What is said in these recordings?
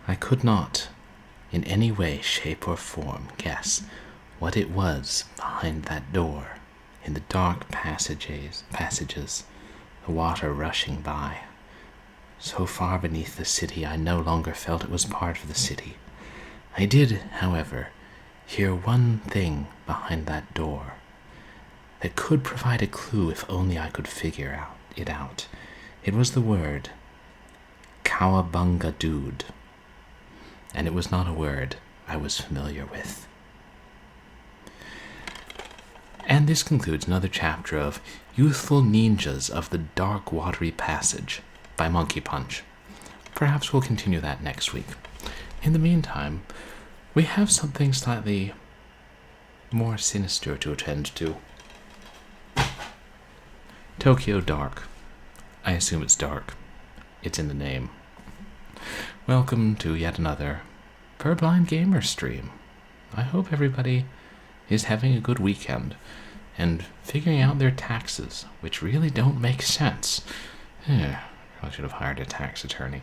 I could not, in any way, shape, or form, guess what it was behind that door, in the dark passages, the water rushing by. So far beneath the city, I no longer felt it was part of the city. I did, however, hear one thing behind that door that could provide a clue if only I could figure it out. It was the word Cowabunga Dude, and it was not a word I was familiar with. And this concludes another chapter of Youthful Ninjas of the Dark Watery Passage by Monkey Punch. Perhaps we'll continue that next week. In the meantime, we have something slightly more sinister to attend to. Tokyo Dark. I assume it's dark. It's in the name. Welcome to yet another Purblind Gamer stream. I hope everybody is having a good weekend and figuring out their taxes, which really don't make sense. I should have hired a tax attorney,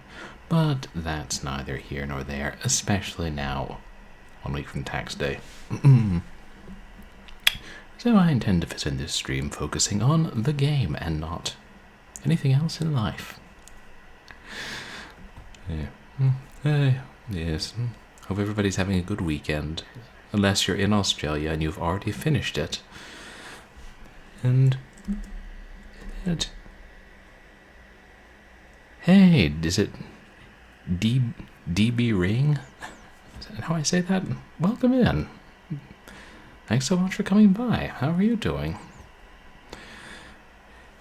but that's neither here nor there, especially now, 1 week from tax day. So I intend to fit in this stream focusing on the game and not anything else in life. Yes. Hope everybody's having a good weekend, unless you're in Australia and you've already finished it. And hey, is it DB Ring? Is that how I say that? Welcome in. Thanks so much for coming by. How are you doing?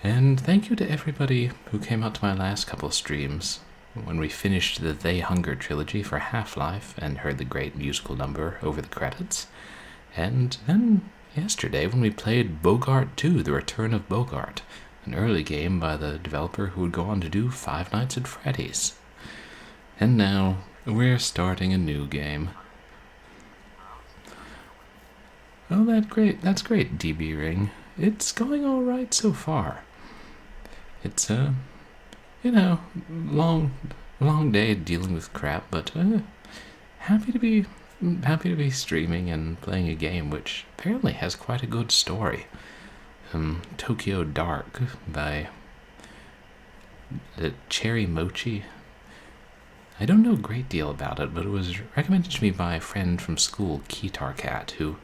And thank you to everybody who came out to my last couple of streams when we finished the They Hunger trilogy for Half-Life and heard the great musical number over the credits. And then yesterday when we played Bogart 2, The Return of Bogart, an early game by the developer who would go on to do Five Nights at Freddy's. And now we're starting a new game. Oh, that's great, DB Ring. It's going all right so far. It's long day dealing with crap, but happy to be streaming and playing a game which apparently has quite a good story. Tokyo Dark by the Cherry Mochi. I don't know a great deal about it, but it was recommended to me by a friend from school, KeytarCat, who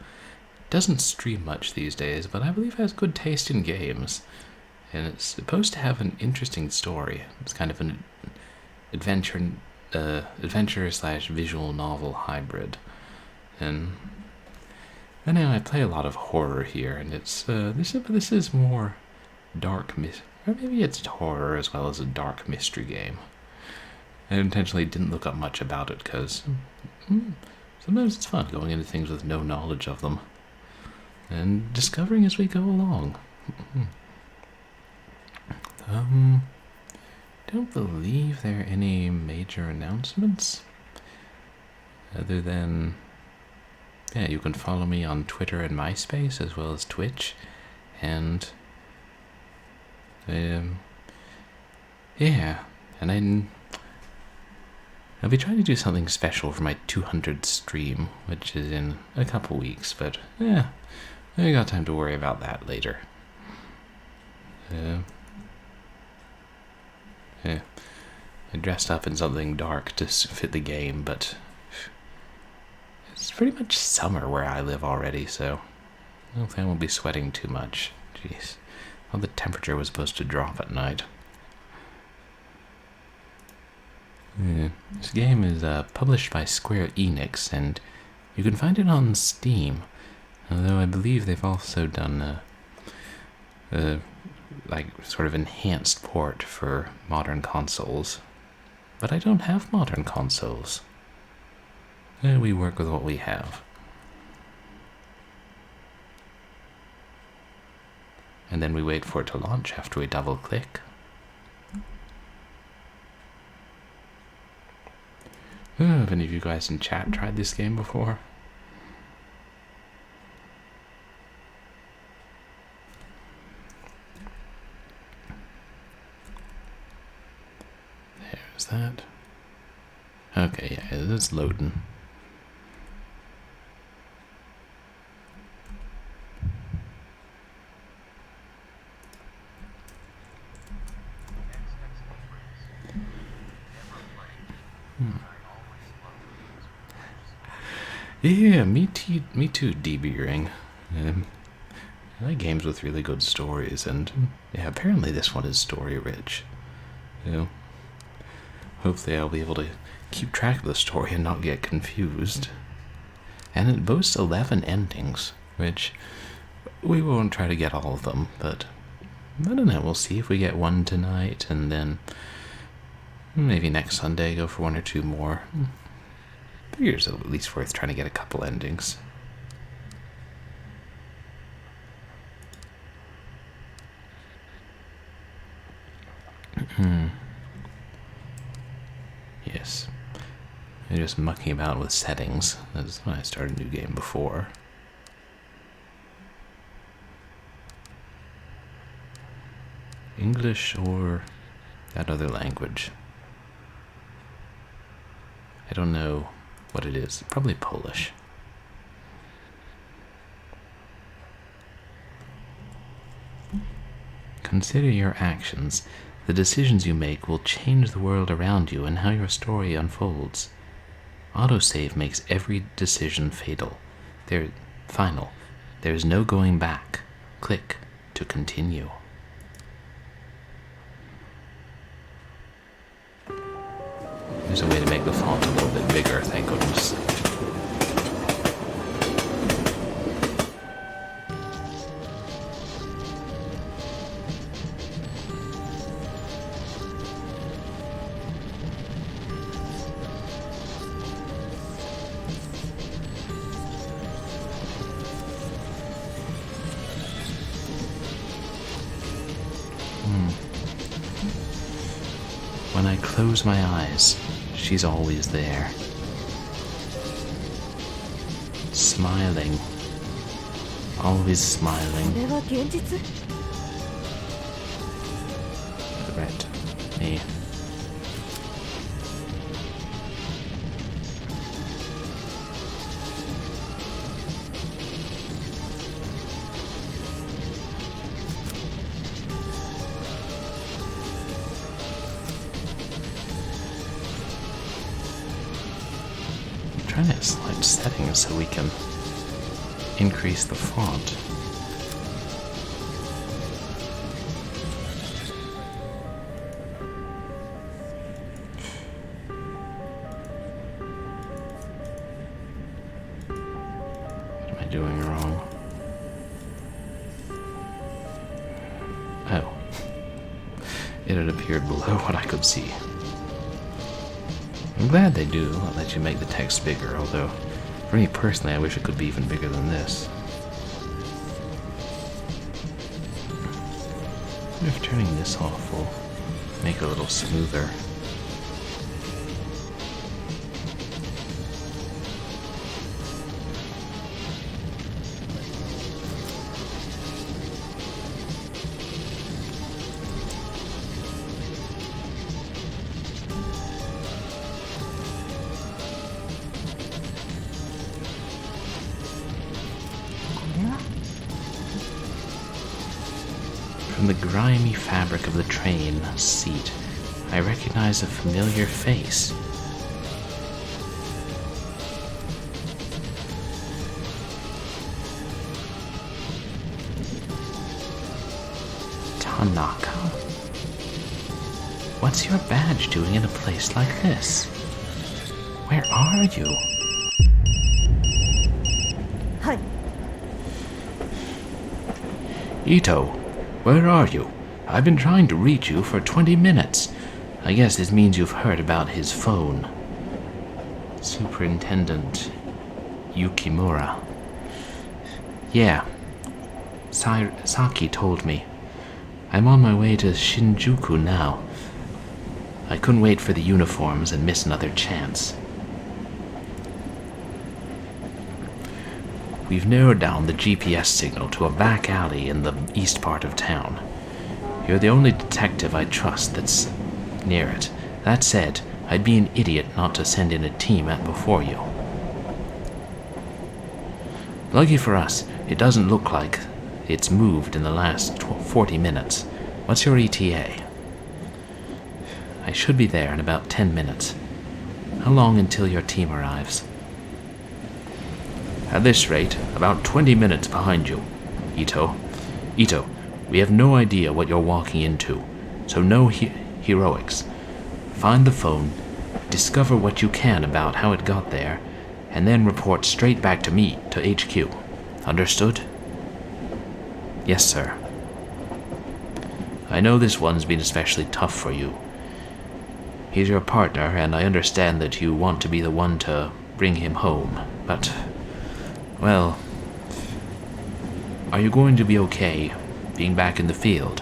doesn't stream much these days, but I believe has good taste in games. And it's supposed to have an interesting story. It's kind of an adventure/visual novel hybrid. And now I play a lot of horror here, and it's this is more dark or maybe it's horror as well as a dark mystery game. I intentionally didn't look up much about it because sometimes it's fun going into things with no knowledge of them and discovering as we go along. Don't believe there are any major announcements other than you can follow me on Twitter and MySpace as well as Twitch, and and I'll be trying to do something special for my 200th stream, which is in a couple weeks, but I got time to worry about that later. I dressed up in something dark to fit the game, but it's pretty much summer where I live already, so I don't think I won't be sweating too much. Jeez. Well, the temperature was supposed to drop at night. This game is published by Square Enix, and you can find it on Steam, although I believe they've also done sort of enhanced port for modern consoles. But I don't have modern consoles. We work with what we have. And then we wait for it to launch after we double click. Have any of you guys in chat tried this game before? There's that. Okay, yeah, it's loading. Yeah, me too, DB Ring. I like games with really good stories, and yeah, apparently this one is story rich. You know, hopefully I'll be able to keep track of the story and not get confused. And it boasts 11 endings, which we won't try to get all of them, but I don't know, we'll see if we get one tonight, and then maybe next Sunday go for one or two more. Figures at least worth trying to get a couple endings. Yes. I'm just mucking about with settings. That's when I started a new game before. English or that other language. I don't know what it is. Probably Polish. Consider your actions. The decisions you make will change the world around you and how your story unfolds. Autosave makes every decision final. There is no going back. Click to continue. There's a way to make the font a little bit bigger, thank goodness. When I close my eyes, she's always there. Smiling. Always smiling. Right. Me. Trying to select settings so we can increase the font. What am I doing wrong? Oh. It had appeared below what I could see. I'm glad they do let you make the text bigger, although for me personally I wish it could be even bigger than this. I wonder if turning this off will make it a little smoother. From the grimy fabric of the train seat, I recognize a familiar face. Tanaka? What's your badge doing in a place like this? Where are you? Hi. Ito, where are you? I've been trying to reach you for 20 minutes. I guess this means you've heard about his phone. Superintendent Yukimura. Yeah. Saki told me. I'm on my way to Shinjuku now. I couldn't wait for the uniforms and miss another chance. We've narrowed down the GPS signal to a back alley in the east part of town. You're the only detective I trust that's near it. That said, I'd be an idiot not to send in a team before you. Lucky for us, it doesn't look like it's moved in the last 40 minutes. What's your ETA? I should be there in about 10 minutes. How long until your team arrives? At this rate, about 20 minutes behind you, Ito. Ito, we have no idea what you're walking into, so no heroics. Find the phone, discover what you can about how it got there, and then report straight back to me, to HQ. Understood? Yes, sir. I know this one's been especially tough for you. He's your partner, and I understand that you want to be the one to bring him home, but, well, are you going to be okay being back in the field?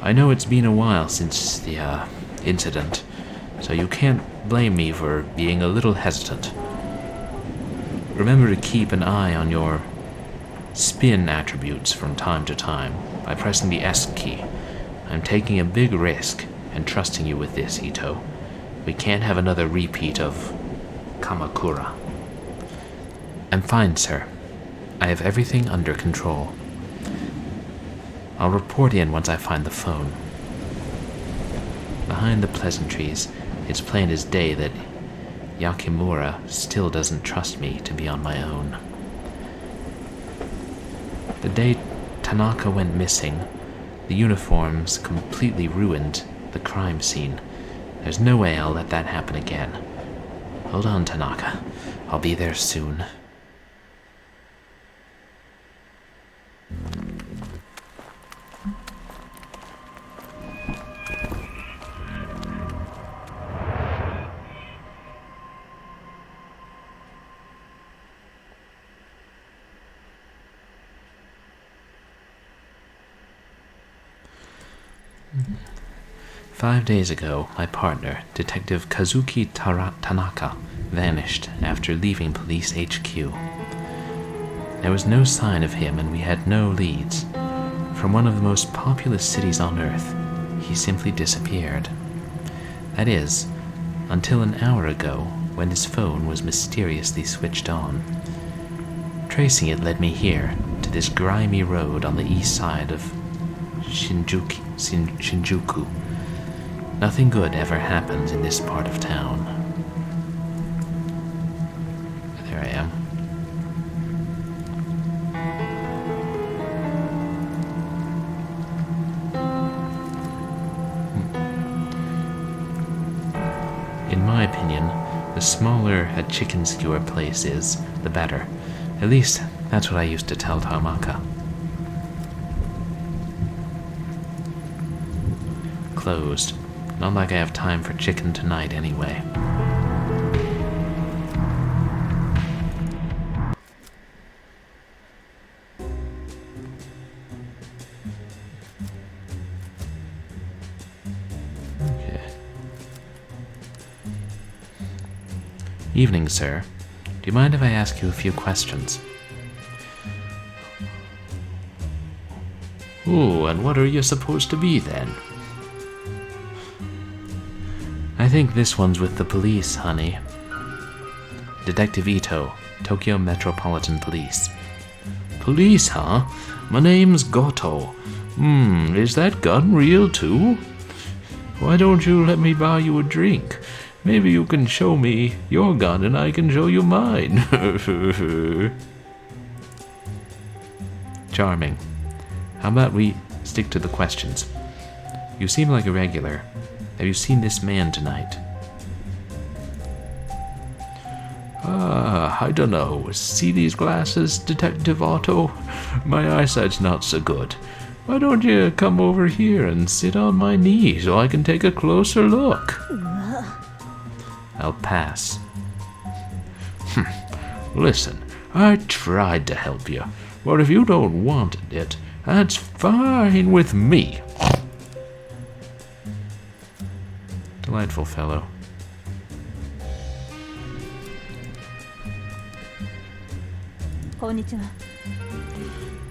I know it's been a while since the incident, so you can't blame me for being a little hesitant. Remember to keep an eye on your spin attributes from time to time by pressing the S key. I'm taking a big risk and trusting you with this, Ito. We can't have another repeat of Kamakura. I'm fine, sir. I have everything under control. I'll report in once I find the phone. Behind the pleasantries, it's plain as day that Yakimura still doesn't trust me to be on my own. The day Tanaka went missing, the uniforms completely ruined the crime scene. There's no way I'll let that happen again. Hold on, Tanaka. I'll be there soon. "5 days ago, my partner, Detective Kazuki Tanaka, vanished after leaving police HQ. There was no sign of him and we had no leads. From one of the most populous cities on Earth, he simply disappeared. That is, until an hour ago when his phone was mysteriously switched on. Tracing it led me here, to this grimy road on the east side of Shinjuku. Nothing good ever happens in this part of town." There I am. In my opinion, the smaller a chicken skewer place is, the better. At least, that's what I used to tell Tamaka. Closed. Not like I have time for chicken tonight, anyway. Okay. Evening, sir. Do you mind if I ask you a few questions? Oh, and what are you supposed to be, then? I think this one's with the police, honey. Detective Ito, Tokyo Metropolitan Police. Police, huh? My name's Goto. Is that gun real, too? Why don't you let me buy you a drink? Maybe you can show me your gun and I can show you mine. Charming. How about we stick to the questions? You seem like a regular. Have you seen this man tonight? I don't know. See these glasses, Detective Otto? My eyesight's not so good. Why don't you come over here and sit on my knee so I can take a closer look? I'll pass. Listen, I tried to help you, but if you don't want it, that's fine with me. Delightful fellow. Konnichiwa.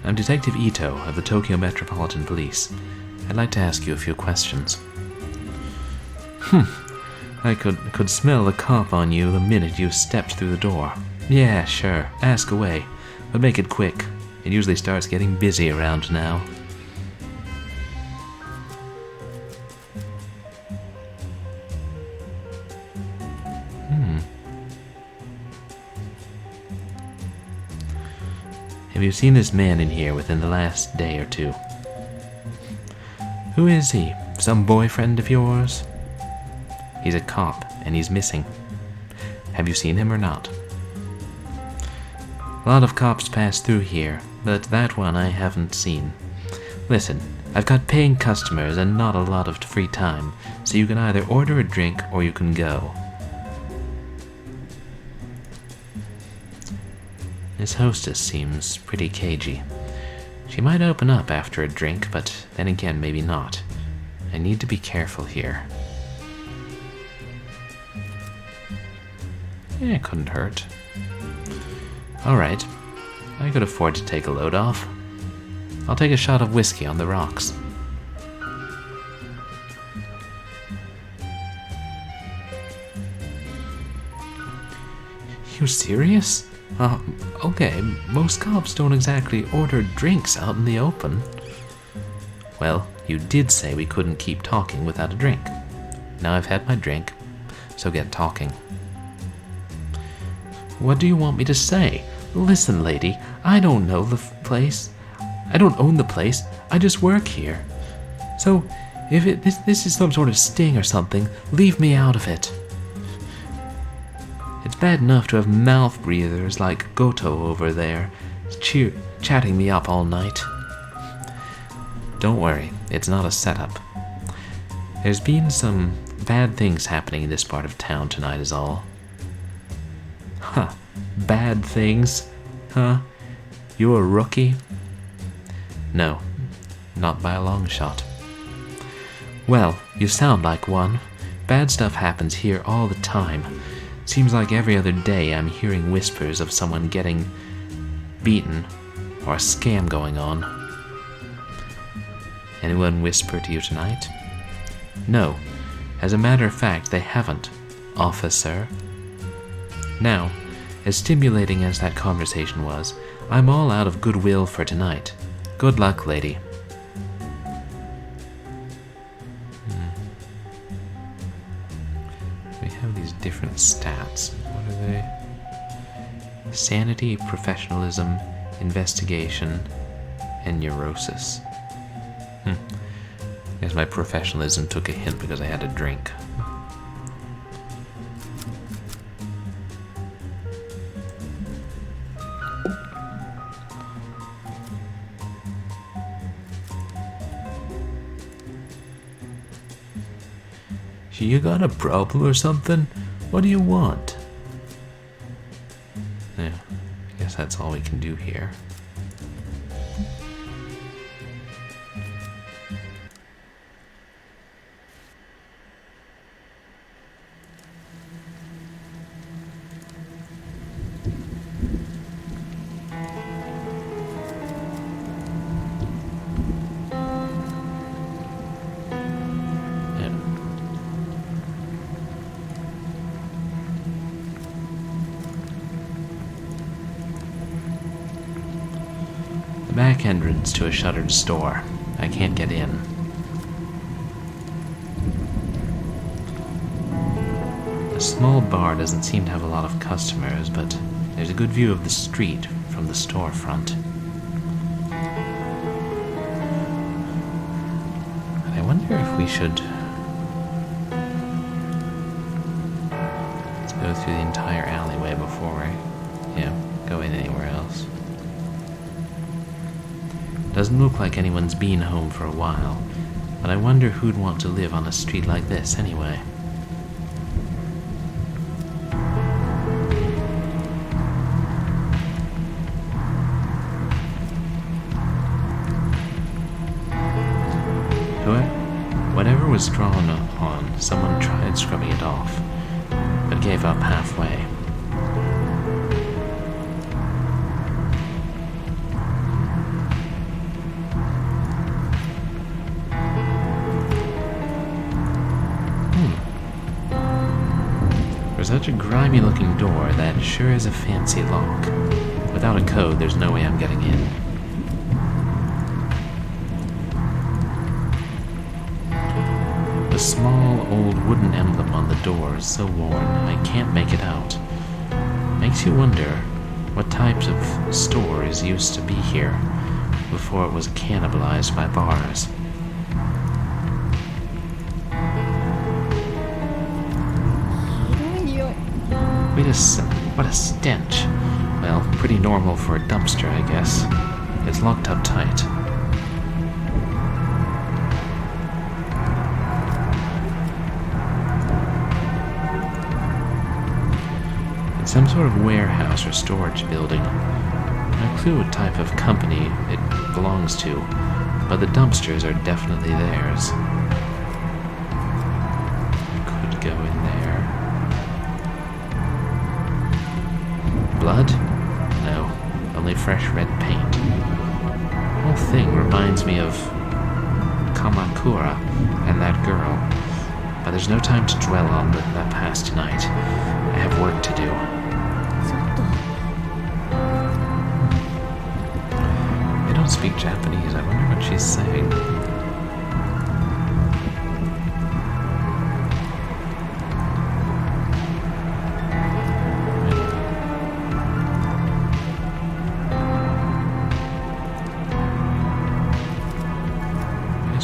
I'm Detective Ito of the Tokyo Metropolitan Police. I'd like to ask you a few questions. I could smell the cop on you the minute you stepped through the door. Yeah, sure, ask away, but make it quick. It usually starts getting busy around now. Have you seen this man in here within the last day or two? Who is he? Some boyfriend of yours? He's a cop, and he's missing. Have you seen him or not? A lot of cops pass through here, but that one I haven't seen. Listen, I've got paying customers and not a lot of free time, so you can either order a drink or you can go. This hostess seems pretty cagey. She might open up after a drink, but then again, maybe not. I need to be careful here. It couldn't hurt. Alright, I could afford to take a load off. I'll take a shot of whiskey on the rocks. You serious? Okay, most cops don't exactly order drinks out in the open. Well, you did say we couldn't keep talking without a drink. Now I've had my drink, so get talking. What do you want me to say? Listen, lady, I don't know the place. I don't own the place, I just work here. So, if this is some sort of sting or something, leave me out of it. It's bad enough to have mouth breathers like Goto over there, chatting me up all night. Don't worry, it's not a setup. There's been some bad things happening in this part of town tonight is all. Huh, bad things? Huh? You a rookie? No, not by a long shot. Well, you sound like one. Bad stuff happens here all the time. Seems like every other day I'm hearing whispers of someone getting beaten or a scam going on. Anyone whisper to you tonight? No. As a matter of fact, they haven't, officer. Now, as stimulating as that conversation was, I'm all out of goodwill for tonight. Good luck, lady. We have these different stats. What are they? Sanity, professionalism, investigation, and neurosis. I guess my professionalism took a hint because I had a drink. You got a problem or something? What do you want? Yeah, I guess that's all we can do here. Back entrance to a shuttered store. I can't get in. The small bar doesn't seem to have a lot of customers, but there's a good view of the street from the storefront. I wonder if we should... Let's go through the entire alleyway before we, go in anywhere else. Doesn't look like anyone's been home for a while, but I wonder who'd want to live on a street like this anyway. Whatever was drawn on, someone tried scrubbing it off, but gave up halfway. For such a grimy looking door, that sure is a fancy lock. Without a code, there's no way I'm getting in. The small old wooden emblem on the door is so worn, I can't make it out. Makes you wonder what types of stores used to be here before it was cannibalized by bars. What a stench. Well, pretty normal for a dumpster, I guess. It's locked up tight. It's some sort of warehouse or storage building. No clue what type of company it belongs to, but the dumpsters are definitely theirs. Could go in there. Blood? No, only fresh red paint. The whole thing reminds me of Kamakura and that girl, but there's no time to dwell on that past tonight. I have work to do. They don't speak Japanese. I wonder what she's saying.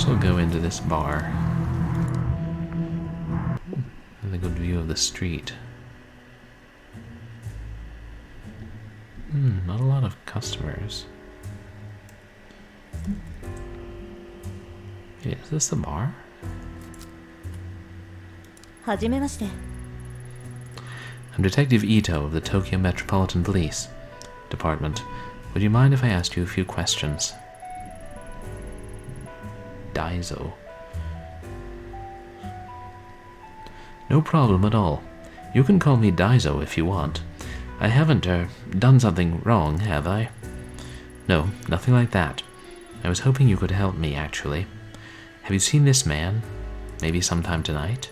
We'll go into this bar. Have a good view of the street. Not a lot of customers. Hey, is this the bar? はじめまして。 I'm Detective Ito of the Tokyo Metropolitan Police Department. Would you mind if I asked you a few questions? Daiso. No problem at all. You can call me Daiso if you want. I haven't, done something wrong, have I? No, nothing like that. I was hoping you could help me, actually. Have you seen this man? Maybe sometime tonight?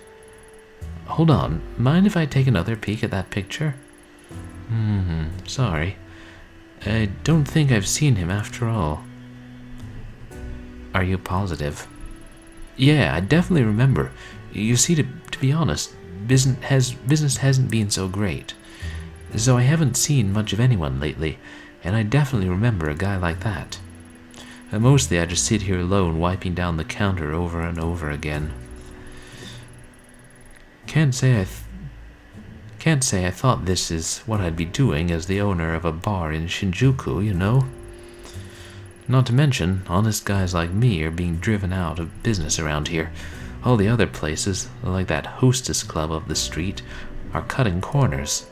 Hold on, mind if I take another peek at that picture? Sorry. I don't think I've seen him after all. Are you positive? Yeah, I definitely remember. You see, to be honest, business hasn't been so great. So I haven't seen much of anyone lately, and I definitely remember a guy like that. Mostly I just sit here alone, wiping down the counter over and over again. Can't say I thought this is what I'd be doing as the owner of a bar in Shinjuku, you know? Not to mention, honest guys like me are being driven out of business around here. All the other places, like that hostess club of the street, are cutting corners.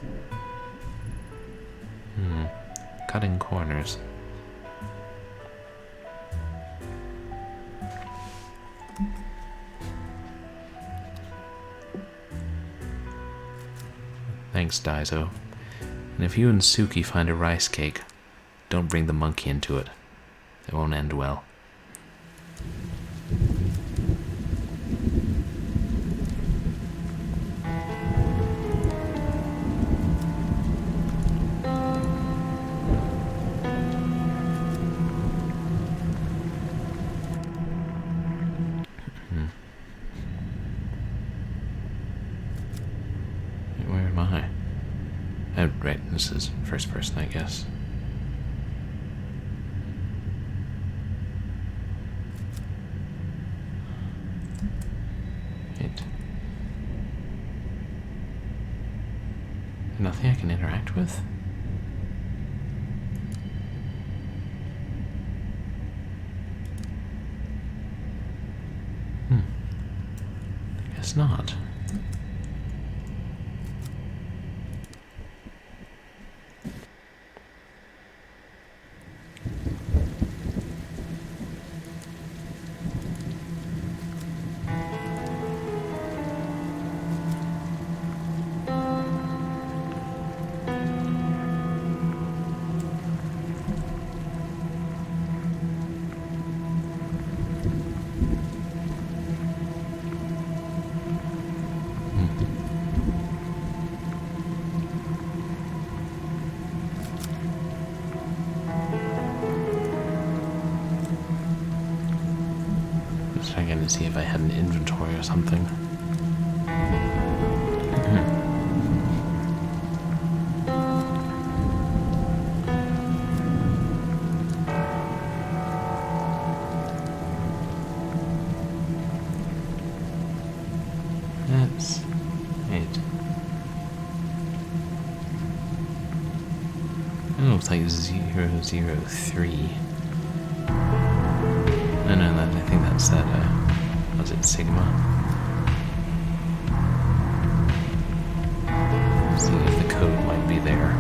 Cutting corners. Thanks, Daiso. And if you and Suki find a rice cake, don't bring the monkey into it. It won't end well. Where am I? Oh, right, this is first person, I guess. Nothing I can interact with? I guess not. Just checking to see if I had an inventory or something. That's it. It looks like 003. No, I think that's that, was it Sigma? Let's see if the code might be there.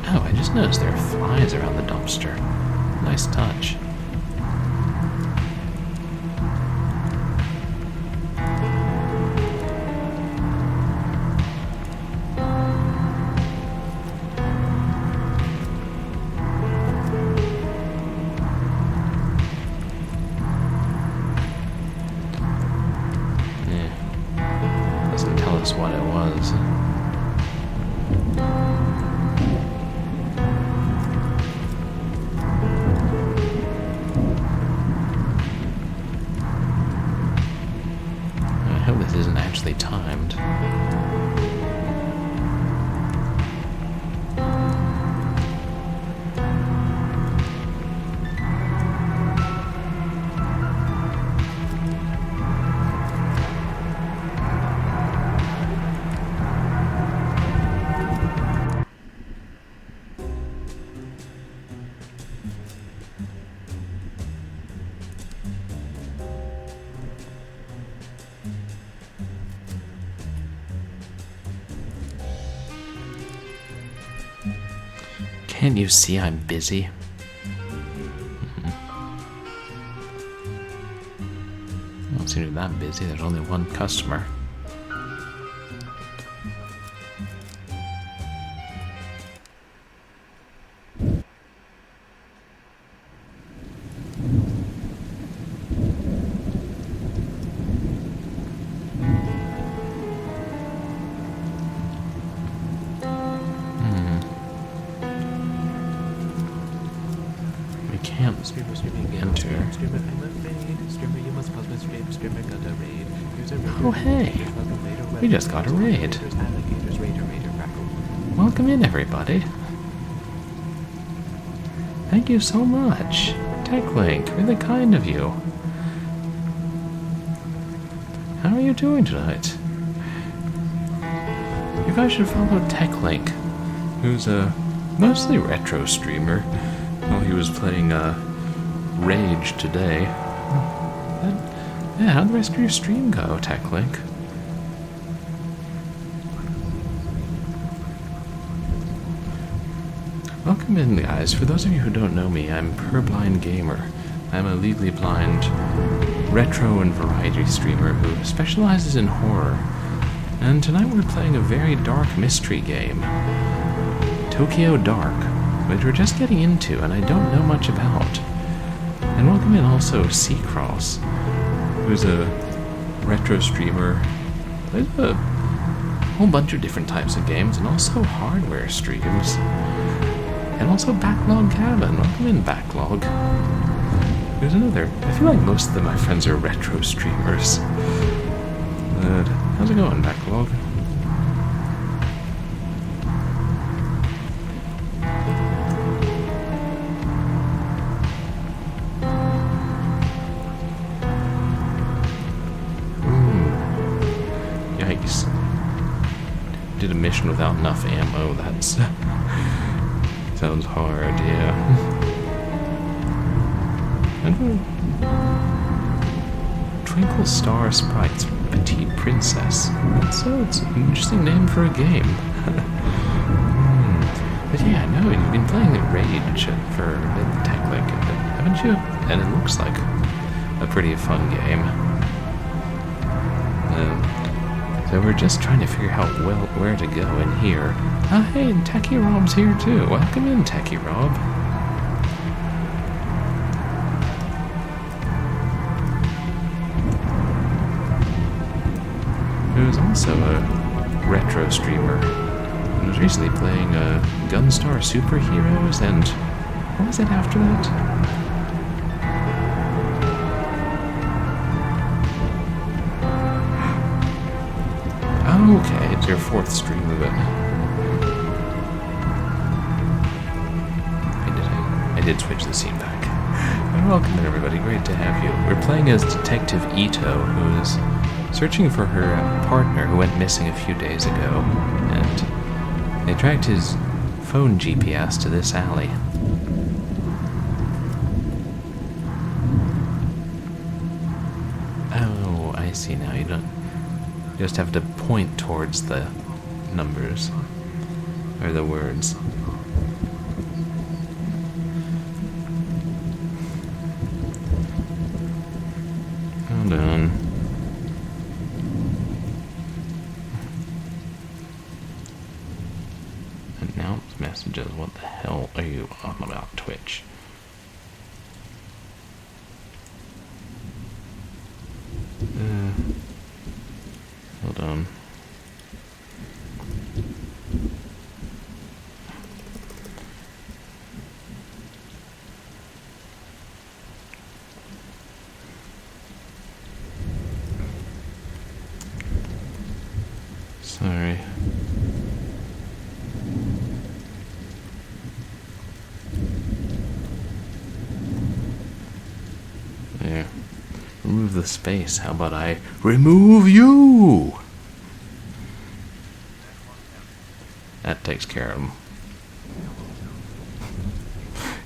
Oh, I just noticed there are flies around the dumpster. Nice touch. What it was. I hope this isn't actually timed. Can't you see I'm busy? I don't seem to be that busy. There's only one customer. Oh hey, we just got a raid. Welcome in everybody. Thank you so much. TechLink, really kind of you. How are you doing tonight? You guys should follow TechLink, who's a mostly retro streamer. Well, he was playing Rage today. Yeah, how'd the rest of your stream go, TechLink? Welcome in, guys. For those of you who don't know me, I'm Purblind Gamer. I'm a legally blind retro and variety streamer who specializes in horror. And tonight we're playing a very dark mystery game, Tokyo Dark, which we're just getting into and I don't know much about. And welcome in also Seacross, who's a retro streamer, plays a whole bunch of different types of games, and also hardware streams. And also Backlog Cabin. Welcome in, Backlog. There's another. I feel like most of my friends are retro streamers. But how's it going, Backlog? Did a mission without enough ammo. That's sounds hard, yeah. Twinkle Star Sprites Petite Princess. It's an interesting name for a game. But yeah, no, you've been playing the Rage for TechLink, haven't you? And it looks like a pretty fun game. So we're just trying to figure out where to go in here. Oh hey, and Techie Rob's here too. Welcome in, Techie Rob. Who's also a retro streamer. He was recently playing Gunstar Superheroes and What was it after that? Oh, okay, it's your fourth stream of it. I did switch the scene back. And welcome everybody, great to have you. We're playing as Detective Ito, who is searching for her partner who went missing a few days ago, and they tracked his phone GPS to this alley. Oh, I see now. You just have to point towards the numbers, or the words. Hold on. Announce messages. What the hell are you on about, Twitch? Hold on. Sorry. There. Remove the space. How about I remove you? That takes care of him.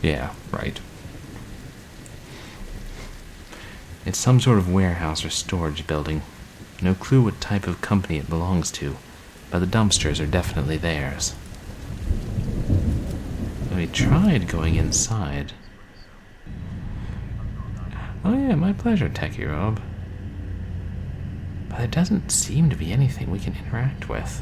Yeah, right. It's some sort of warehouse or storage building. No clue what type of company it belongs to, but the dumpsters are definitely theirs. We tried going inside. Oh yeah, my pleasure, Techie Rob. But there doesn't seem to be anything we can interact with.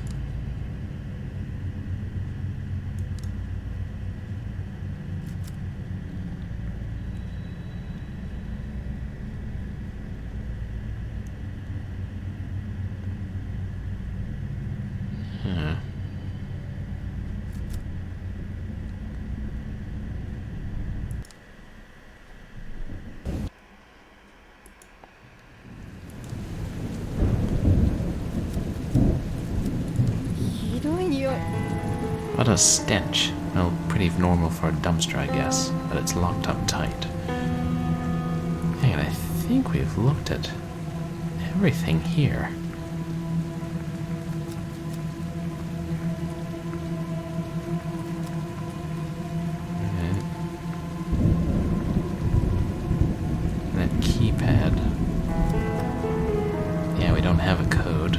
What a stench. Well, pretty normal for a dumpster, I guess, but it's locked up tight. And I think we've looked at everything here. That keypad. Yeah, we don't have a code.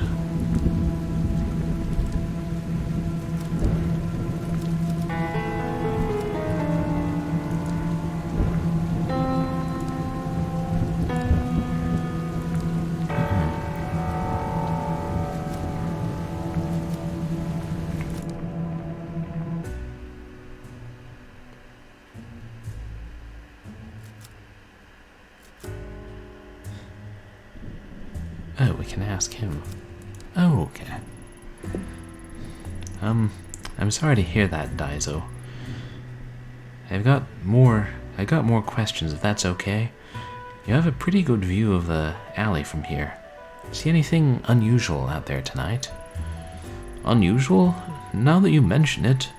Oh, we can ask him. Oh, okay. I'm sorry to hear that, Daiso. I've got more questions, if that's okay. You have a pretty good view of the alley from here. See anything unusual out there tonight? Unusual? Now that you mention it,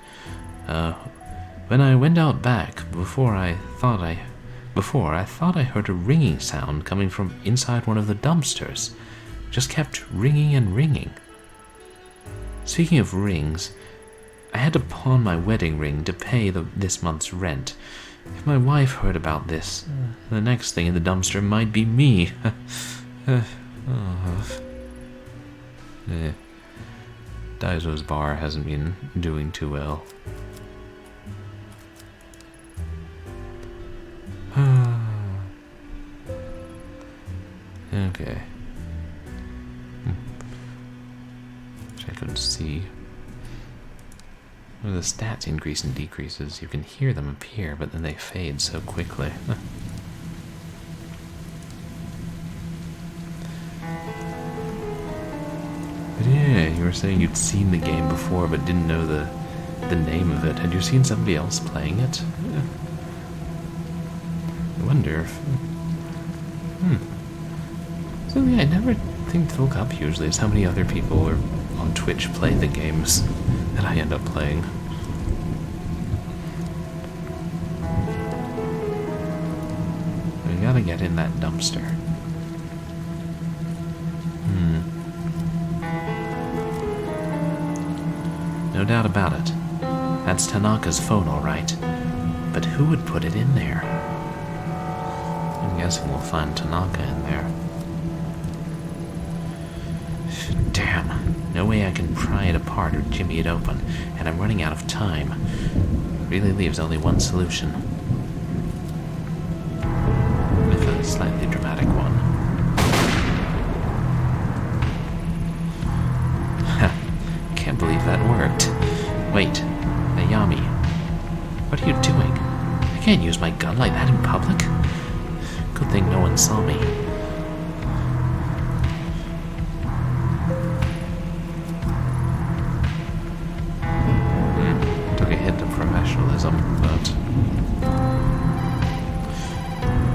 when I went out back, I thought I heard a ringing sound coming from inside one of the dumpsters. Just kept ringing and ringing. Speaking of rings, I had to pawn my wedding ring to pay this month's rent. If my wife heard about this, the next thing in the dumpster might be me. Daiso's bar hasn't been doing too well. Okay. Which I couldn't see. The stats increase and decreases. You can hear them appear, but then they fade so quickly. But yeah, you were saying you'd seen the game before, but didn't know the name of it. Had you seen somebody else playing it? I wonder if... Something I never think to look up usually is how many other people are on Twitch play the games that I end up playing. We gotta get in that dumpster. No doubt about it. That's Tanaka's phone, all right. But who would put it in there? I'm guessing we'll find Tanaka in there. Damn. No way I can pry it apart or jimmy it open, and I'm running out of time. Really leaves only one solution. If a slightly dramatic one. Can't believe that worked. Wait, Ayami. What are you doing? I can't use my gun like that in public. Good thing no one saw me. Took a hit of professionalism, but...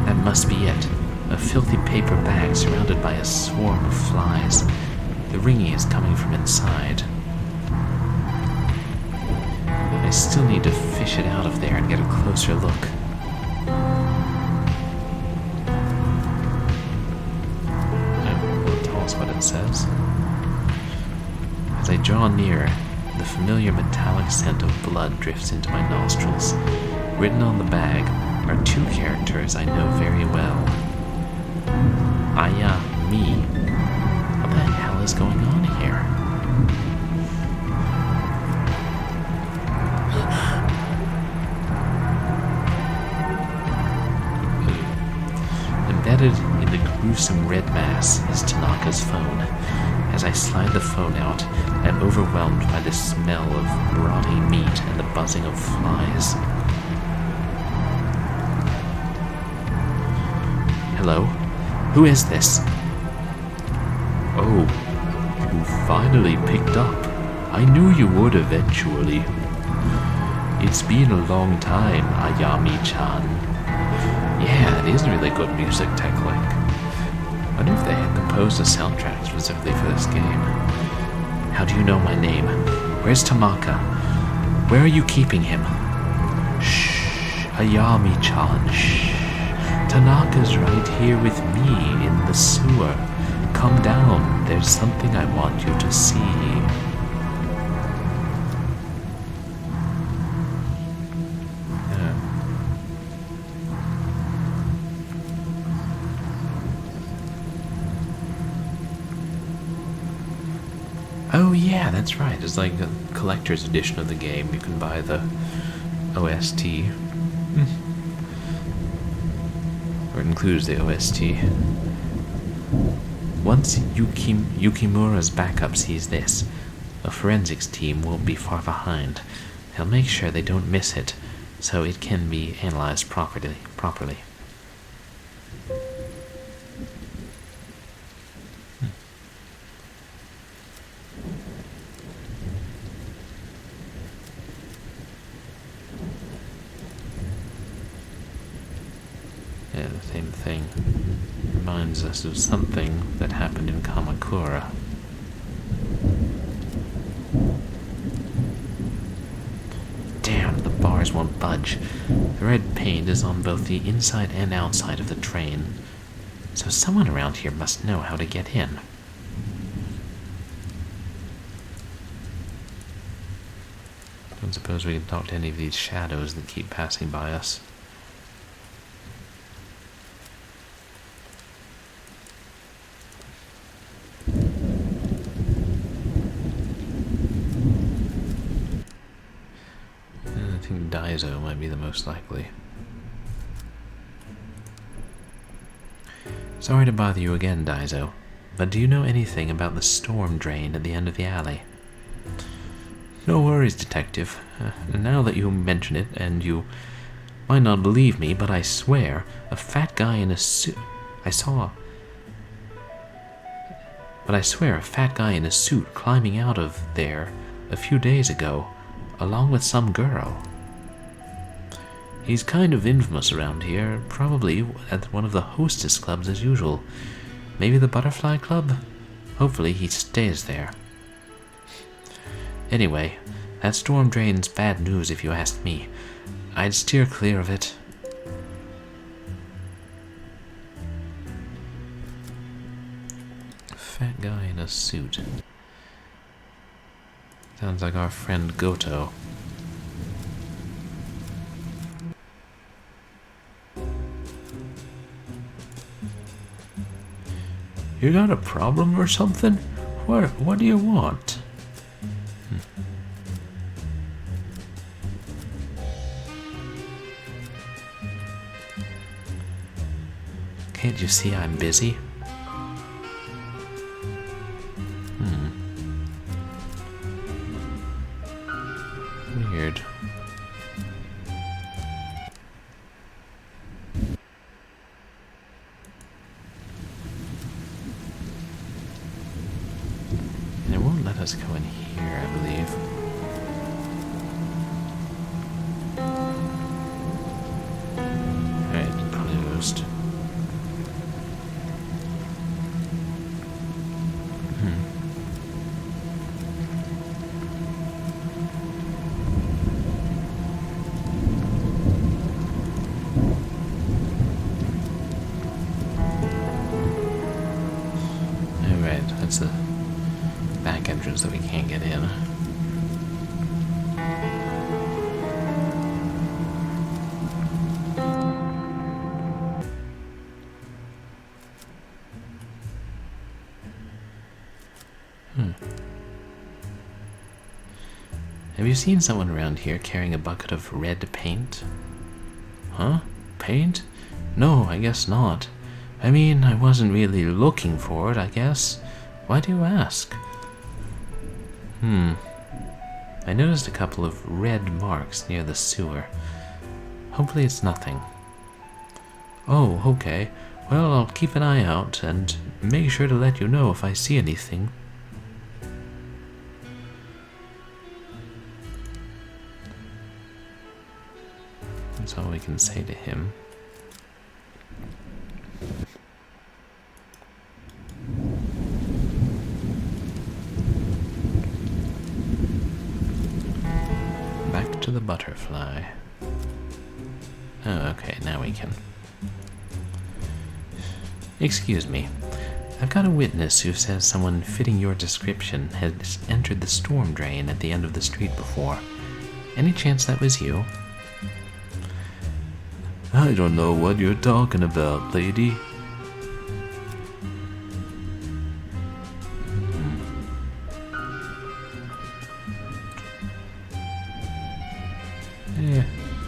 that must be it. A filthy paper bag surrounded by a swarm of flies. The ringing is coming from inside. I still need to fish it out of there and get a closer look. Will it tell us what it says? As I draw near, the familiar metallic scent of blood drifts into my nostrils. Written on the bag are two characters I know very well. Ayami. What the hell is going on here? Embedded in the gruesome red mass is Tanaka's phone. As I slide the phone out, I'm overwhelmed by the smell of rotting meat and the buzzing of flies. Hello? Who is this? Oh, you finally picked up. I knew you would eventually. It's been a long time, Ayami-chan. Yeah, it is really good music, Tech-like. I wonder if they had composed a soundtrack specifically for this game. How do you know my name? Where's Tanaka? Where are you keeping him? Shh, Ayami-chan, shh. Tanaka's right here with me in the sewer. Come down, there's something I want you to see. Oh yeah, that's right. It's like a collector's edition of the game. You can buy the OST. Or it includes the OST. Once Yukimura's backup sees this, a forensics team won't be far behind. They'll make sure they don't miss it, so it can be analyzed properly. Yeah, the same thing. Reminds us of something that happened in Kamakura. Damn, the bars won't budge. The red paint is on both the inside and outside of the train. So someone around here must know how to get in. Don't suppose we can talk to any of these shadows that keep passing by us. Daiso might be the most likely. Sorry to bother you again, Daiso, but do you know anything about the storm drain at the end of the alley? No worries, Detective. Now that you mention it, and you might not believe me, but I swear, a fat guy in a suit... a fat guy in a suit climbing out of there a few days ago, along with some girl. He's kind of infamous around here, probably at one of the hostess clubs as usual. Maybe the Butterfly Club? Hopefully he stays there. Anyway, that storm drain's bad news if you ask me. I'd steer clear of it. Fat guy in a suit. Sounds like our friend Goto. You got a problem or something? What do you want? Can't you see I'm busy? Weird. And it won't let us go in here, I believe. Alright, closed. That's the back entrance that we can't get in. Have you seen someone around here carrying a bucket of red paint? Huh? Paint? No, I guess not. I mean, I wasn't really looking for it, I guess. Why do you ask? I noticed a couple of red marks near the sewer. Hopefully it's nothing. Oh, okay. Well, I'll keep an eye out and make sure to let you know if I see anything. That's all we can say to him. Back to the butterfly. Oh, okay, now we can. Excuse me. I've got a witness who says someone fitting your description has entered the storm drain at the end of the street before. Any chance that was you? I don't know what you're talking about, lady.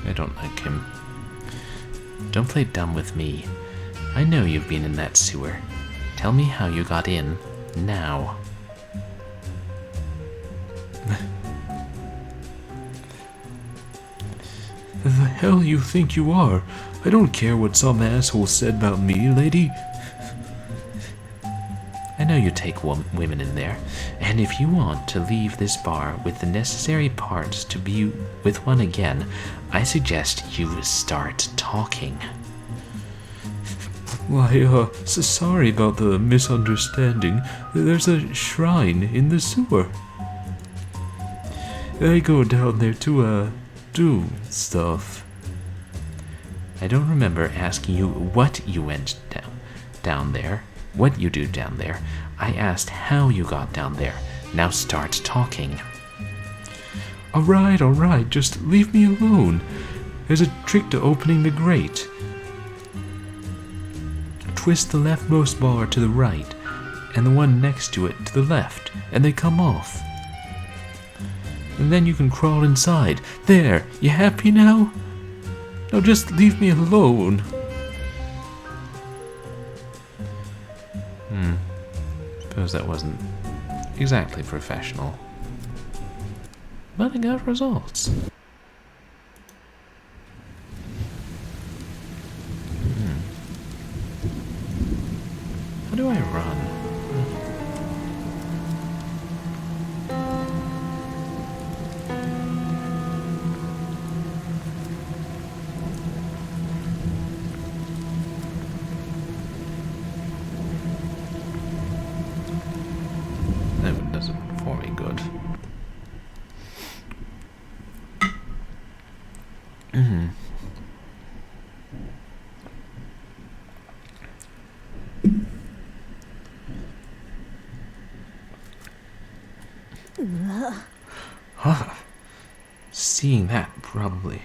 I don't like him. Don't play dumb with me. I know you've been in that sewer. Tell me how you got in, now. The hell you think you are? I don't care what some asshole said about me, lady. I know you take women in there, and if you want to leave this bar with the necessary parts to be with one again, I suggest you start talking. Why, sorry about the misunderstanding. There's a shrine in the sewer. I go down there to, do stuff. I don't remember asking you what you went down there, what you do down there. I asked how you got down there. Now start talking. Alright, just leave me alone. There's a trick to opening the grate. Twist the leftmost bar to the right, and the one next to it to the left, and they come off. And then you can crawl inside. There, you happy now? Now just leave me alone. Suppose that wasn't exactly professional. But I got results. How do I run? Huh. Seeing that, probably.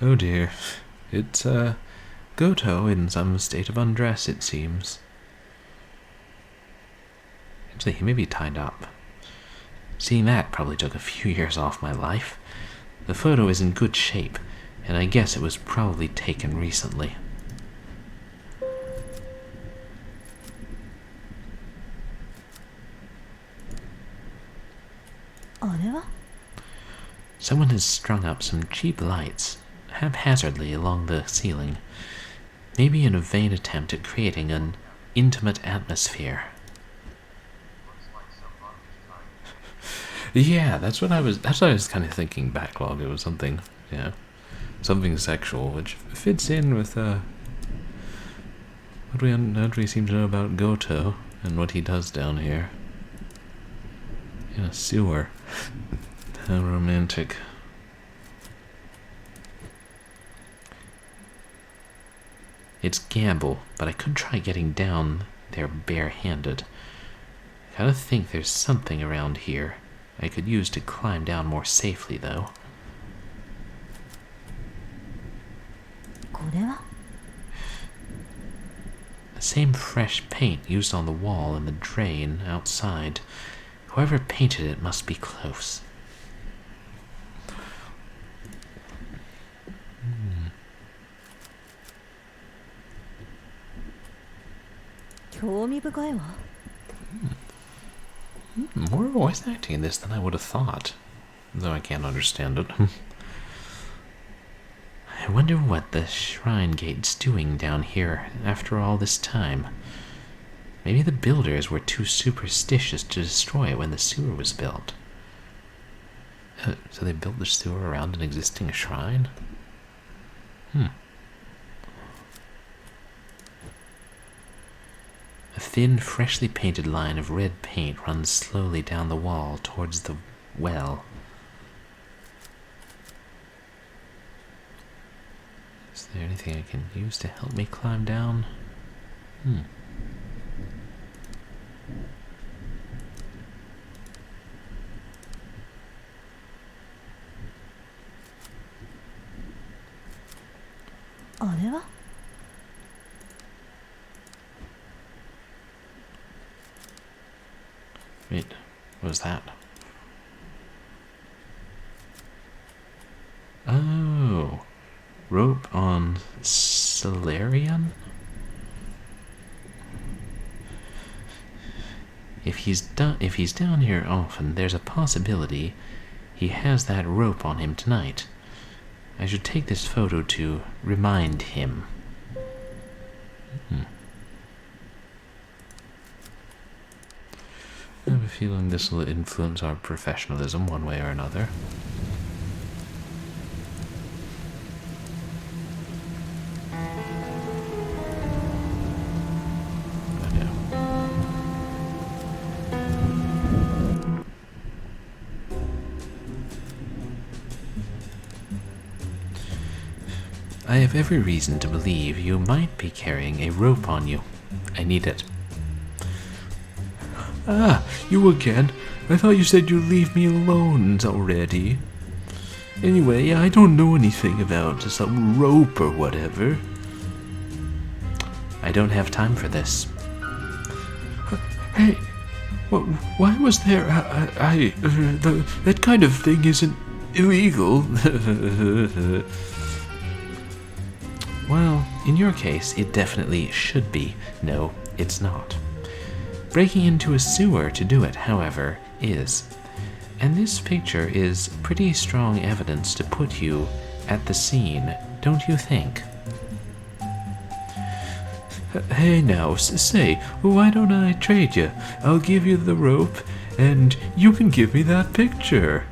Oh dear. It's, Goto in some state of undress, it seems. Actually, he may be tied up. Seeing that probably took a few years off my life. The photo is in good shape, and I guess it was probably taken recently. Someone has strung up some cheap lights haphazardly along the ceiling, maybe in a vain attempt at creating an intimate atmosphere. Yeah, that's what I was kind of thinking. Backlog. It was something, yeah, something sexual, which fits in with what we seem to know about Goto and what he does down here in a sewer. How romantic. It's gamble, but I could try getting down there barehanded. I kind of think there's something around here I could use to climb down more safely, though. The same fresh paint used on the wall in the drain outside. Whoever painted it must be close. More voice acting in this than I would have thought, though I can't understand it. I wonder what the shrine gate's doing down here after all this time. Maybe the builders were too superstitious to destroy it when the sewer was built. So they built the sewer around an existing shrine? A thin, freshly painted line of red paint runs slowly down the wall towards the well. Is there anything I can use to help me climb down? Wait, what was that? Oh, rope on Salaryman? If he's down here often, there's a possibility he has that rope on him tonight. I should take this photo to remind him. I have a feeling this will influence our professionalism one way or another. I have every reason to believe you might be carrying a rope on you. I need it. Ah, you again? I thought you said you'd leave me alone already. Anyway, I don't know anything about some rope or whatever. I don't have time for this. Hey, why was there... that kind of thing isn't illegal. Well, in your case, it definitely should be. No, it's not. Breaking into a sewer to do it, however, is. And this picture is pretty strong evidence to put you at the scene, don't you think? Hey now, say, why don't I trade you? I'll give you the rope, and you can give me that picture.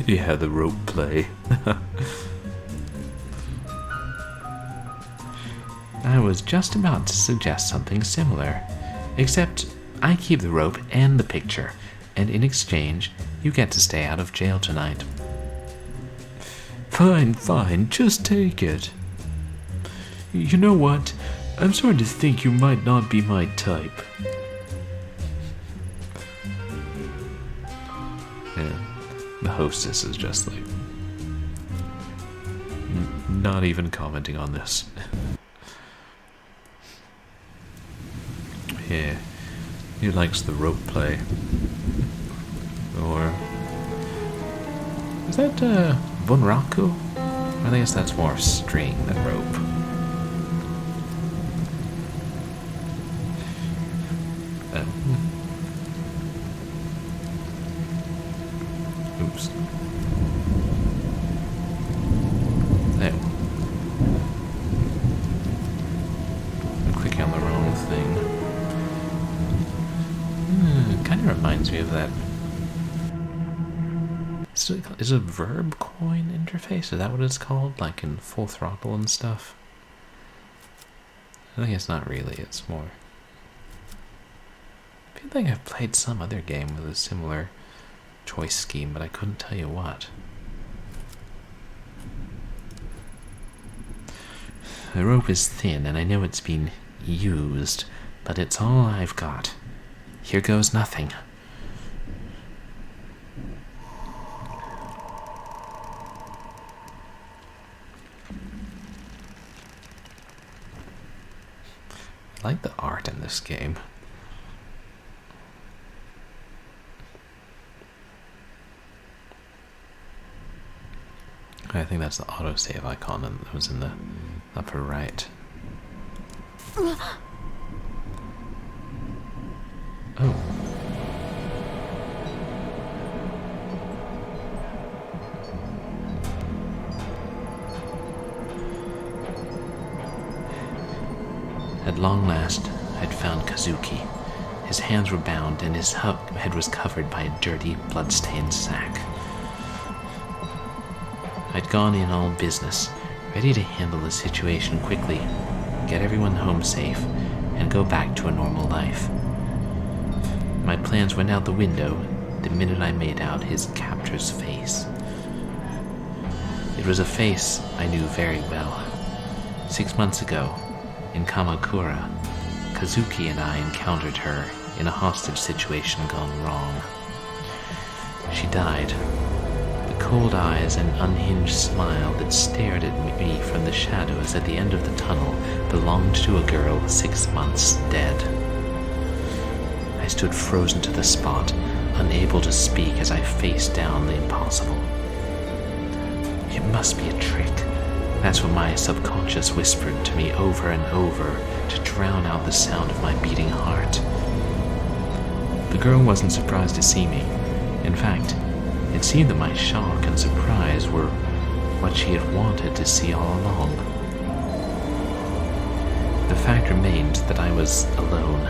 Yeah, the rope play. I was just about to suggest something similar, except I keep the rope and the picture, and in exchange, you get to stay out of jail tonight. Fine, fine, just take it. You know what? I'm starting to think you might not be my type. Yeah, the hostess is just like... not even commenting on this. Yeah, he likes the rope play. Or... is that, bunraku? I guess that's more string than rope. Oops. There. I'm clicking on the wrong thing. Kind of reminds me of that. Is it a verb coin interface? Is that what it's called? Like in Full Throttle and stuff? I think it's not really, it's more... I feel like I've played some other game with a similar choice scheme, but I couldn't tell you what. The rope is thin, and I know it's been used, but it's all I've got. Here goes nothing. I like the art in this game. I think that's the autosave icon that was in the upper right. Oh. At long last, I'd found Kazuki. His hands were bound and his head was covered by a dirty, blood-stained sack. I'd gone in all business, ready to handle the situation quickly, get everyone home safe, and go back to a normal life. My plans went out the window the minute I made out his captor's face. It was a face I knew very well. 6 months ago, in Kamakura, Kazuki and I encountered her in a hostage situation gone wrong. She died. The cold eyes and unhinged smile that stared at me from the shadows at the end of the tunnel belonged to a girl 6 months dead. I stood frozen to the spot, unable to speak as I faced down the impossible. It must be a trick. That's what my subconscious whispered to me over and over to drown out the sound of my beating heart. The girl wasn't surprised to see me. In fact, it seemed that my shock and surprise were what she had wanted to see all along. The fact remained that I was alone.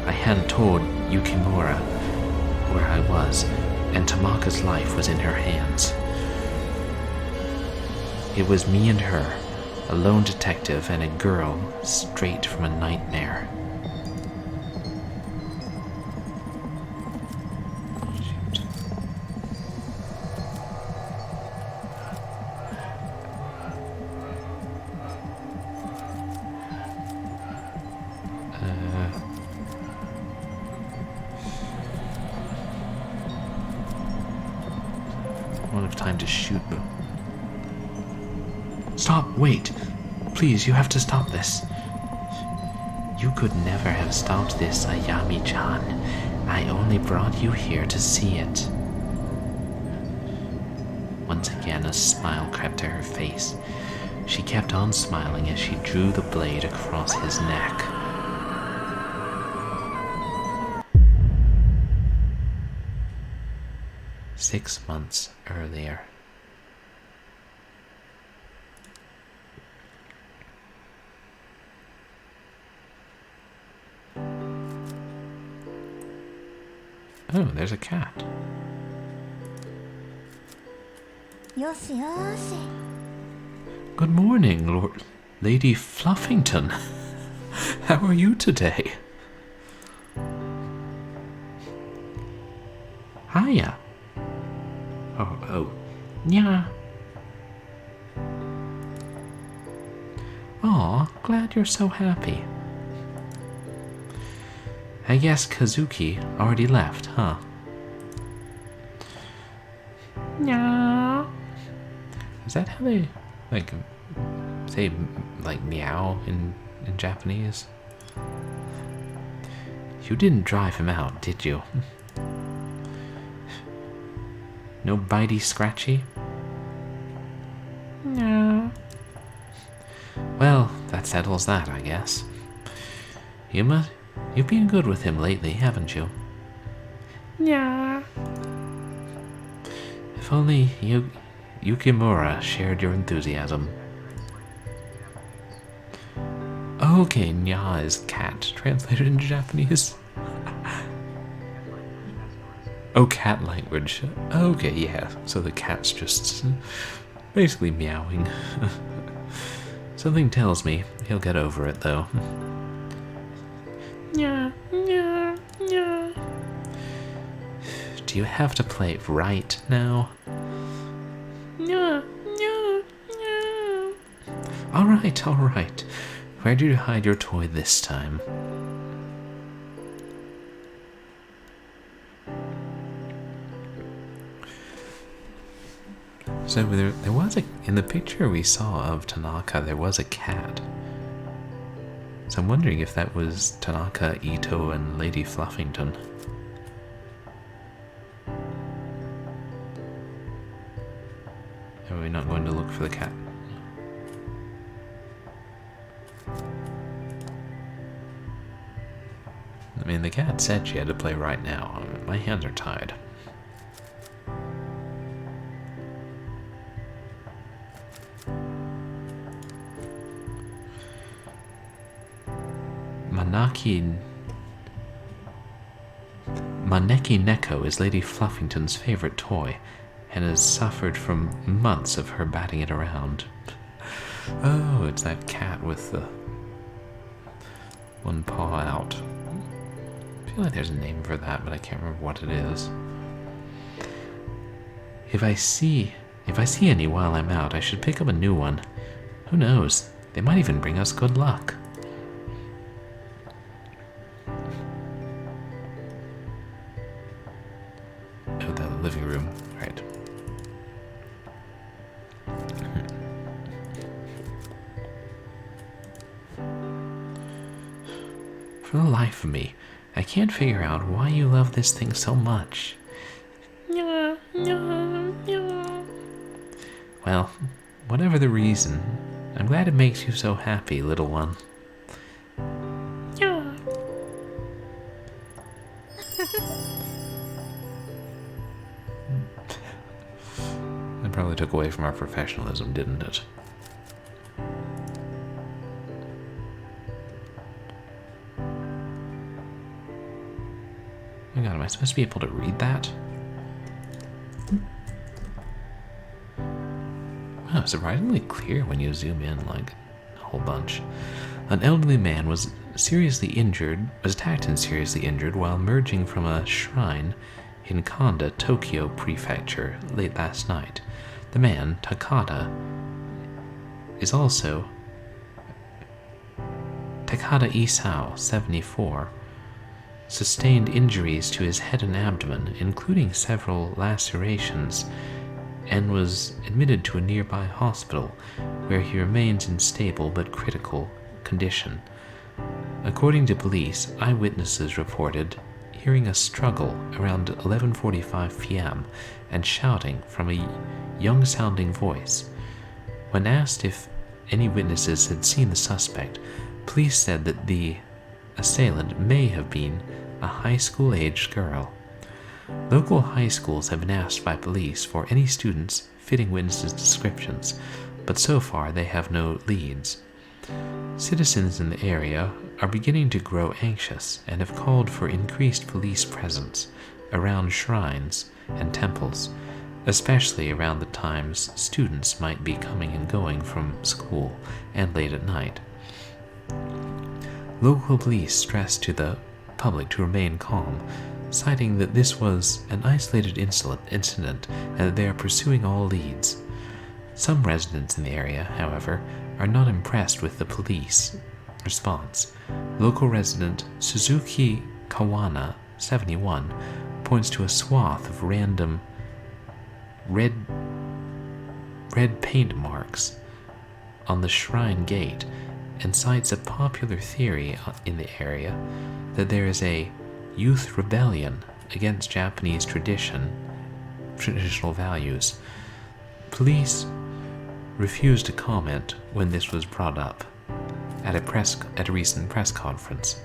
I hadn't told Yukimura where I was, and Tamaka's life was in her hands. It was me and her, a lone detective and a girl straight from a nightmare. I don't have time to shoot, but... Stop, wait. Please, you have to stop this. You could never have stopped this, Ayami-chan. I only brought you here to see it. Once again, a smile crept to her face. She kept on smiling as she drew the blade across his neck. Six months earlier. Oh, there's a cat. Good morning, Lady Fluffington. How are you today? Hiya. Oh, yeah. Aw, glad you're so happy. I guess Kazuki already left, huh? Yeah. Is that how they, like, say, like, meow in Japanese? You didn't drive him out, did you? No bitey scratchy? No. Well, that settles that, I guess. You've been good with him lately, haven't you? Yeah. If only Yukimura shared your enthusiasm. Okay, nya is cat, translated into Japanese. Oh, cat language. Okay, yeah, so the cat's just basically meowing. Something tells me he'll get over it, though. Yeah, yeah, yeah. Do you have to play it right now? Yeah, yeah, yeah. All right. Where did you hide your toy this time? So there was in the picture we saw of Tanaka, there was a cat. So I'm wondering if that was Tanaka, Ito, and Lady Fluffington. Are we not going to look for the cat? I mean, the cat said she had to play right now. My hands are tied. Maneki Neko is Lady Fluffington's favorite toy, and has suffered from months of her batting it around. Oh, it's that cat with the one paw out. I feel like there's a name for that, but I can't remember what it is. If I see any while I'm out, I should pick up a new one. Who knows? They might even bring us good luck. Oh, the living room. Right. For the life of me, I can't figure out why you love this thing so much. Well, whatever the reason, I'm glad it makes you so happy, little one. That probably took away from our professionalism, didn't it? Oh my god, am I supposed to be able to read that? Wow, surprisingly clear when you zoom in, like, a whole bunch. An elderly man was attacked and seriously injured while emerging from a shrine in Kanda, Tokyo Prefecture, late last night. The man, Takada, is also Takada Isao, 74, sustained injuries to his head and abdomen, including several lacerations, and was admitted to a nearby hospital, where he remains in stable but critical condition. According to police, eyewitnesses reported hearing a struggle around 11:45 p.m. and shouting from a young-sounding voice. When asked if any witnesses had seen the suspect, police said that the assailant may have been a high school-aged girl. Local high schools have been asked by police for any students fitting witnesses' descriptions, but so far they have no leads. Citizens in the area are beginning to grow anxious and have called for increased police presence around shrines and temples, especially around the times students might be coming and going from school and late at night. Local police stressed to the public to remain calm, citing that this was an isolated incident and that they are pursuing all leads. Some residents in the area, however, are not impressed with the police response. Local resident Suzuki Kawana, 71, points to a swath of random red paint marks on the shrine gate and cites a popular theory in the area that there is a youth rebellion against Japanese traditional values. Police refused to comment when this was brought up at a recent press conference.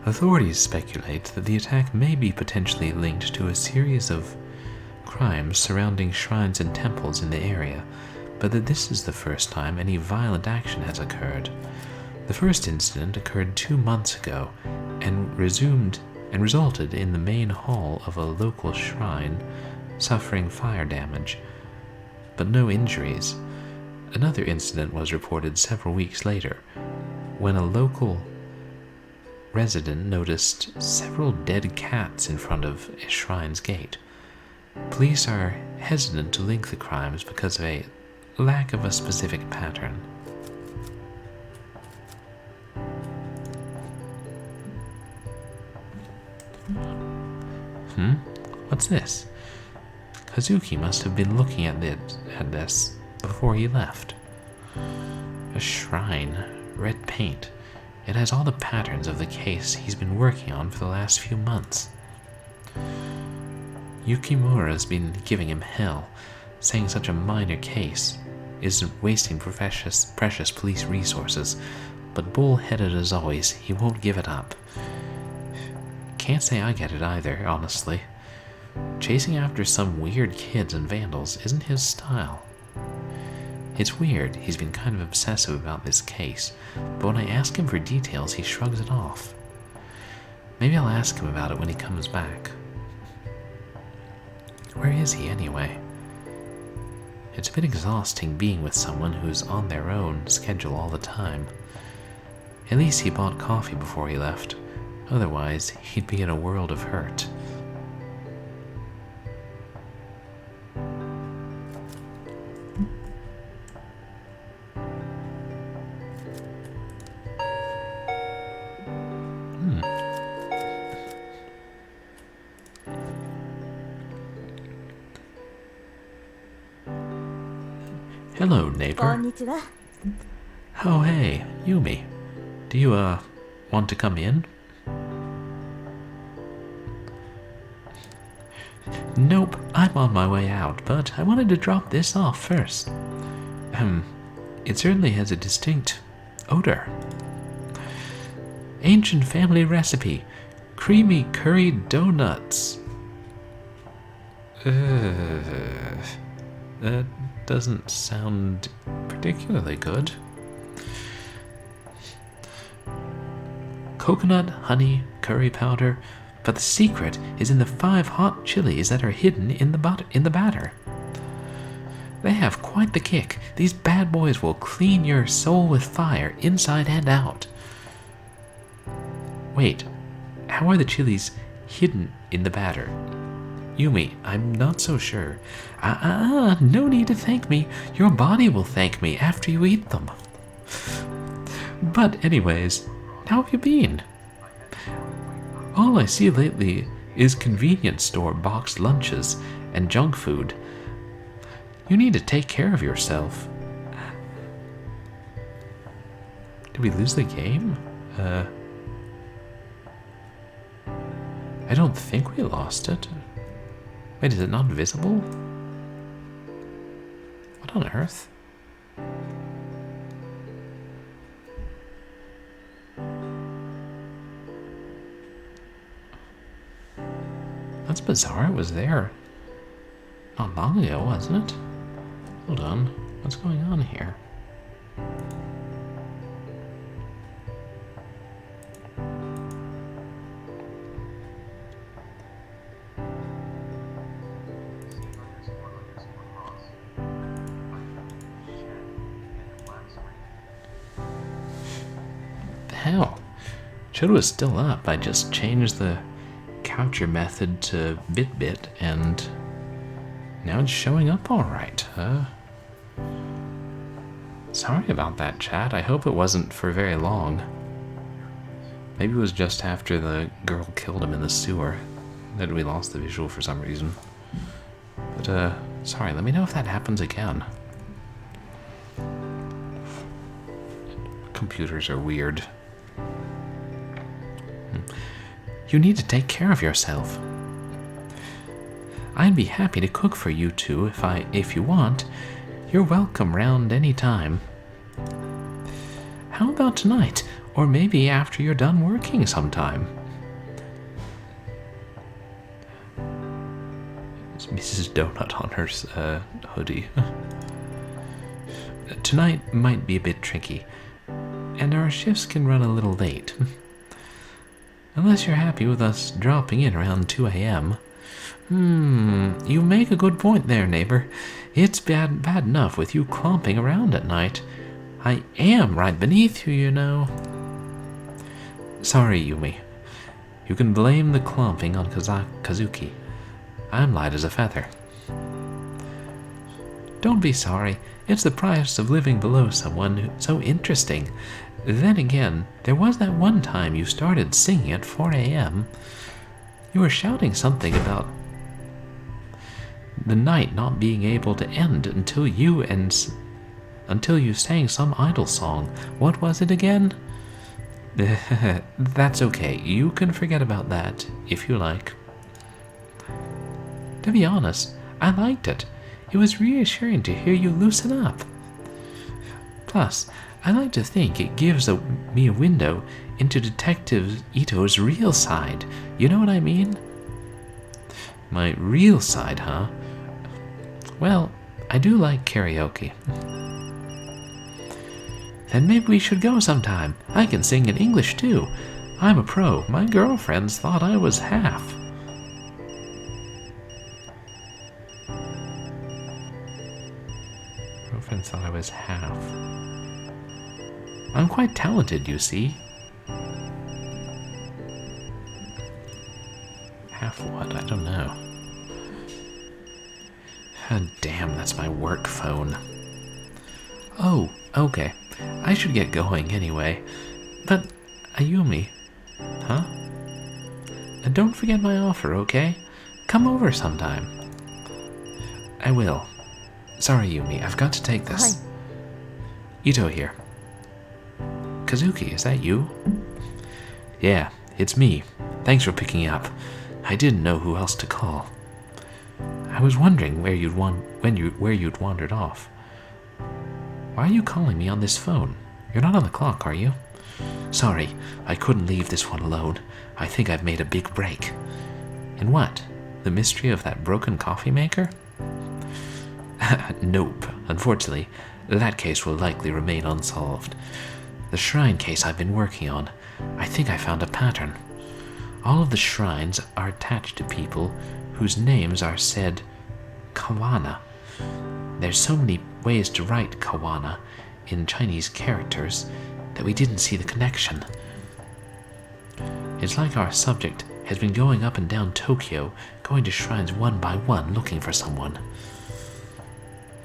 Authorities speculate that the attack may be potentially linked to a series of crimes surrounding shrines and temples in the area, but that this is the first time any violent action has occurred. The first incident occurred 2 months ago and resulted in the main hall of a local shrine suffering fire damage, but no injuries. Another incident was reported several weeks later, when a local resident noticed several dead cats in front of a shrine's gate. Police are hesitant to link the crimes because of a lack of a specific pattern. What's this? Kazuki must have been looking at this before he left. A shrine, red paint. It has all the patterns of the case he's been working on for the last few months. Yukimura's been giving him hell, saying such a minor case is wasting precious police resources, but bull-headed as always, he won't give it up. Can't say I get it either, honestly. Chasing after some weird kids and vandals isn't his style. It's weird, he's been kind of obsessive about this case, but when I ask him for details, he shrugs it off. Maybe I'll ask him about it when he comes back. Where is he anyway? It's a bit exhausting being with someone who's on their own schedule all the time. At least he bought coffee before he left. Otherwise, he'd be in a world of hurt. Hello, neighbor. Oh, hey, Yumi. Do you, want to come in? Nope, I'm on my way out, but I wanted to drop this off first. It certainly has a distinct odor. Ancient family recipe, creamy curry donuts. That doesn't sound particularly good. Coconut, honey, curry powder, but the secret is in the 5 hot chilies that are hidden in the batter. They have quite the kick. These bad boys will clean your soul with fire, inside and out. Wait, how are the chilies hidden in the batter? Yumi, I'm not so sure. No need to thank me. Your body will thank me after you eat them. But anyways, how have you been? All I see lately is convenience store boxed lunches and junk food. You need to take care of yourself. Did we lose the game? I don't think we lost it. Wait, is it not visible? What on earth? That's bizarre, it was there not long ago, wasn't it? Hold on, what's going on here? Hell, Chode was still up. I just changed the capture method to bit and now it's showing up all right. Sorry about that, chat. I hope it wasn't for very long. Maybe it was just after the girl killed him in the sewer that we lost the visual for some reason. But, sorry, let me know if that happens again. Computers are weird. You need to take care of yourself. I'd be happy to cook for you two if you want. You're welcome round any time. How about tonight? Or maybe after you're done working sometime. It's Mrs. Donut on her hoodie. Tonight might be a bit tricky, and our shifts can run a little late. Unless you're happy with us dropping in around 2 a.m. You make a good point there, neighbor. It's bad enough with you clomping around at night. I am right beneath you, you know. Sorry, Yumi. You can blame the clomping on Kazuki. I'm light as a feather. Don't be sorry. It's the price of living below someone who's so interesting. Then again, there was that one time you started singing at 4 a.m. You were shouting something about the night not being able to end until you sang some idol song. What was it again? That's okay. You can forget about that, if you like. To be honest, I liked it. It was reassuring to hear you loosen up. Plus, I like to think it gives me a window into Detective Ito's real side. You know what I mean? My real side, huh? Well, I do like karaoke. Then maybe we should go sometime. I can sing in English too. I'm a pro. My girlfriends thought I was half. Girlfriends thought I was half. I'm quite talented, you see. Half what? I don't know. Oh, damn, that's my work phone. Oh, okay. I should get going anyway. But, Ayumi, huh? Don't forget my offer, okay? Come over sometime. I will. Sorry, Yumi, I've got to take this. Hi. Ito here. Kazuki, is that you? Yeah, it's me. Thanks for picking up. I didn't know who else to call. I was wondering where you'd wandered off. Why are you calling me on this phone? You're not on the clock, are you? Sorry, I couldn't leave this one alone. I think I've made a big break. In what? The mystery of that broken coffee maker? Nope. Unfortunately, that case will likely remain unsolved. The shrine case I've been working on, I think I found a pattern. All of the shrines are attached to people whose names are said Kawana. There's so many ways to write Kawana in Chinese characters that we didn't see the connection. It's like our subject has been going up and down Tokyo, going to shrines one by one looking for someone.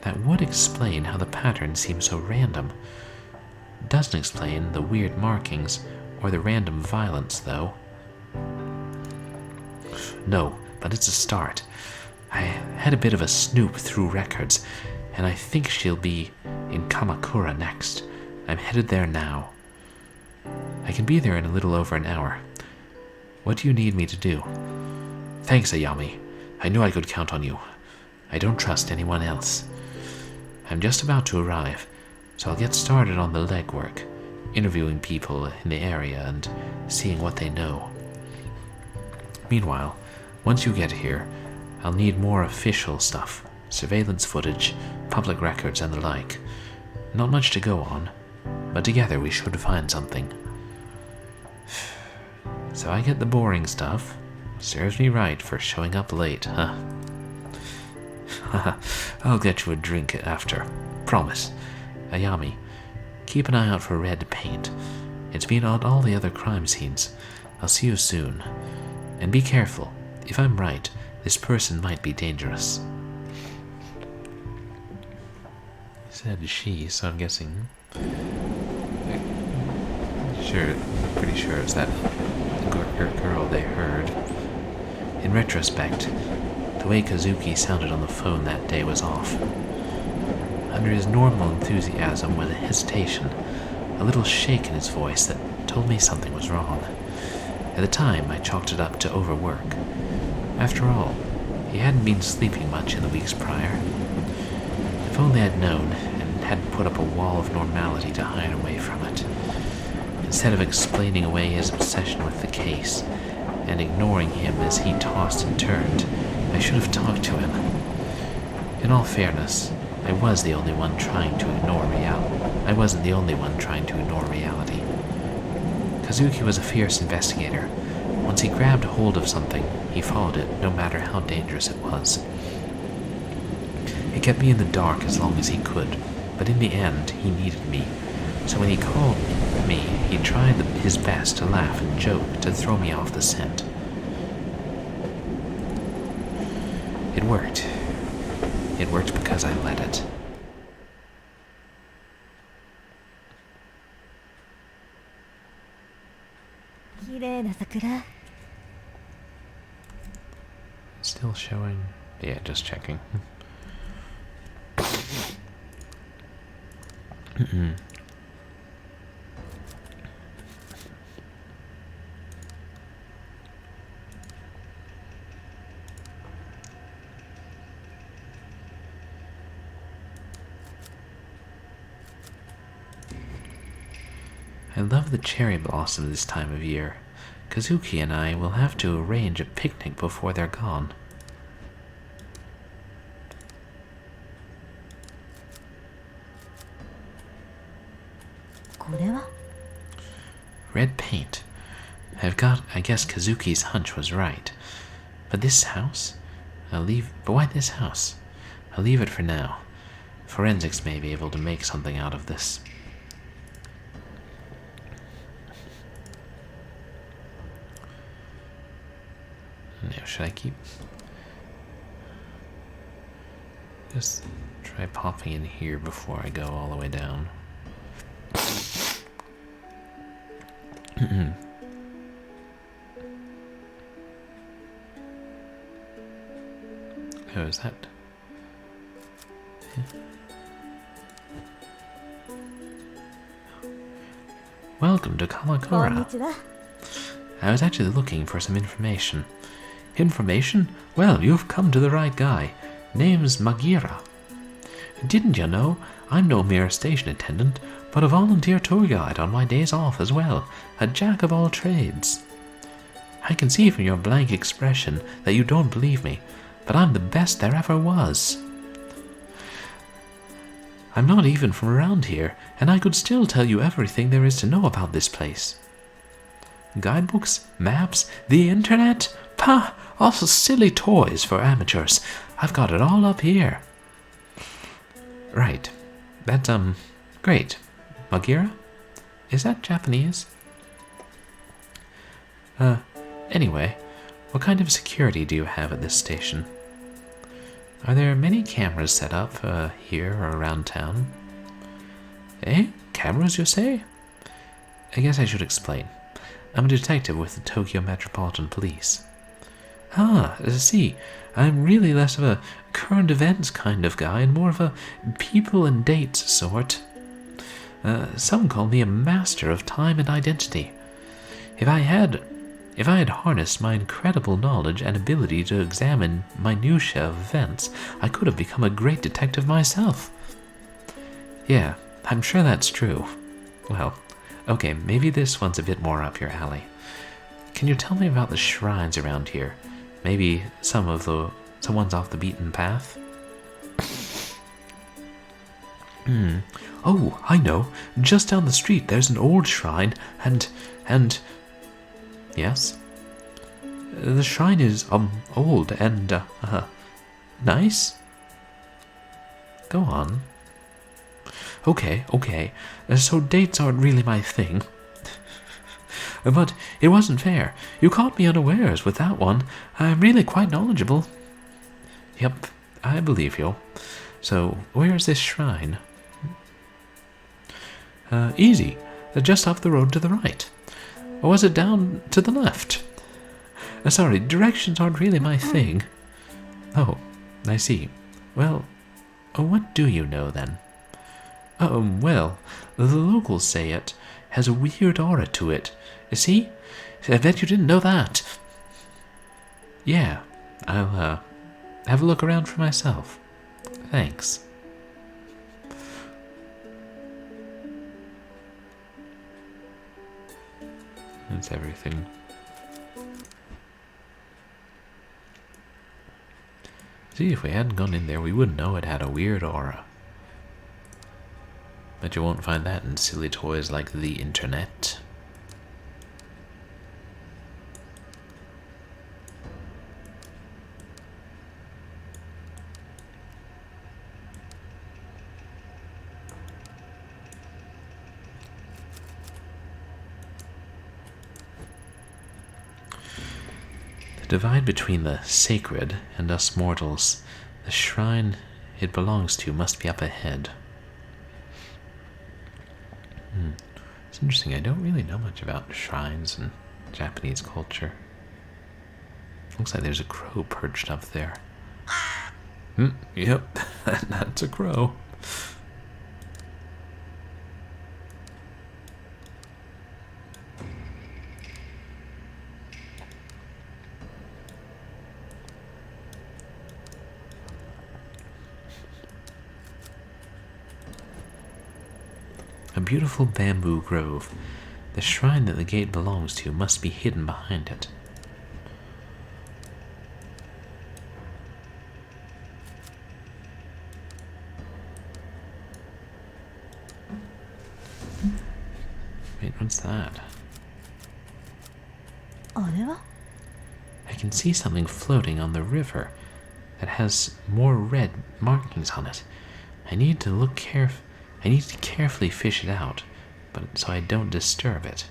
That would explain how the pattern seems so random. Doesn't explain the weird markings or the random violence, though. No, but it's a start. I had a bit of a snoop through records, and I think she'll be in Kamakura next. I'm headed there now. I can be there in a little over an hour. What do you need me to do? Thanks, Ayami. I knew I could count on you. I don't trust anyone else. I'm just about to arrive, so I'll get started on the legwork, interviewing people in the area and seeing what they know. Meanwhile, once you get here, I'll need more official stuff, surveillance footage, public records, and the like. Not much to go on, but together we should find something. So I get the boring stuff. Serves me right for showing up late, huh? I'll get you a drink after. Promise. Ayami, keep an eye out for red paint. It's been on all the other crime scenes. I'll see you soon. And be careful. If I'm right, this person might be dangerous. said she, so I'm guessing. Pretty sure it's that girl they heard. In retrospect, the way Kazuki sounded on the phone that day was off. Under his normal enthusiasm was a hesitation, a little shake in his voice that told me something was wrong. At the time, I chalked it up to overwork. After all, he hadn't been sleeping much in the weeks prior. If only I'd known and hadn't put up a wall of normality to hide away from it. Instead of explaining away his obsession with the case and ignoring him as he tossed and turned, I should have talked to him. In all fairness, I was the only one trying to ignore reality. I wasn't the only one trying to ignore reality. Kazuki was a fierce investigator. Once he grabbed hold of something, he followed it, no matter how dangerous it was. He kept me in the dark as long as he could, but in the end, he needed me. So when he called me, he tried his best to laugh and joke to throw me off the scent. It worked. It worked because I let it. Still showing? Yeah, just checking. I love the cherry blossom this time of year. Kazuki and I will have to arrange a picnic before they're gone. Red paint. I guess Kazuki's hunch was right. But this house? But why this house? I'll leave it for now. Forensics may be able to make something out of this. Now, should I keep... Just try popping in here before I go all the way down. Oh, is that... Yeah. Welcome to Kamakura. I was actually looking for some information. Information? Well, you've come to the right guy. Name's Magira. Didn't you know? I'm no mere station attendant, but a volunteer tour guide on my days off as well. A jack of all trades. I can see from your blank expression that you don't believe me, but I'm the best there ever was. I'm not even from around here, and I could still tell you everything there is to know about this place. Guidebooks, maps, the internet? Pah! All silly toys for amateurs. I've got it all up here. Right. That's, great. Magira? Is that Japanese? Anyway, what kind of security do you have at this station? Are there many cameras set up, here or around town? Eh? Cameras, you say? I guess I should explain. I'm a detective with the Tokyo Metropolitan Police. Ah, see, I'm really less of a current events kind of guy and more of a people and dates sort. Some call me a master of time and identity. If I had harnessed my incredible knowledge and ability to examine minutiae of events, I could have become a great detective myself. Yeah, I'm sure that's true. Well, okay, maybe this one's a bit more up your alley. Can you tell me about the shrines around here? Maybe some ones off the beaten path? Oh, I know. Just down the street there's an old shrine and... Yes? The shrine is, old and, nice? Go on. Okay. So dates aren't really my thing. But it wasn't fair. You caught me unawares with that one. I'm really quite knowledgeable. Yep, I believe you. So, where's this shrine? Easy. Just off the road to the right. Or was it down to the left? Sorry, directions aren't really my thing. Oh, I see. Well, what do you know then? Well, the locals say it has a weird aura to it. See? I bet you didn't know that. Yeah, I'll, have a look around for myself. Thanks. That's everything. See, if we hadn't gone in there, we wouldn't know it had a weird aura. But you won't find that in silly toys like the internet. The divide between the sacred and us mortals, the shrine it belongs to must be up ahead. It's interesting, I don't really know much about shrines and Japanese culture. Looks like there's a crow perched up there. Yep, that's a crow. A beautiful bamboo grove. The shrine that the gate belongs to must be hidden behind it. Wait, what's that? I can see something floating on the river that has more red markings on it. I need to carefully fish it out, but so I don't disturb it.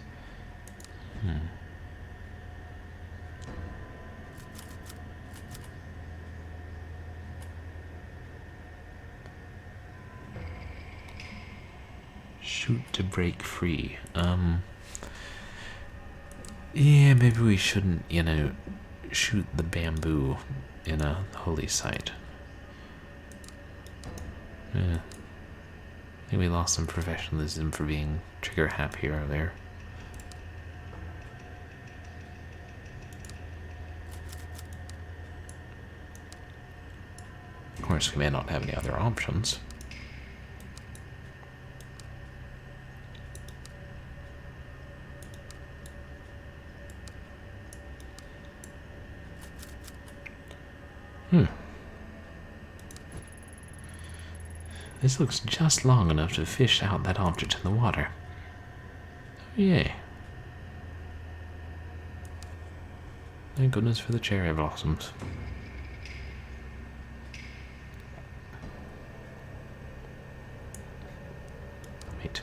Shoot to break free. Yeah, maybe we shouldn't, shoot the bamboo in a holy site. Yeah. I think we lost some professionalism for being trigger happy earlier. Of course, we may not have any other options. This looks just long enough to fish out that object in the water. Oh, yay. Thank goodness for the cherry blossoms. Wait.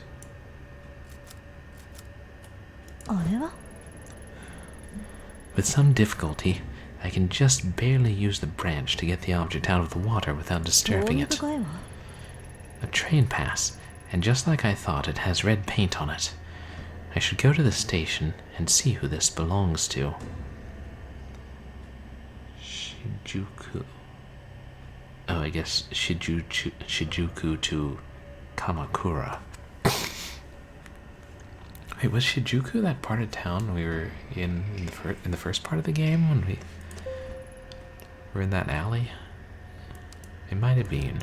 With some difficulty, I can just barely use the branch to get the object out of the water without disturbing it. A train pass, and just like I thought, it has red paint on it. I should go to the station and see who this belongs to. Shijuku. Oh, I guess Shijuku to Kamakura. Wait, was Shijuku that part of town we were in the first part of the game when we were in that alley? It might have been.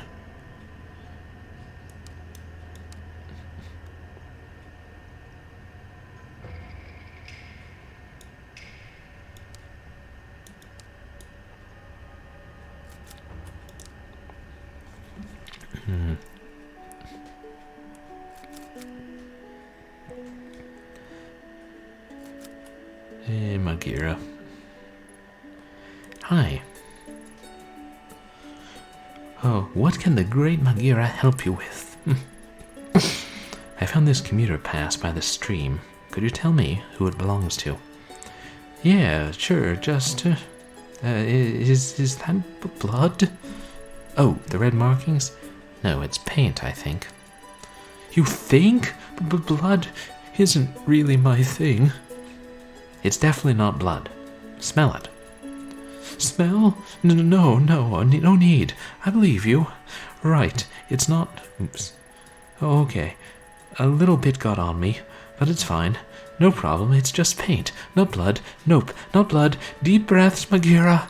Hey, Magira. Hi. Oh, what can the great Magira help you with? I found this commuter pass by the stream. Could you tell me who it belongs to? Yeah, sure, just... is that blood? Oh, the red markings? No, it's paint, I think. You think? But blood isn't really my thing. It's definitely not blood. Smell it. Smell? No, no need. I believe you. Right, it's not... Oops. Okay. A little bit got on me, but it's fine. No problem, it's just paint. Not blood. Nope, not blood. Deep breaths, Magira.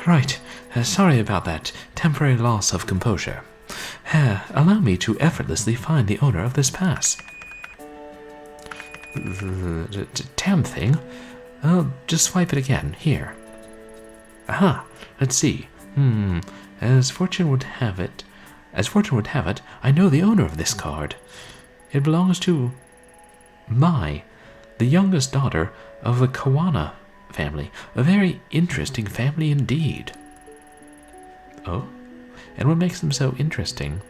Right, sorry about that temporary loss of composure. Allow me to effortlessly find the owner of this pass. The damn thing. I'll just swipe it again. Here. Aha, let's see. As fortune would have it, I know the owner of this card. It belongs to Mai, the youngest daughter of the Kawana family. A very interesting family indeed. Oh? And what makes them so interesting?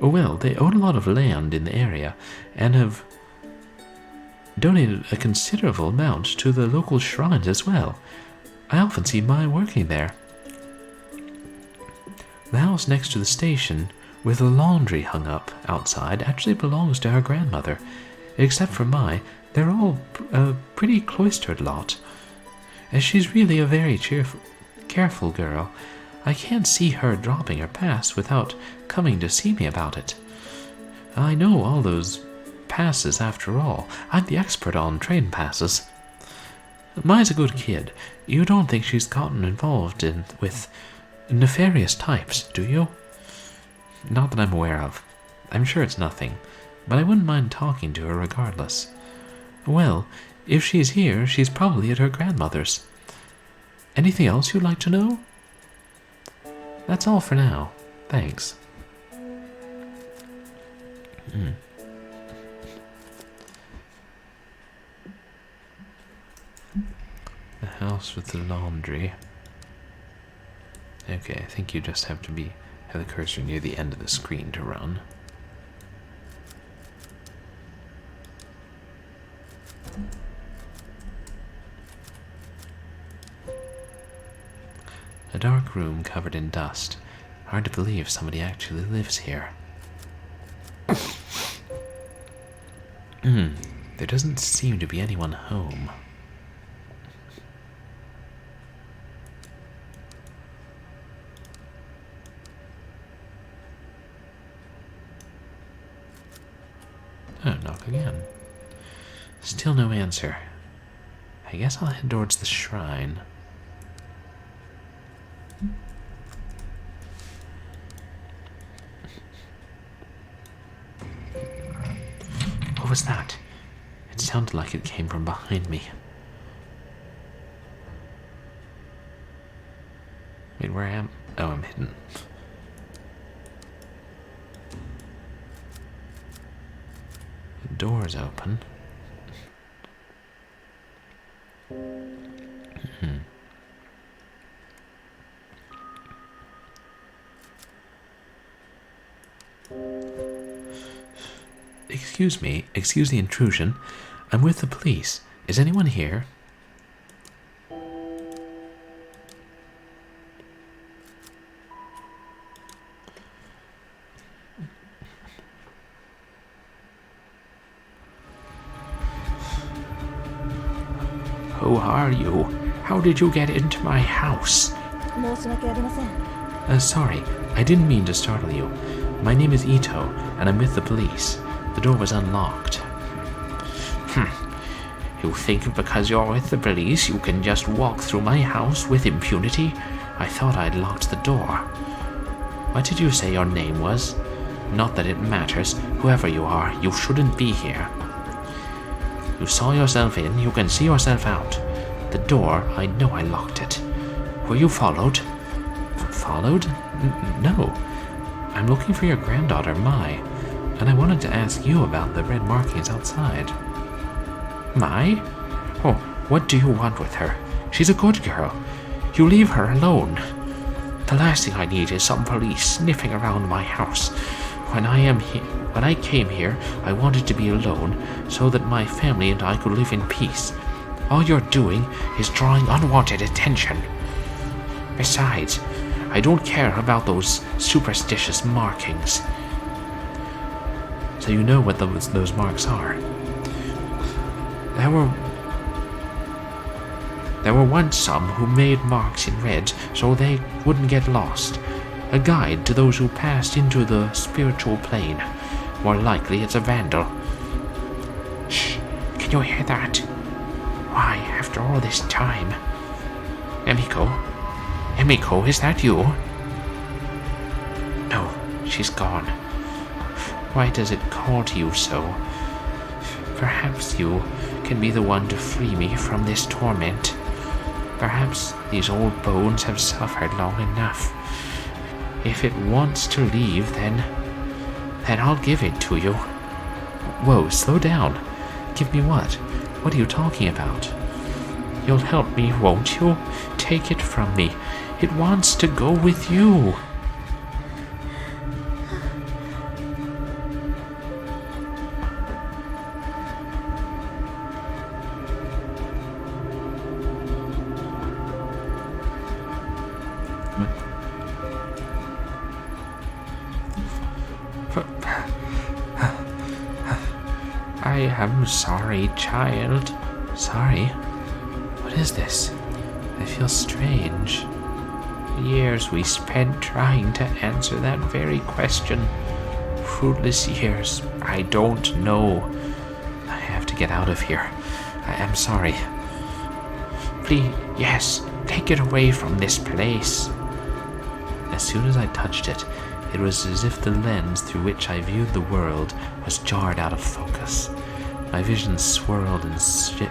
Oh, well, they own a lot of land in the area and have donated a considerable amount to the local shrines as well. I often see Mai working there. The house next to the station, with the laundry hung up outside, actually belongs to her grandmother. Except for Mai, they're all a pretty cloistered lot. As she's really a very careful girl, I can't see her dropping her pass without coming to see me about it. I know all those passes after all. I'm the expert on train passes. Mai's a good kid. You don't think she's gotten involved with nefarious types, do you? Not that I'm aware of. I'm sure it's nothing, but I wouldn't mind talking to her regardless. Well, if she's here, she's probably at her grandmother's. Anything else you'd like to know? That's all for now. Thanks. The house with the laundry. Okay, I think you just have to have the cursor near the end of the screen to run. A dark room covered in dust. Hard to believe somebody actually lives here. There doesn't seem to be anyone home. Oh, knock again. Still no answer. I guess I'll head towards the shrine. What was that? It sounded like it came from behind me. Wait, where am I? Oh, I'm hidden. The door's open. Excuse me, excuse the intrusion. I'm with the police. Is anyone here? Who are you? How did you get into my house? Sorry, I didn't mean to startle you. My name is Ito, and I'm with the police. The door was unlocked. You think because you're with the police you can just walk through my house with impunity? I thought I'd locked the door. What did you say your name was? Not that it matters. Whoever you are, you shouldn't be here. You saw yourself in, you can see yourself out. The door, I know I locked it. Were you followed? Followed? No. I'm looking for your granddaughter, Mai, and I wanted to ask you about the red markings outside. Mai? Oh, what do you want with her? She's a good girl. You leave her alone. The last thing I need is some police sniffing around my house. When I came here, I wanted to be alone so that my family and I could live in peace. All you're doing is drawing unwanted attention. Besides, I don't care about those superstitious markings. So you know what those marks are. There were once some who made marks in red so they wouldn't get lost. A guide to those who passed into the spiritual plane. More likely it's a vandal. Shh, can you hear that? Why, after all this time? Emiko, is that you? No, she's gone. Why does it call to you so? Perhaps you can be the one to free me from this torment. Perhaps these old bones have suffered long enough. If it wants to leave, then I'll give it to you. Whoa, slow down. Give me what? What are you talking about? You'll help me, won't you? Take it from me. It wants to go with you. I am sorry, child. Sorry? What is this? I feel strange. Years we spent trying to answer that very question. Fruitless years. I don't know. I have to get out of here. I am sorry. Please, yes, take it away from this place. As soon as I touched it, it was as if the lens through which I viewed the world was jarred out of focus. My vision swirled and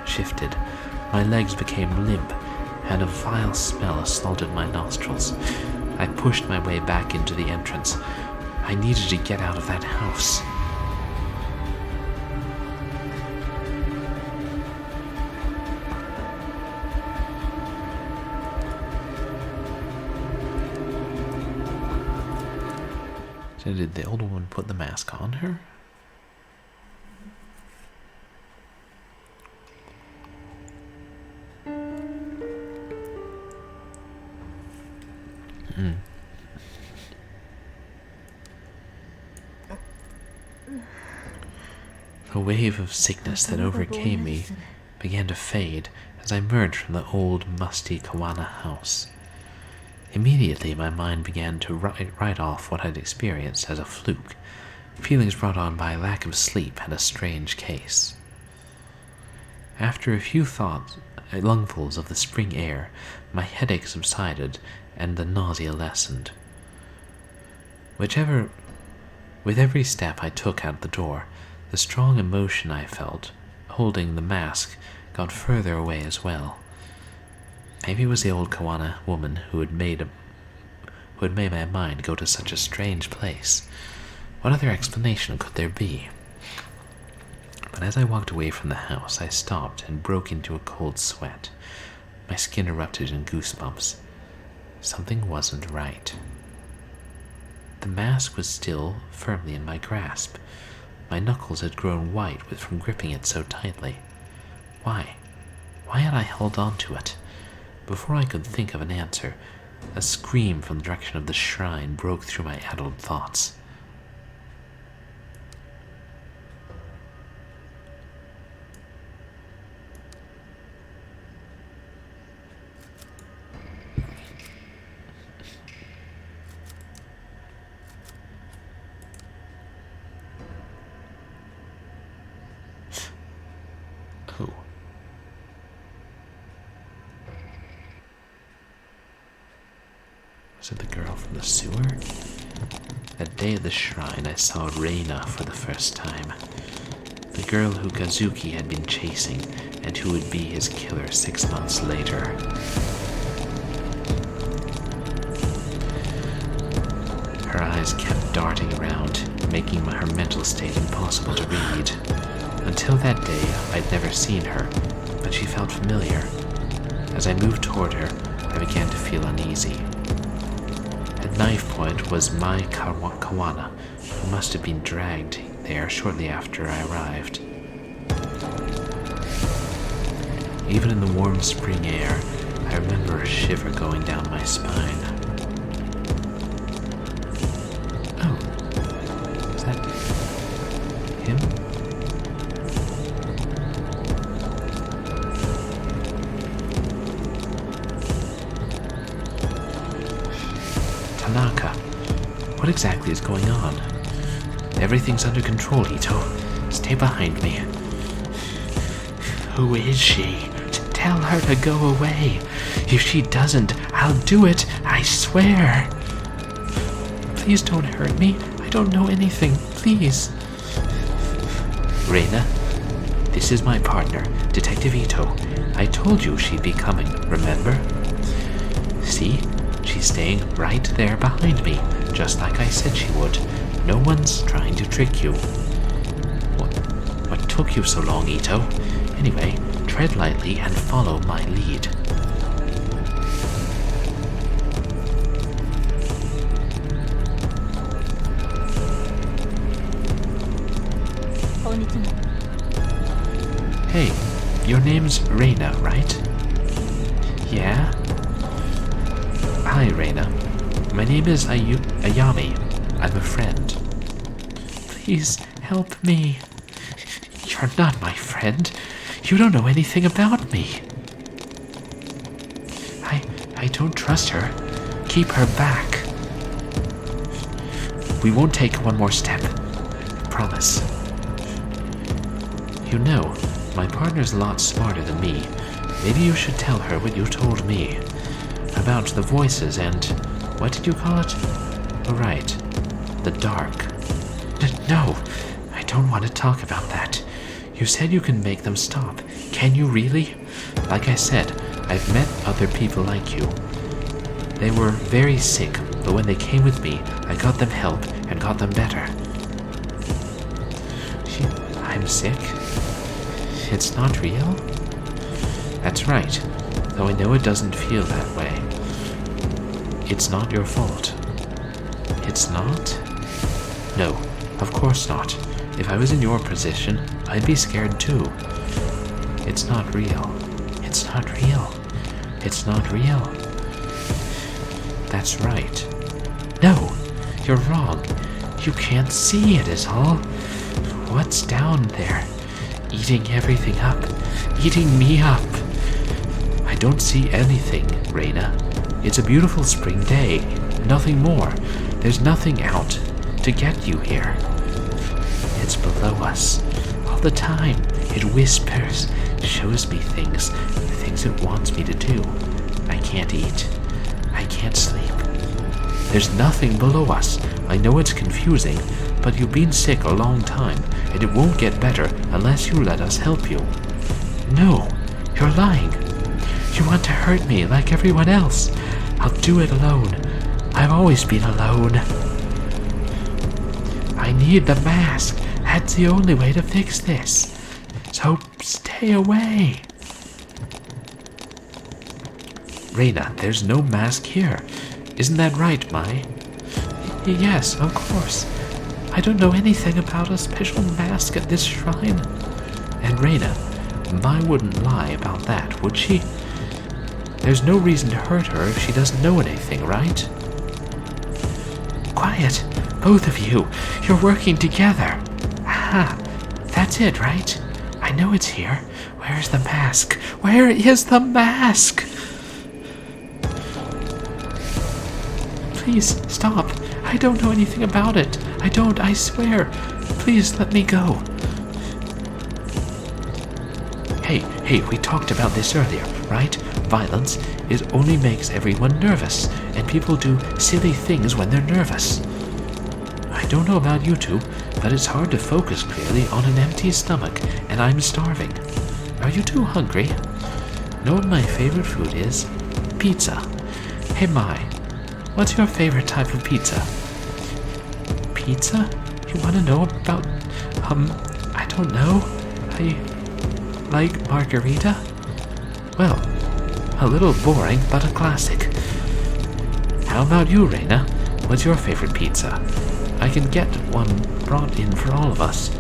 shifted. My legs became limp, and a vile smell assaulted my nostrils. I pushed my way back into the entrance. I needed to get out of that house. So did the old woman put the mask on her? The wave of sickness that overcame me began to fade as I emerged from the old, musty Kawana house. Immediately, my mind began to write off what I'd experienced as a fluke, feelings brought on by lack of sleep and a strange case. After a few lungfuls of the spring air, my headache subsided and the nausea lessened. With every step I took out the door, the strong emotion I felt, holding the mask, got further away as well. Maybe it was the old Kawana woman who had made my mind go to such a strange place. What other explanation could there be? But as I walked away from the house, I stopped and broke into a cold sweat. My skin erupted in goosebumps. Something wasn't right. The mask was still firmly in my grasp. My knuckles had grown white from gripping it so tightly. Why? Why had I held on to it? Before I could think of an answer, a scream from the direction of the shrine broke through my addled thoughts. Oh. Was it the girl from the sewer? That day at the shrine, I saw Reine for the first time. The girl who Kazuki had been chasing, and who would be his killer 6 months later. Her eyes kept darting around, making her mental state impossible to read. Until that day, I'd never seen her, but she felt familiar. As I moved toward her, I began to feel uneasy. At knife point was my Kawana, who must have been dragged there shortly after I arrived. Even in the warm spring air, I remember a shiver going down my spine. Tanaka, what exactly is going on? Everything's under control, Ito. Stay behind me. Who is she? Tell her to go away. If she doesn't, I'll do it, I swear. Please don't hurt me. I don't know anything. Please. Reine, this is my partner, Detective Ito. I told you she'd be coming, remember? See? She's staying right there behind me, just like I said she would. No one's trying to trick you. What took you so long, Ito? Anyway, tread lightly and follow my lead. Hey, your name's Reine, right? Yeah? Hi, Reine. My name is Ayami. I'm a friend. Please help me. You're not my friend. You don't know anything about me. I don't trust her. Keep her back. We won't take one more step. Promise. You know, my partner's a lot smarter than me. Maybe you should tell her what you told me. About the voices and... what did you call it? Oh, right. The dark. No, I don't want to talk about that. You said you can make them stop. Can you really? Like I said, I've met other people like you. They were very sick, but when they came with me, I got them help and got them better. I'm sick? It's not real? That's right, though I know it doesn't feel that way. It's not your fault. It's not? No, of course not. If I was in your position, I'd be scared too. It's not real. It's not real. It's not real. That's right. No, you're wrong. You can't see it is all. What's down there? Eating everything up. Eating me up. I don't see anything, Reine. It's a beautiful spring day. Nothing more. There's nothing out to get you here. It's below us. All the time. It whispers, shows me things it wants me to do. I can't eat. I can't sleep. There's nothing below us. I know it's confusing, but you've been sick a long time, and it won't get better unless you let us help you. No, you're lying. You want to hurt me like everyone else. I'll do it alone. I've always been alone. I need the mask. That's the only way to fix this. So stay away. Reine, there's no mask here. Isn't that right, Mai? Yes, of course. I don't know anything about a special mask at this shrine. And Reine, Mai wouldn't lie about that, would she? There's no reason to hurt her if she doesn't know anything, right? Quiet, both of you. You're working together. Ah, that's it, right? I know it's here. Where's the mask? Where is the mask? Please, stop. I don't know anything about it. I swear. Please let me go. Hey, we talked about this earlier, right? Violence, it only makes everyone nervous, and people do silly things when they're nervous. I don't know about you two, but it's hard to focus clearly on an empty stomach, and I'm starving. Are you two hungry? Know what my favorite food is? Pizza. Hey, Mai, what's your favorite type of pizza? Pizza? You want to know about, I don't know. I like margarita? Well, a little boring, but a classic. How about you, Reine? What's your favorite pizza? I can get one brought in for all of us.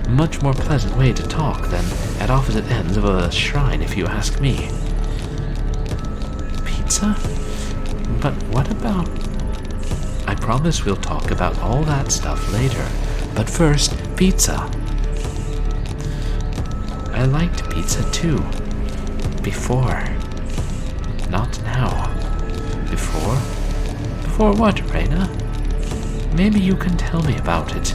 Much more pleasant way to talk than at opposite ends of a shrine, if you ask me. Pizza? But what about... I promise we'll talk about all that stuff later. But first, pizza. I liked pizza too. Before. Not now. Before? For what, Reine? Maybe you can tell me about it.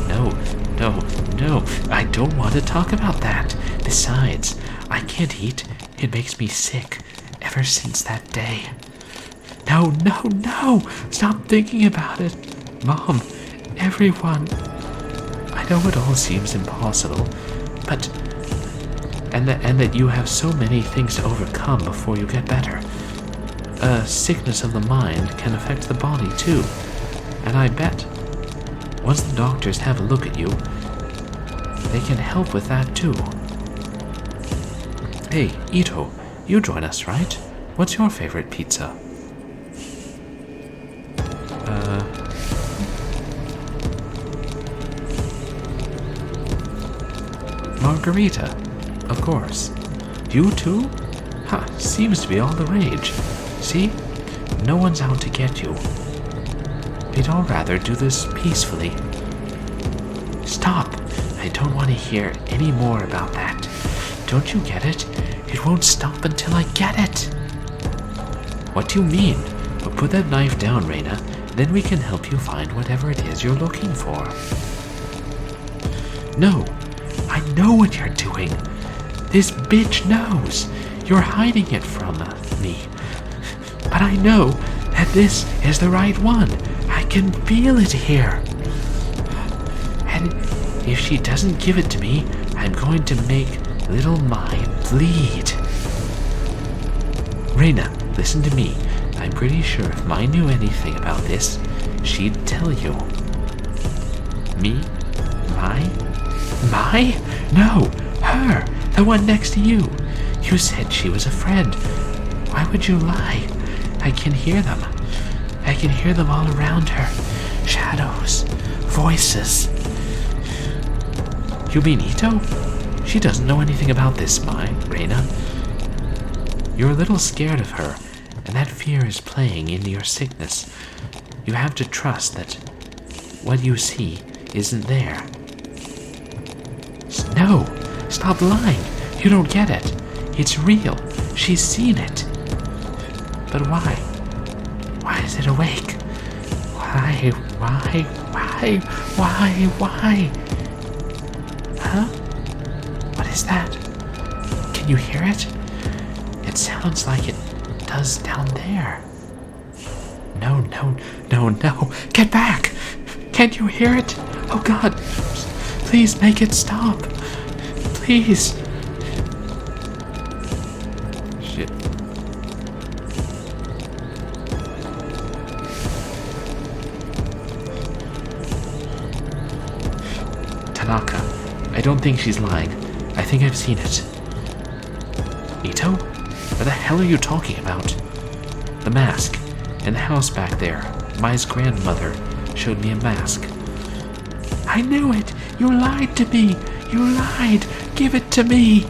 No, I don't want to talk about that. Besides, I can't eat. It makes me sick ever since that day. No, stop thinking about it. Mom, everyone. I know it all seems impossible, but... And that you have so many things to overcome before you get better. A sickness of the mind can affect the body too. And I bet, once the doctors have a look at you, they can help with that too. Hey, Ito, you join us, right? What's your favorite pizza? Margarita, of course. You too? Seems to be all the rage. See? No one's out to get you. We'd all rather do this peacefully. Stop! I don't want to hear any more about that. Don't you get it? It won't stop until I get it. What do you mean? But put that knife down, Reine. Then we can help you find whatever it is you're looking for. No, I know what you're doing. This bitch knows. You're hiding it from me. But I know that this is the right one. I can feel it here. And if she doesn't give it to me, I'm going to make little Mai bleed. Reine, listen to me. I'm pretty sure if Mai knew anything about this, she'd tell you. Me? Mai? Mai? No, her, the one next to you. You said she was a friend. Why would you lie? I can hear them. I can hear them all around her. Shadows. Voices. You mean Ito? She doesn't know anything about this, Reine. You're a little scared of her, and that fear is playing into your sickness. You have to trust that what you see isn't there. No! Stop lying! You don't get it. It's real. She's seen it. But why? Why is it awake? Why? Huh? What is that? Can you hear it? It sounds like it does down there. No. Get back! Can't you hear it? Oh God! Please make it stop. Please. Shit. Tanaka, I don't think she's lying. I think I've seen it. Ito? What the hell are you talking about? The mask. In the house back there. Mai's grandmother showed me a mask. I knew it! You lied to me! You lied! Give it to me!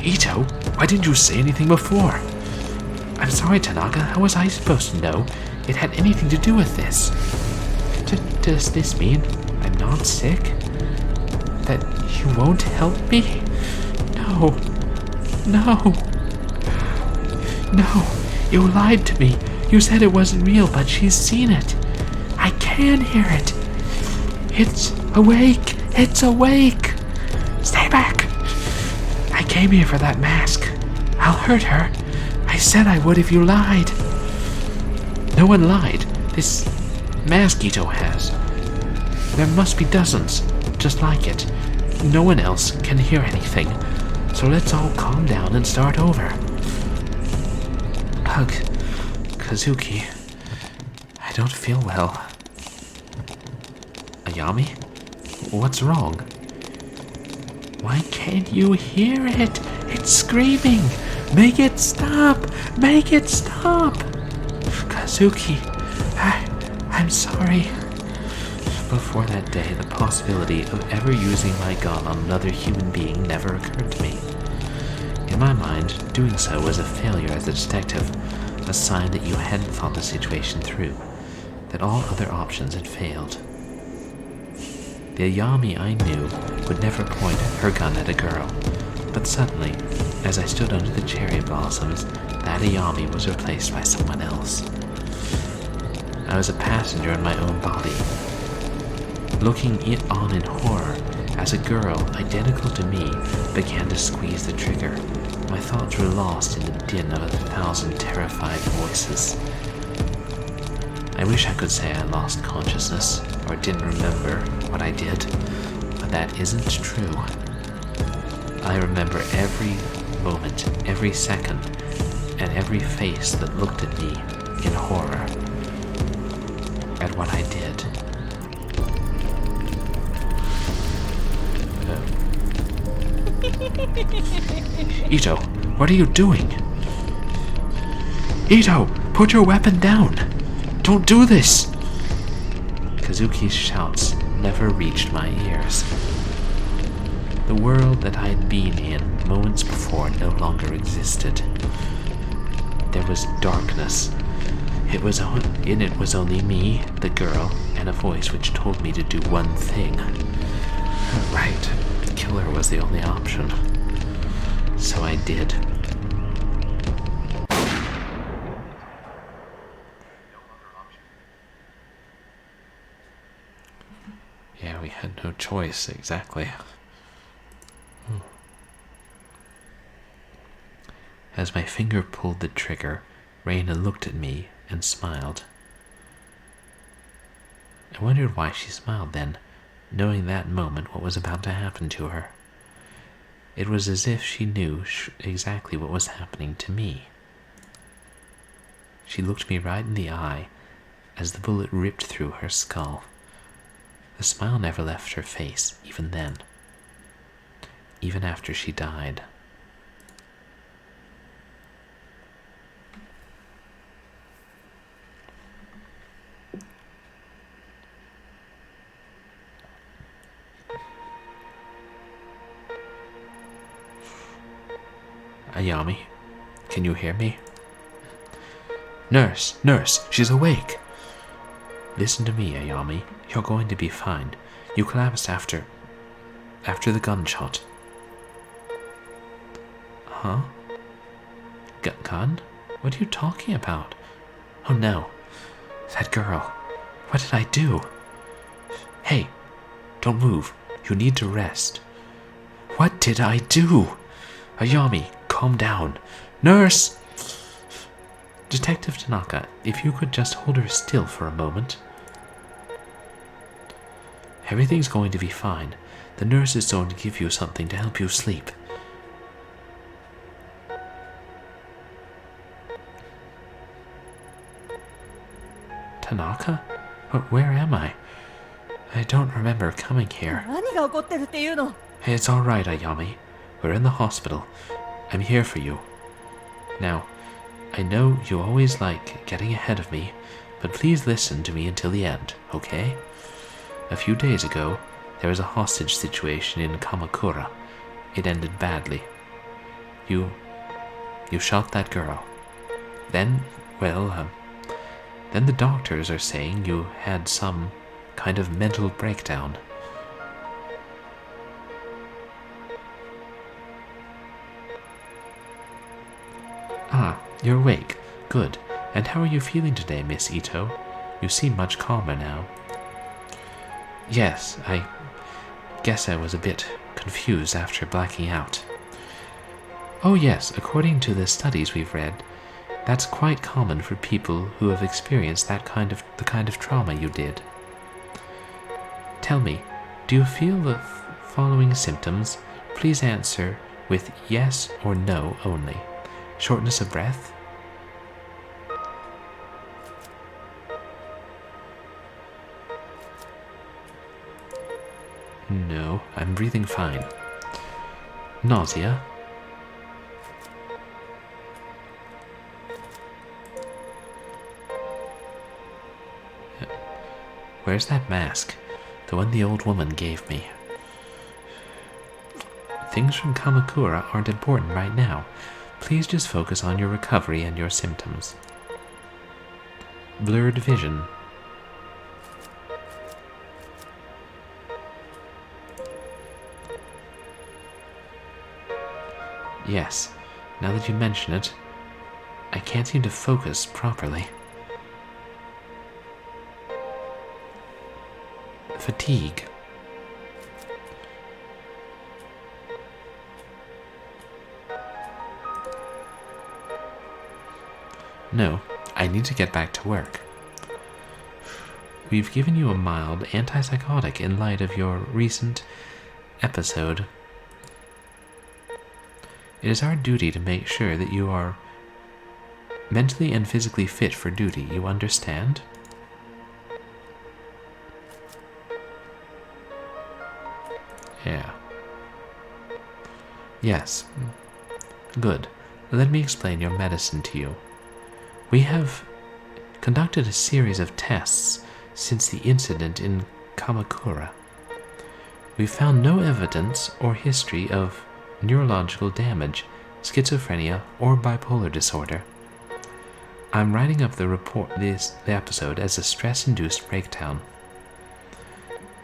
Ito, why didn't you say anything before? I'm sorry, Tanaka. How was I supposed to know it had anything to do with this? Does this mean I'm not sick? That you won't help me? No. You lied to me. You said it wasn't real, but she's seen it. I can hear it. It's awake. It's awake. Stay back. I came here for that mask. I'll hurt her. I said I would if you lied. No one lied. This mask Ito has. There must be dozens just like it. No one else can hear anything. So let's all calm down and start over. Hug, Kazuki. I don't feel well. Ayami? What's wrong? Why can't you hear it? It's screaming! Make it stop! Make it stop! Kazuki, I'm sorry. Before that day, the possibility of ever using my gun on another human being never occurred to me. In my mind, doing so was a failure as a detective, a sign that you hadn't thought the situation through, that all other options had failed. The Ayami I knew would never point her gun at a girl, but suddenly, as I stood under the cherry blossoms, that Ayami was replaced by someone else. I was a passenger in my own body, looking it on in horror as a girl identical to me began to squeeze the trigger. My thoughts were lost in the din of 1,000 terrified voices. I wish I could say I lost consciousness or didn't remember what I did, but that isn't true. I remember every moment, every second, and every face that looked at me in horror at what I did. Ito, what are you doing? Ito, put your weapon down! Don't do this! Kazuki's shouts never reached my ears. The world that I had been in moments before no longer existed. There was darkness. In it was only me, the girl, and a voice which told me to do one thing. Right, kill her was the only option. So I did. Yeah, we had no choice, exactly. As my finger pulled the trigger, Reine looked at me and smiled. I wondered why she smiled then, knowing that moment what was about to happen to her. It was as if she knew exactly what was happening to me. She looked me right in the eye as the bullet ripped through her skull. The smile never left her face, even then. Even after she died. Ayami, can you hear me? Nurse, nurse, she's awake. Listen to me, Ayami. You're going to be fine. You collapsed after the gunshot. Huh? Gun? What are you talking about? Oh no. That girl. What did I do? Hey, don't move. You need to rest. What did I do? Ayami, calm down. Nurse! Detective Tanaka, if you could just hold her still for a moment. Everything's going to be fine. The nurse is going to give you something to help you sleep. Tanaka? Where am I? I don't remember coming here. It's alright, Ayami. We're in the hospital. I'm here for you. Now, I know you always like getting ahead of me, but please listen to me until the end, okay? A few days ago, there was a hostage situation in Kamakura. It ended badly. You shot that girl. Then the doctors are saying you had some kind of mental breakdown. Ah, you're awake. Good. And how are you feeling today, Miss Ito? You seem much calmer now. Yes, I guess I was a bit confused after blacking out. Oh yes, according to the studies we've read, that's quite common for people who have experienced the kind of trauma you did. Tell me, do you feel the following symptoms? Please answer with yes or no only. Shortness of breath? No, I'm breathing fine. Nausea? Where's that mask? The one the old woman gave me. Things from Kamakura aren't important right now. Please just focus on your recovery and your symptoms. Blurred vision. Yes, now that you mention it, I can't seem to focus properly. fatigue. No, I need to get back to work. We've given you a mild antipsychotic in light of your recent episode. It is our duty to make sure that you are mentally and physically fit for duty, you understand? Yeah. Yes. Good. Let me explain your medicine to you. We have conducted a series of tests since the incident in Kamakura. We found no evidence or history of neurological damage, schizophrenia, or bipolar disorder. I'm writing up the episode as a stress-induced breakdown.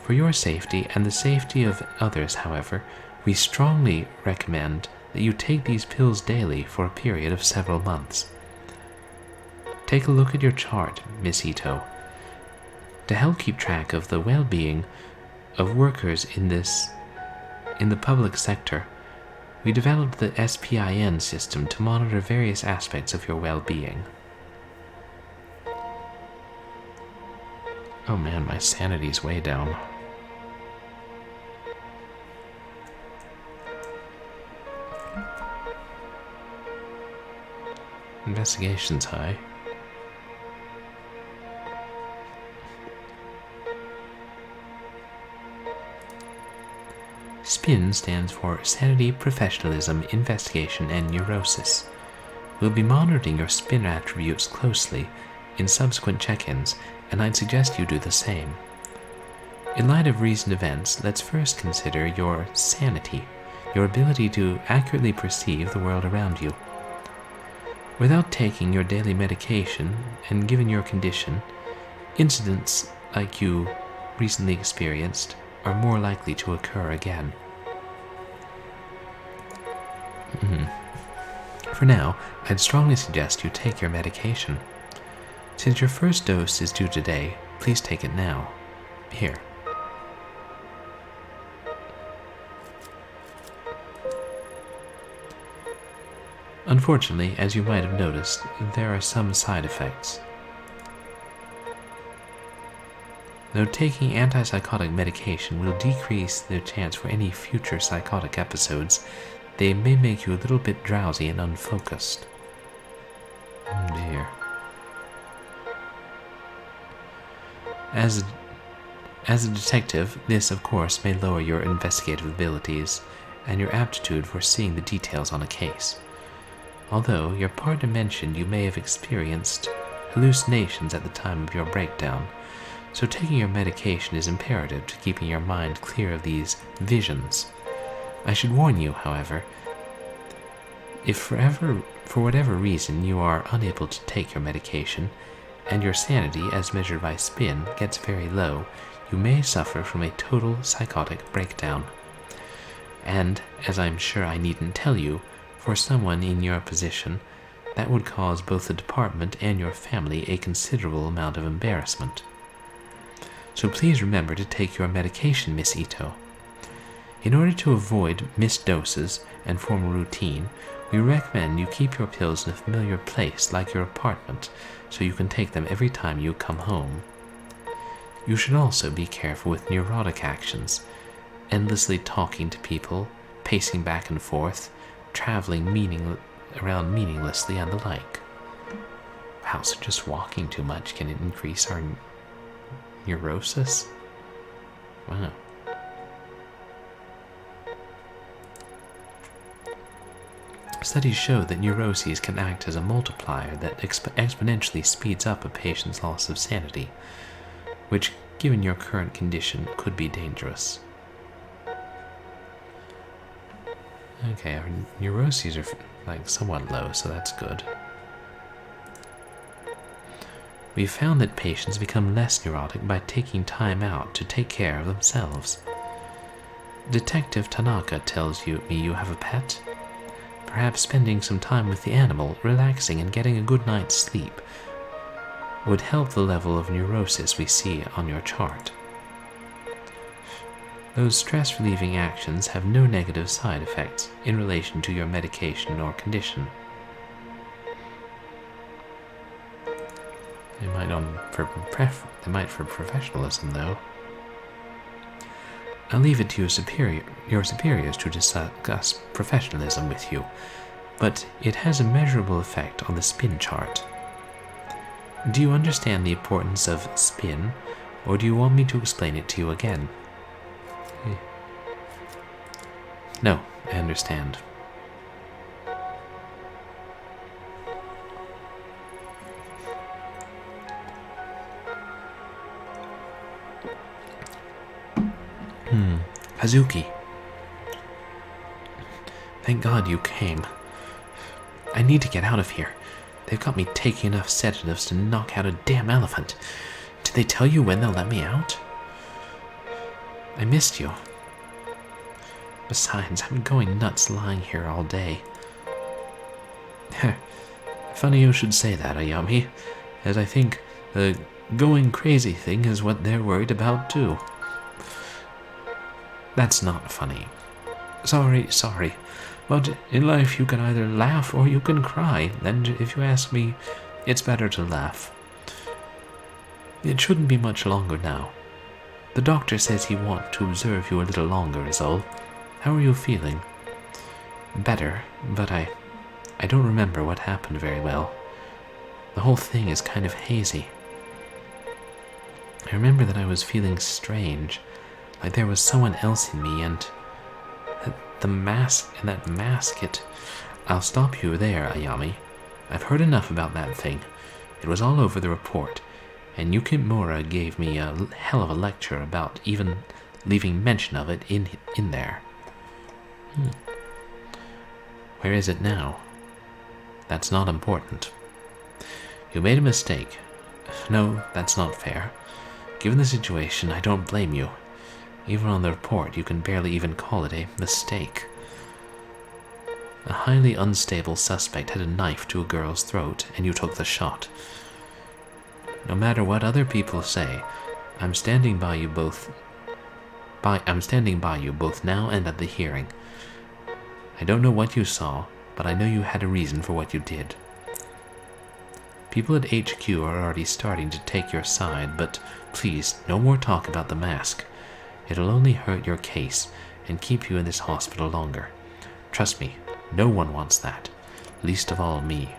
For your safety and the safety of others, however, we strongly recommend that you take these pills daily for a period of several months. Take a look at your chart, Miss Ito. To help keep track of the well-being of workers in the public sector, we developed the SPIN system to monitor various aspects of your well-being. Oh man, my sanity's way down. Investigation's high. SPIN stands for Sanity, Professionalism, Investigation, and Neurosis. We'll be monitoring your SPIN attributes closely in subsequent check-ins, and I'd suggest you do the same. In light of recent events, let's first consider your sanity, your ability to accurately perceive the world around you. Without taking your daily medication, and given your condition, incidents like you recently experienced are more likely to occur again. For now, I'd strongly suggest you take your medication. Since your first dose is due today, please take it now. Here. Unfortunately, as you might have noticed, there are some side effects. Though taking antipsychotic medication will decrease the chance for any future psychotic episodes, they may make you a little bit drowsy and unfocused. Oh dear. As a detective, this of course may lower your investigative abilities and your aptitude for seeing the details on a case. Although your partner mentioned you may have experienced hallucinations at the time of your breakdown, so taking your medication is imperative to keeping your mind clear of these visions. I should warn you, however, if for whatever reason you are unable to take your medication, and your sanity, as measured by SPIN, gets very low, you may suffer from a total psychotic breakdown. And, as I'm sure I needn't tell you, for someone in your position, that would cause both the department and your family a considerable amount of embarrassment. So please remember to take your medication, Miss Ito. In order to avoid missed doses and form a routine, we recommend you keep your pills in a familiar place like your apartment, so you can take them every time you come home. You should also be careful with neurotic actions, endlessly talking to people, pacing back and forth, traveling around meaninglessly, and the like. Wow, so just walking too much can increase our neurosis? Wow. Studies show that neuroses can act as a multiplier that exponentially speeds up a patient's loss of sanity, which, given your current condition, could be dangerous. Okay, our neuroses are somewhat low, so that's good. We've found that patients become less neurotic by taking time out to take care of themselves. Detective Tanaka tells me you have a pet. Perhaps spending some time with the animal, relaxing and getting a good night's sleep would help the level of neurosis we see on your chart. Those stress-relieving actions have no negative side effects in relation to your medication or condition. They might for professionalism, though. I'll leave it to your superiors to discuss professionalism with you, but it has a measurable effect on the spin chart. Do you understand the importance of spin, or do you want me to explain it to you again? No, I understand. Kazuki. Thank God you came. I need to get out of here. They've got me taking enough sedatives to knock out a damn elephant. Did they tell you when they'll let me out? I missed you. Besides, I'm going nuts lying here all day. Funny you should say that, Ayami, as I think the going crazy thing is what they're worried about too. That's not funny. Sorry. But in life you can either laugh or you can cry, and if you ask me, it's better to laugh. It shouldn't be much longer now. The doctor says he wants to observe you a little longer is all. How are you feeling? Better, but I don't remember what happened very well. The whole thing is kind of hazy. I remember that I was feeling strange, like there was someone else in me, and that mask, I'll stop you there, Ayami. I've heard enough about that thing. It was all over the report, and Yukimura gave me a hell of a lecture about even leaving mention of it in there. Where is it now? That's not important. You made a mistake. No, that's not fair. Given the situation, I don't blame you. Even on the report, you can barely even call it a mistake. A highly unstable suspect had a knife to a girl's throat, and you took the shot. No matter what other people say, I'm standing by you both now and at the hearing. I don't know what you saw, but I know you had a reason for what you did. People at HQ are already starting to take your side, but please, no more talk about the mask. It'll only hurt your case and keep you in this hospital longer. Trust me, no one wants that, least of all me.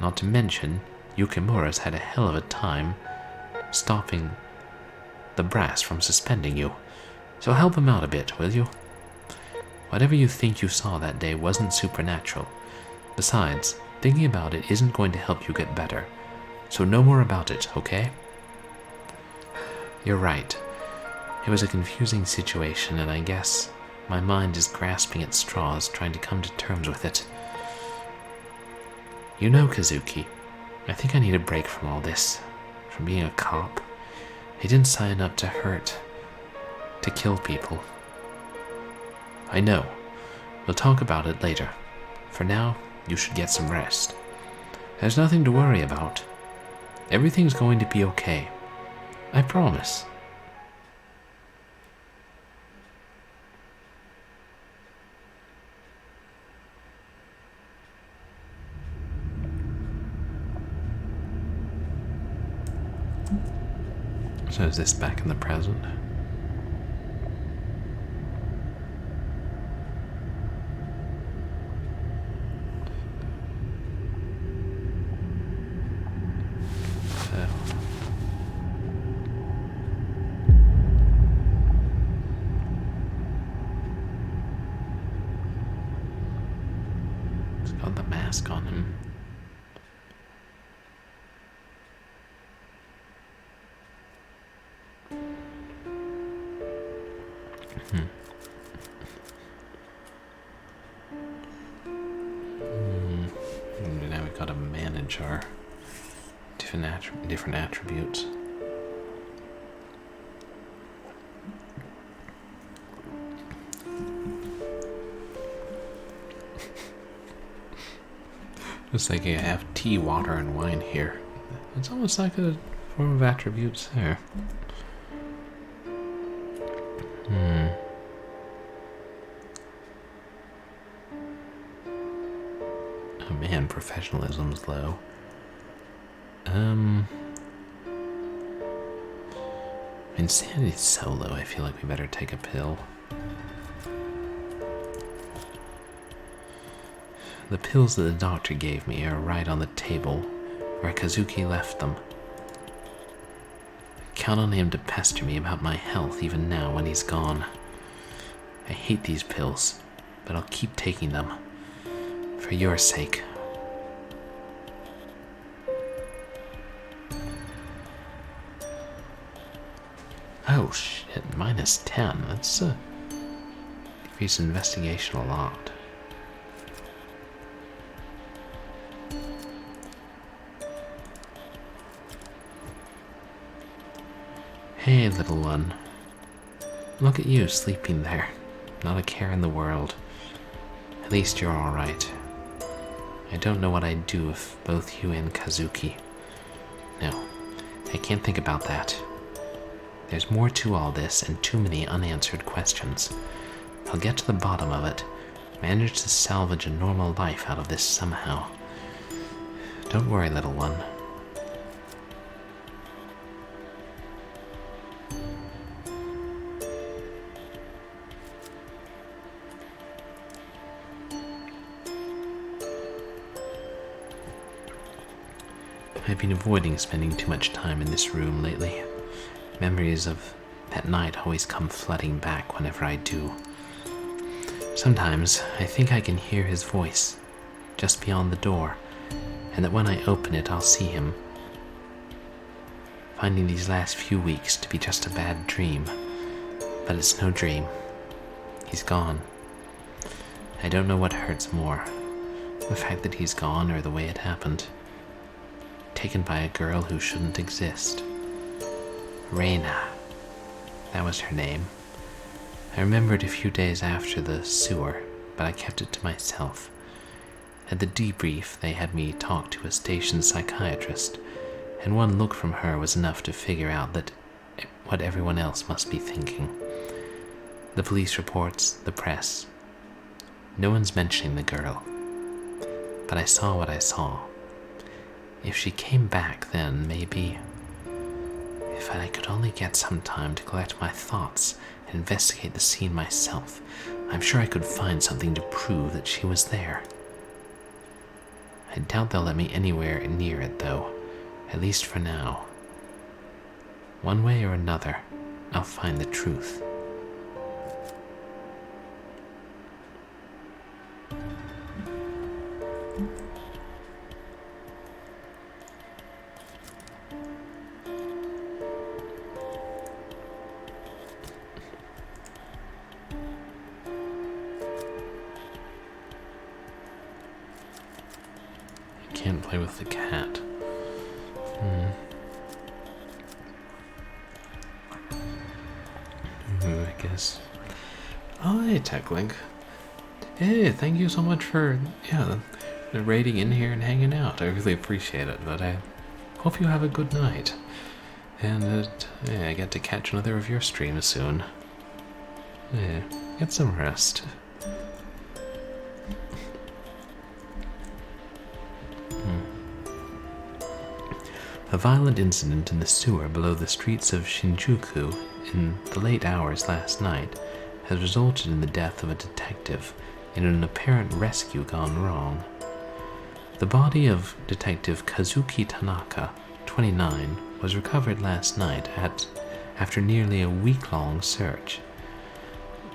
Not to mention, Yukimura's had a hell of a time stopping the brass from suspending you, so help him out a bit, will you? Whatever you think you saw that day wasn't supernatural. Besides, thinking about it isn't going to help you get better, so no more about it, okay? You're right. It was a confusing situation, and I guess my mind is grasping at straws, trying to come to terms with it. You know, Kazuki, I think I need a break from all this, from being a cop. I didn't sign up to hurt, to kill people. I know. We'll talk about it later. For now, you should get some rest. There's nothing to worry about. Everything's going to be okay. I promise. So is this back in the present? He's got the mask on him. Now we've got to manage our different attributes. Just thinking I have tea, water, and wine here. It's almost like a form of attributes there. Oh man, professionalism's low. Insanity's so low, I feel like we better take a pill. The pills that the doctor gave me are right on the table where Kazuki left them. Count on him to pester me about my health even now when he's gone. I hate these pills, but I'll keep taking them. For your sake. Oh shit, -10. That's increased investigation a lot. Hey, little one. Look at you sleeping there. Not a care in the world. At least you're alright. I don't know what I'd do if both you and Kazuki. No, I can't think about that. There's more to all this and too many unanswered questions. I'll get to the bottom of it, manage to salvage a normal life out of this somehow. Don't worry, little one. I've been avoiding spending too much time in this room lately. Memories of that night always come flooding back whenever I do. Sometimes I think I can hear his voice just beyond the door, and that when I open it I'll see him. Finding these last few weeks to be just a bad dream, but it's no dream. He's gone. I don't know what hurts more, the fact that he's gone or the way it happened. Taken by a girl who shouldn't exist. Reine. That was her name. I remembered a few days after the sewer, but I kept it to myself. At the debrief, they had me talk to a station psychiatrist, and one look from her was enough to figure out that what everyone else must be thinking. The police reports, the press. No one's mentioning the girl. But I saw what I saw. If she came back then, maybe... If I could only get some time to collect my thoughts and investigate the scene myself, I'm sure I could find something to prove that she was there. I doubt they'll let me anywhere near it, though, at least for now. One way or another, I'll find the truth. Can't play with the cat. I guess. Oh, hey, TechLink. Hey, thank you so much for, raiding in here and hanging out. I really appreciate it, but I hope you have a good night. And I get to catch another of your streams soon. Yeah, get some rest. A violent incident in the sewer below the streets of Shinjuku in the late hours last night has resulted in the death of a detective in an apparent rescue gone wrong. The body of Detective Kazuki Tanaka, 29, was recovered last night after nearly a week-long search,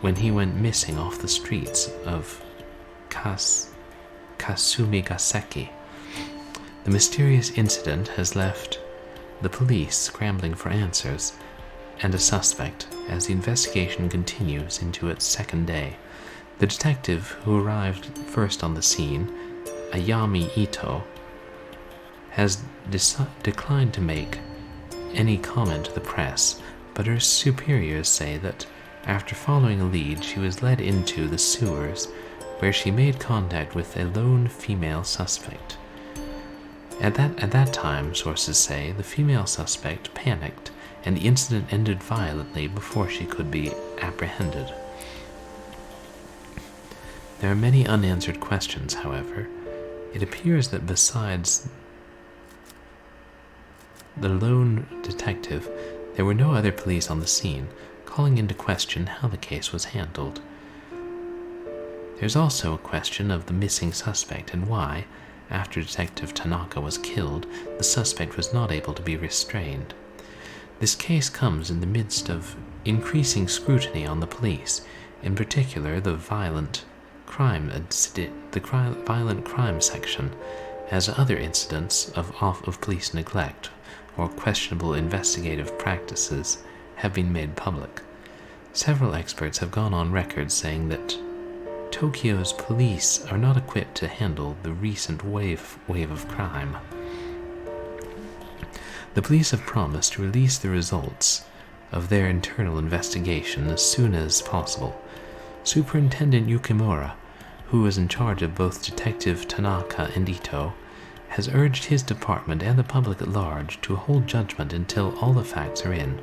when he went missing off the streets of Kasumigaseki. The mysterious incident has left the police scrambling for answers and a suspect as the investigation continues into its second day. The detective who arrived first on the scene, Ayami Ito, has declined to make any comment to the press, but her superiors say that after following a lead, she was led into the sewers where she made contact with a lone female suspect. At that time, sources say, the female suspect panicked and the incident ended violently before she could be apprehended. There are many unanswered questions, however. It appears that besides the lone detective, there were no other police on the scene, calling into question how the case was handled. There's also a question of the missing suspect and why, after Detective Tanaka was killed, the suspect was not able to be restrained. This case comes in the midst of increasing scrutiny on the police, in particular the violent crime section, as other incidents of police neglect or questionable investigative practices have been made public. Several experts have gone on record saying that Tokyo's police are not equipped to handle the recent wave of crime. The police have promised to release the results of their internal investigation as soon as possible. Superintendent Yukimura, who is in charge of both Detective Tanaka and Ito, has urged his department and the public at large to hold judgment until all the facts are in.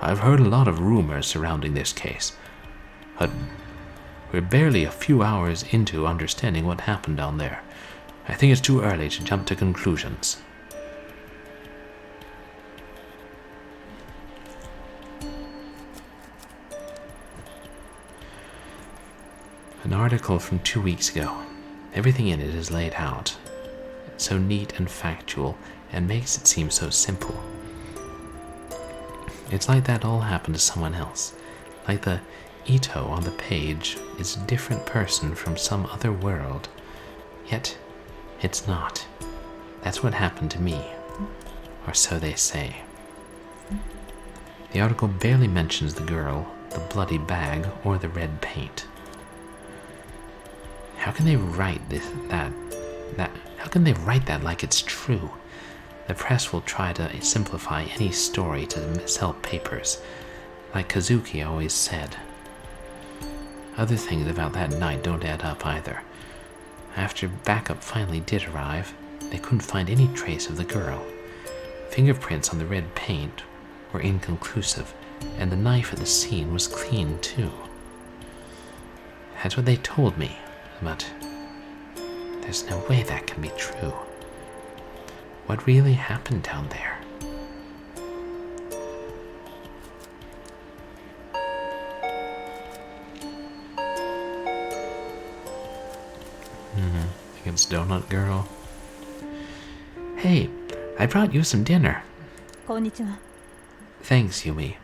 I've heard a lot of rumors surrounding this case, but we're barely a few hours into understanding what happened down there. I think it's too early to jump to conclusions. An article from 2 weeks ago. Everything in it is laid out. It's so neat and factual, and makes it seem so simple. It's like that all happened to someone else. Like the Ito on the page is a different person from some other world. Yet, it's not. That's what happened to me. Or so they say. The article barely mentions the girl, the bloody bag, or the red paint. How can they write how can they write that like it's true? The press will try to simplify any story to sell papers, like Kazuki always said. Other things about that night don't add up either. After backup finally did arrive, they couldn't find any trace of the girl. Fingerprints on the red paint were inconclusive, and the knife at the scene was clean too. That's what they told me, but there's no way that can be true. What really happened down there? I think it's Donut Girl. Hey, I brought you some dinner. Konnichiwa. Thanks, Yumi.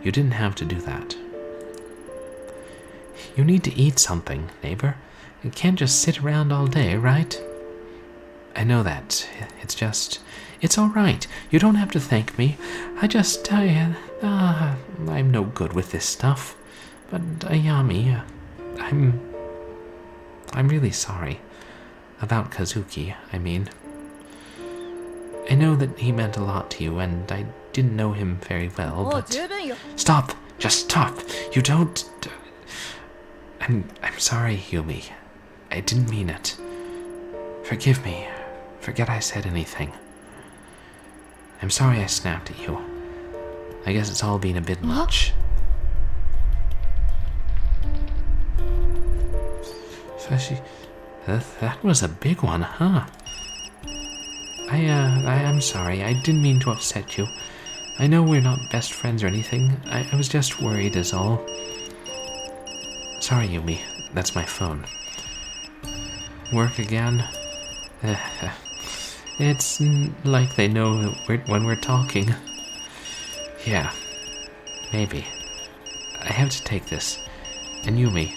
You didn't have to do that. You need to eat something, neighbor. You can't just sit around all day, right? I know that. It's all right. You don't have to thank me. I'm no good with this stuff. But Ayami, I'm really sorry. About Kazuki, I mean. I know that he meant a lot to you, and I didn't know him very well, but... Stop! Just stop! You don't... I'm sorry, Yumi. I didn't mean it. Forgive me. Forget I said anything. I'm sorry I snapped at you. I guess it's all been a bit much. That was a big one, huh? I'm sorry. I didn't mean to upset you. I know we're not best friends or anything. I was just worried is all. Sorry, Yumi. That's my phone. Work again? It's like they know when we're talking. Yeah, maybe. I have to take this. And Yumi,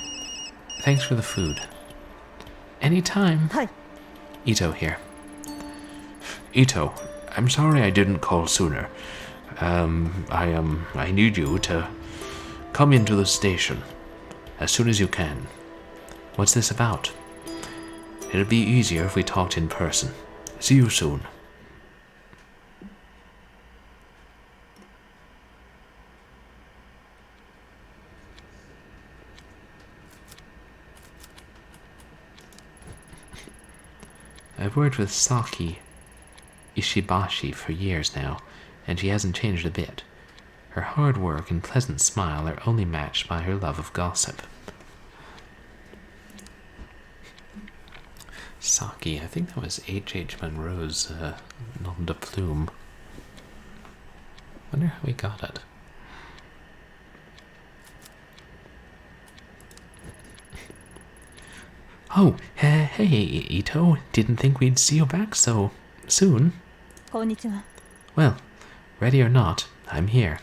thanks for the food. Anytime. Hi. Ito here. Ito, I'm sorry I didn't call sooner. I need you to come into the station as soon as you can. What's this about? It'd be easier if we talked in person. See you soon. I've worked with Saki Ishibashi for years now, and she hasn't changed a bit. Her hard work and pleasant smile are only matched by her love of gossip. Saki, I think that was H.H. Munro's nom de plume. Wonder how he got it. Oh, hey, Ito. Didn't think we'd see you back so soon. Konnichiwa. Well, ready or not, I'm here.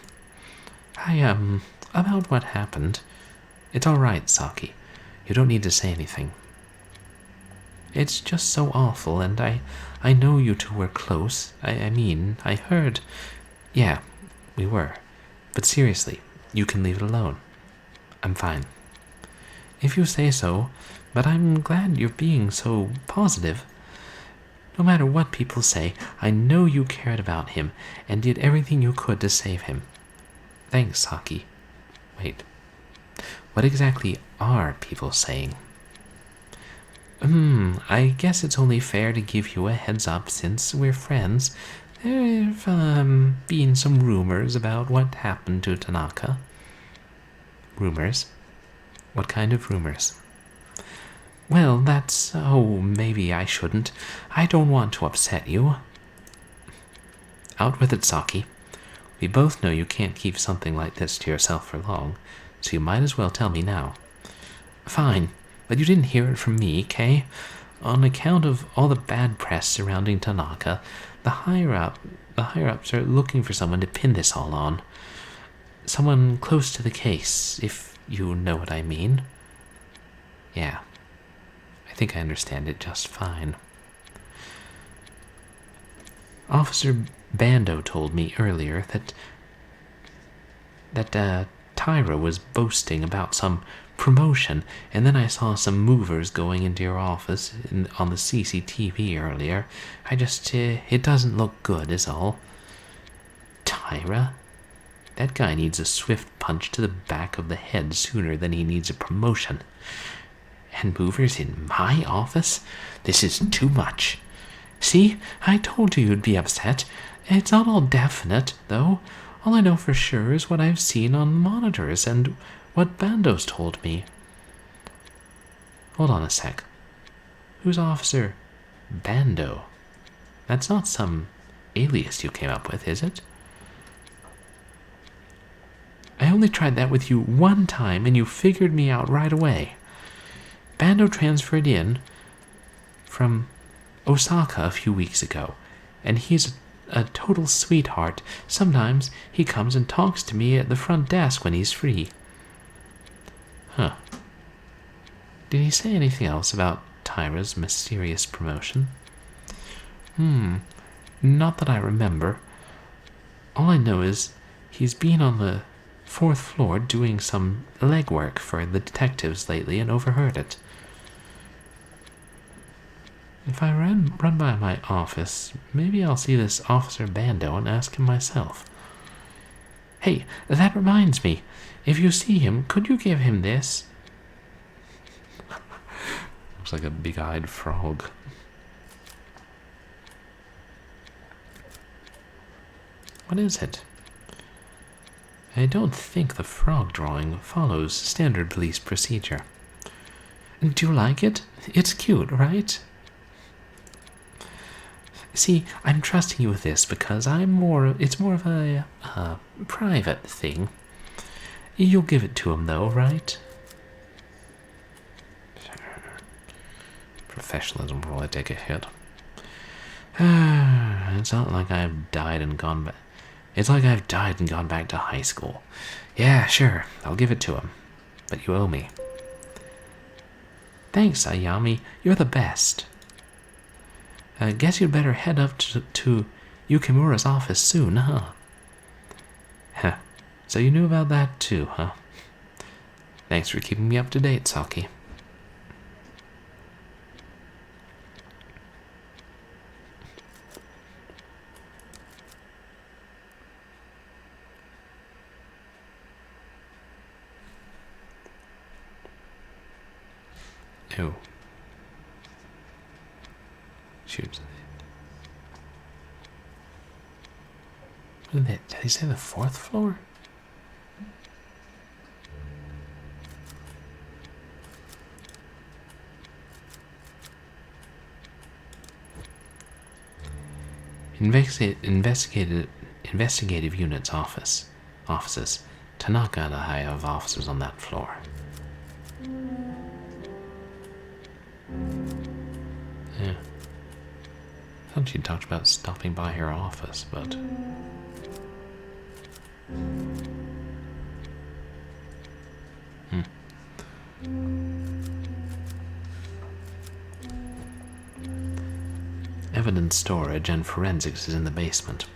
About what happened. It's all right, Saki. You don't need to say anything. It's just so awful, and I know you two were close. I mean, I heard... Yeah, we were. But seriously, you can leave it alone. I'm fine. If you say so, but I'm glad you're being so positive. No matter what people say, I know you cared about him and did everything you could to save him. Thanks, Saki. Wait, what exactly are people saying? I guess it's only fair to give you a heads up since we're friends. There've been some rumors about what happened to Tanaka. Rumors? What kind of rumors? Well, that's... Oh, maybe I shouldn't. I don't want to upset you. Out with it, Saki. We both know you can't keep something like this to yourself for long, so you might as well tell me now. Fine, but you didn't hear it from me, Kay. On account of all the bad press surrounding Tanaka, the higher-ups are looking for someone to pin this all on. Someone close to the case, if you know what I mean. Yeah, I think I understand it just fine. Officer Bando told me earlier that Tyra was boasting about some promotion, and then I saw some movers going into your office on the CCTV earlier. It doesn't look good is all. Tyra? That guy needs a swift punch to the back of the head sooner than he needs a promotion. And movers in my office? This is too much. See, I told you you'd be upset. It's not all definite, though. All I know for sure is what I've seen on monitors and what Bando's told me. Hold on a sec. Who's Officer Bando? That's not some alias you came up with, is it? I only tried that with you one time, and you figured me out right away. Bando transferred in from Osaka a few weeks ago, and he's a total sweetheart. Sometimes he comes and talks to me at the front desk when he's free. Huh. Did he say anything else about Tyra's mysterious promotion? Not that I remember. All I know is he's been on the 4th floor doing some legwork for the detectives lately and overheard it. If I run by my office, maybe I'll see this Officer Bando and ask him myself. Hey, that reminds me. If you see him, could you give him this? Looks like a big-eyed frog. What is it? I don't think the frog drawing follows standard police procedure. Do you like it? It's cute, right? See, I'm trusting you with this because it's more of a private thing. You'll give it to him though, right? Professionalism will probably take a hit. It's not like I've died and gone back. It's like I've died and gone back to high school. Yeah, sure, I'll give it to him. But you owe me. Thanks, Ayami. You're the best. Guess you'd better head up to Yukimura's office soon, huh? Huh. So you knew about that too, huh? Thanks for keeping me up to date, Saki. Ew. Shoot. Did they say the 4th floor? Investigative units offices. Tanaka and I have offices on that floor. Yeah. I thought she talked about stopping by her office, but... Evidence storage and forensics is in the basement.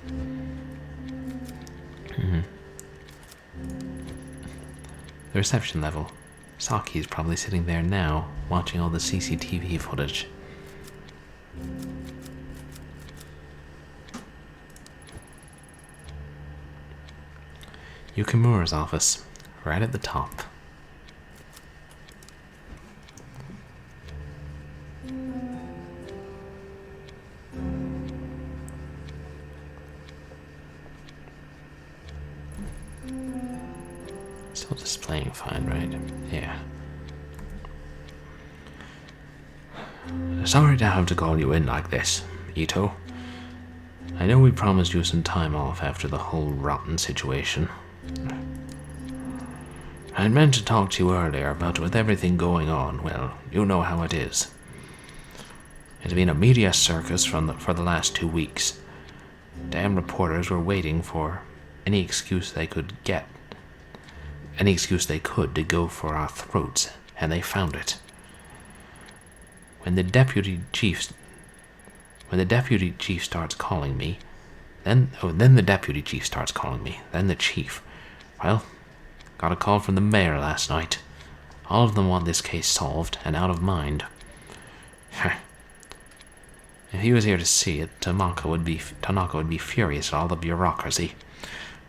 The reception level. Saki's probably sitting there now, watching all the CCTV footage. Yukimura's office, right at the top. Still displaying fine, right? Yeah. Sorry to have to call you in like this, Ito. I know we promised you some time off after the whole rotten situation. I'd meant to talk to you earlier, but with everything going on, well, you know how it is. It's been a media circus for the last 2 weeks. Damn reporters were waiting for any excuse they could to go for our throats, and they found it. When the deputy chief starts calling me, then the deputy chief starts calling me, then the chief. Well, got a call from the mayor last night. All of them want this case solved and out of mind. If he was here to see it, Tanaka would be furious at all the bureaucracy.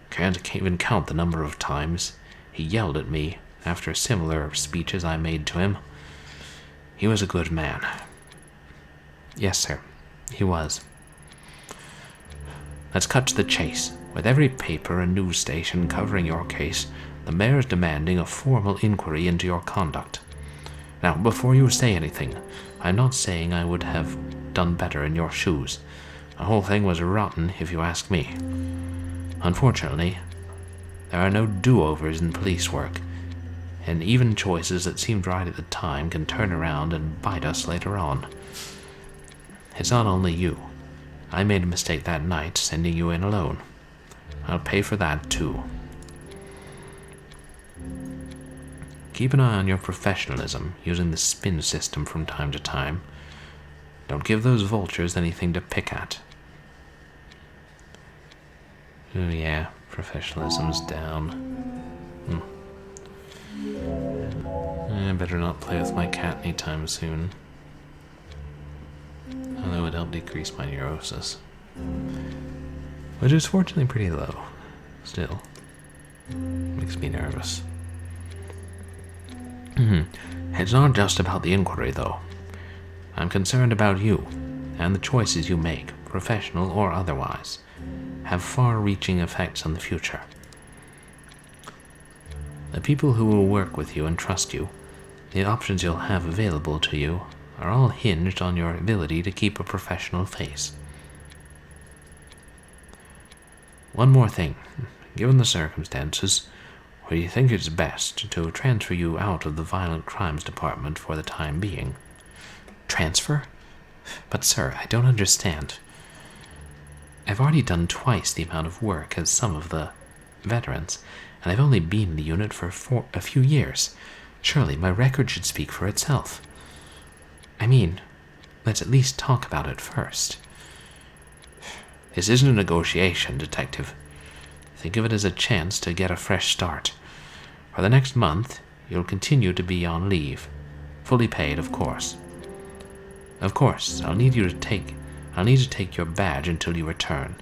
Can't even count the number of times he yelled at me after similar speeches I made to him. He was a good man. Yes, sir, he was. Let's cut to the chase. With every paper and news station covering your case, the mayor is demanding a formal inquiry into your conduct. Now, before you say anything, I'm not saying I would have done better in your shoes. The whole thing was rotten, if you ask me. Unfortunately, there are no do-overs in police work, and even choices that seemed right at the time can turn around and bite us later on. It's not only you. I made a mistake that night sending you in alone. I'll pay for that too. Keep an eye on your professionalism using the spin system from time to time. Don't give those vultures anything to pick at. Oh yeah, professionalism's down. I better not play with my cat anytime soon. Although it helped decrease my neurosis. Which is fortunately pretty low. Still. Makes me nervous. It's not just about the inquiry, though. I'm concerned about you, and the choices you make, professional or otherwise, have far-reaching effects on the future. The people who will work with you and trust you, the options you'll have available to you, are all hinged on your ability to keep a professional face. One more thing. Given the circumstances, we think it's best to transfer you out of the Violent Crimes Department for the time being. Transfer? But sir, I don't understand. I've already done twice the amount of work as some of the veterans, and I've only been in the unit for a few years. Surely my record should speak for itself. I mean, let's at least talk about it first. This isn't a negotiation, Detective. Think of it as a chance to get a fresh start. For the next month, you'll continue to be on leave. Fully paid, of course. Of course, I'll need to take your badge until you return.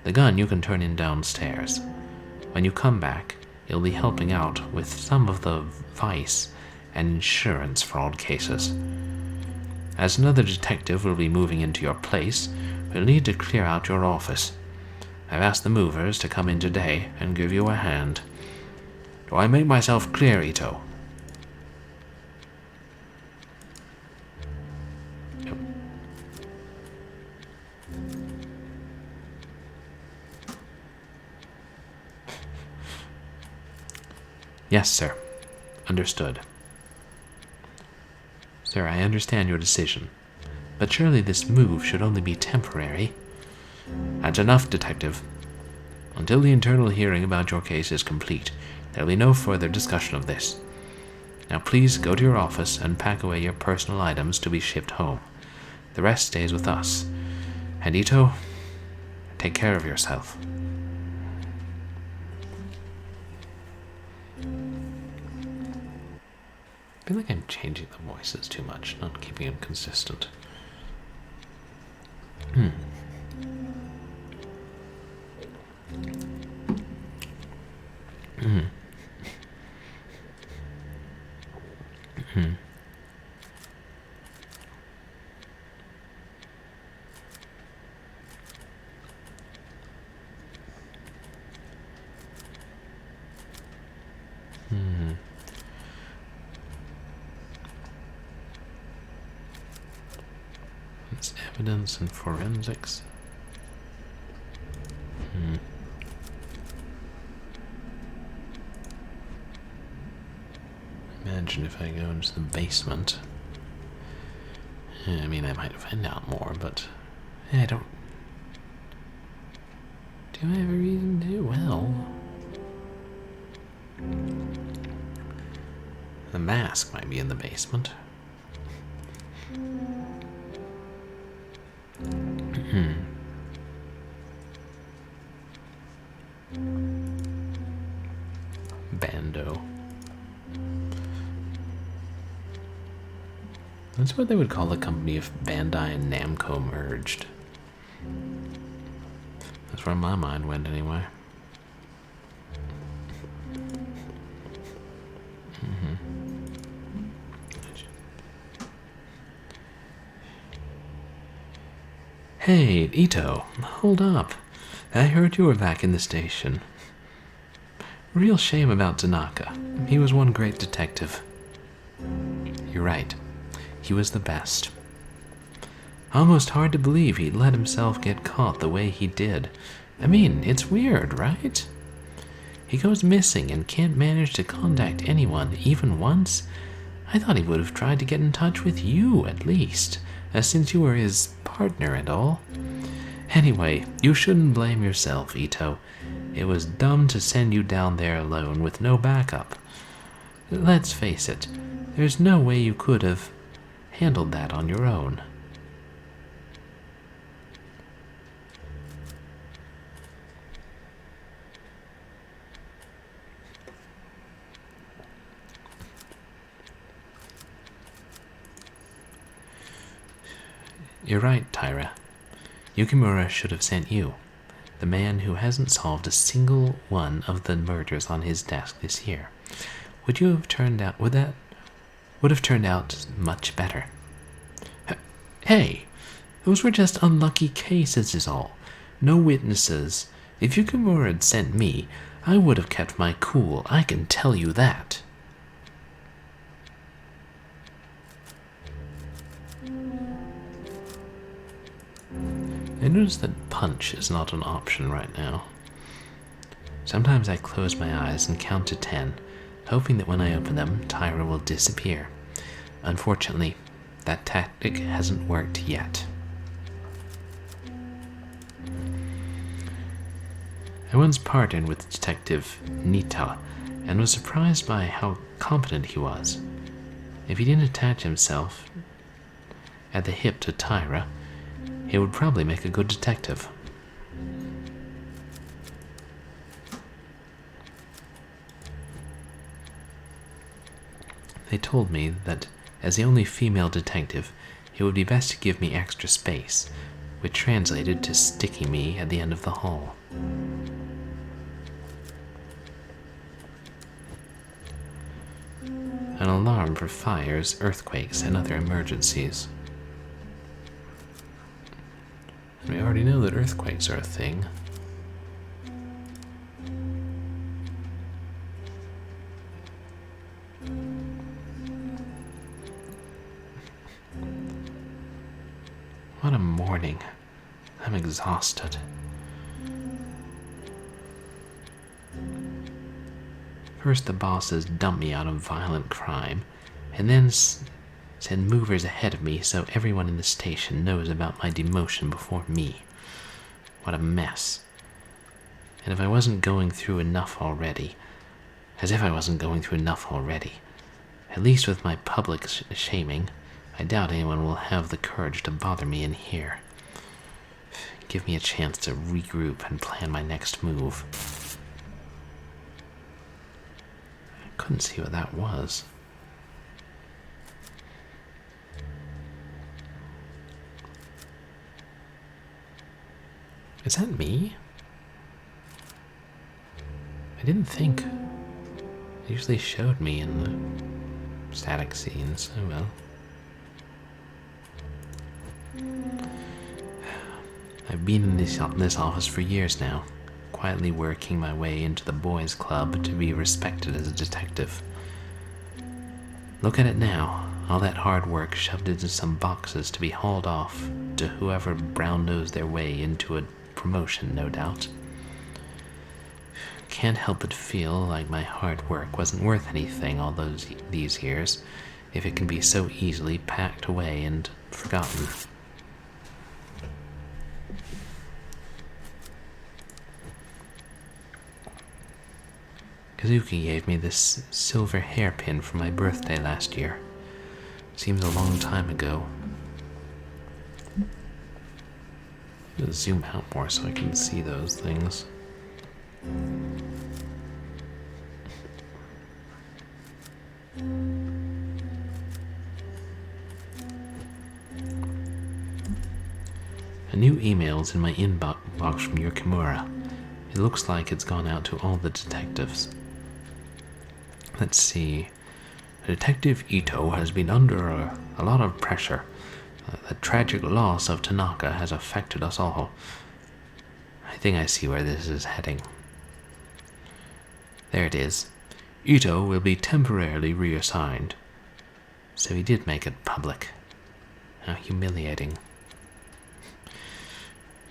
The gun you can turn in downstairs. When you come back, you'll be helping out with some of the vice and insurance fraud cases. As another detective will be moving into your place, we'll need to clear out your office. I've asked the movers to come in today and give you a hand. Do I make myself clear, Ito? Yep. Yes, sir. Understood. Sir, I understand your decision, but surely this move should only be temporary. That's enough, Detective. Until the internal hearing about your case is complete, there will be no further discussion of this. Now please go to your office and pack away your personal items to be shipped home. The rest stays with us. And Ito, take care of yourself. I feel like I'm changing the voices too much, not keeping them consistent. It's evidence and forensics. Imagine if I go into the basement. I mean, I might find out more, but I don't. Do I have a reason to? Well, the mask might be in the basement. Bando. That's what they would call the company if Bandai and Namco merged. That's where my mind went anyway. Hey, Ito, hold up. I heard you were back in the station. Real shame about Tanaka. He was one great detective. You're right. He was the best. Almost hard to believe he'd let himself get caught the way he did. I mean, it's weird, right? He goes missing and can't manage to contact anyone, even once. I thought he would have tried to get in touch with you, at least, since you were his partner and all. Anyway, you shouldn't blame yourself, Ito. It was dumb to send you down there alone with no backup. Let's face it, there's no way you could have handled that on your own. You're right, Tyra. Yukimura should have sent you, the man who hasn't solved a single one of the murders on his desk this year. Would that have turned out much better? Hey, those were just unlucky cases is all. No witnesses. If Yukimura had sent me, I would have kept my cool, I can tell you that. I notice that punch is not an option right now. Sometimes I close my eyes and count to 10, hoping that when I open them, Tyra will disappear. Unfortunately, that tactic hasn't worked yet. I once partnered with Detective Nita and was surprised by how competent he was. If he didn't attach himself at the hip to Tyra, he would probably make a good detective. They told me that as the only female detective, it would be best to give me extra space, which translated to sticking me at the end of the hall. An alarm for fires, earthquakes, and other emergencies. We already know that earthquakes are a thing. What a morning. I'm exhausted. First the bosses dump me out of violent crime, and then send movers ahead of me so everyone in the station knows about my demotion before me. What a mess. And if I wasn't going through enough already, as if I wasn't going through enough already, at least with my public shaming, I doubt anyone will have the courage to bother me in here. Give me a chance to regroup and plan my next move. I couldn't see what that was. Is that me? I didn't think. It usually showed me in the static scenes. Oh well. I've been in this office for years now, quietly working my way into the boys' club to be respected as a detective. Look at it now, all that hard work shoved into some boxes to be hauled off to whoever brown-nosed their way into a promotion, no doubt. Can't help but feel like my hard work wasn't worth anything all these years, if it can be so easily packed away and forgotten. Kazuki gave me this silver hairpin for my birthday last year. Seems a long time ago. Let's zoom out more so I can see those things. A new email's in my inbox from your Kimura. It looks like it's gone out to all the detectives. Let's see. Detective Ito has been under a lot of pressure. The tragic loss of Tanaka has affected us all. I think I see where this is heading. There it is. Ito will be temporarily reassigned. So he did make it public. How humiliating.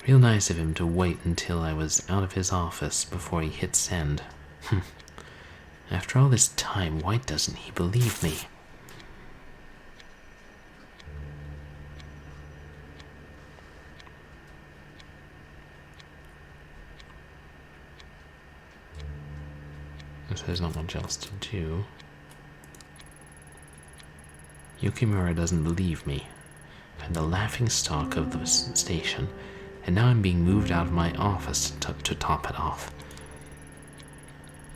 Real nice of him to wait until I was out of his office before he hit send. After all this time, why doesn't he believe me? If there's not much else to do. Yukimura doesn't believe me. I'm the laughingstock of the station, and now I'm being moved out of my office to top it off.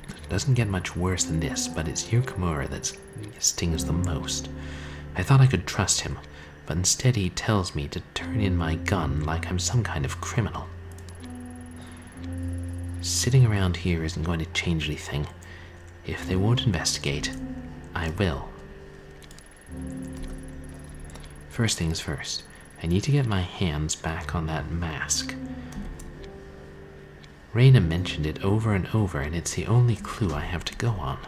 It doesn't get much worse than this, but it's Yukimura that stings the most. I thought I could trust him, but instead he tells me to turn in my gun like I'm some kind of criminal. Sitting around here isn't going to change anything. If they won't investigate, I will. First things first, I need to get my hands back on that mask. Reine mentioned it over and over, and it's the only clue I have to go on.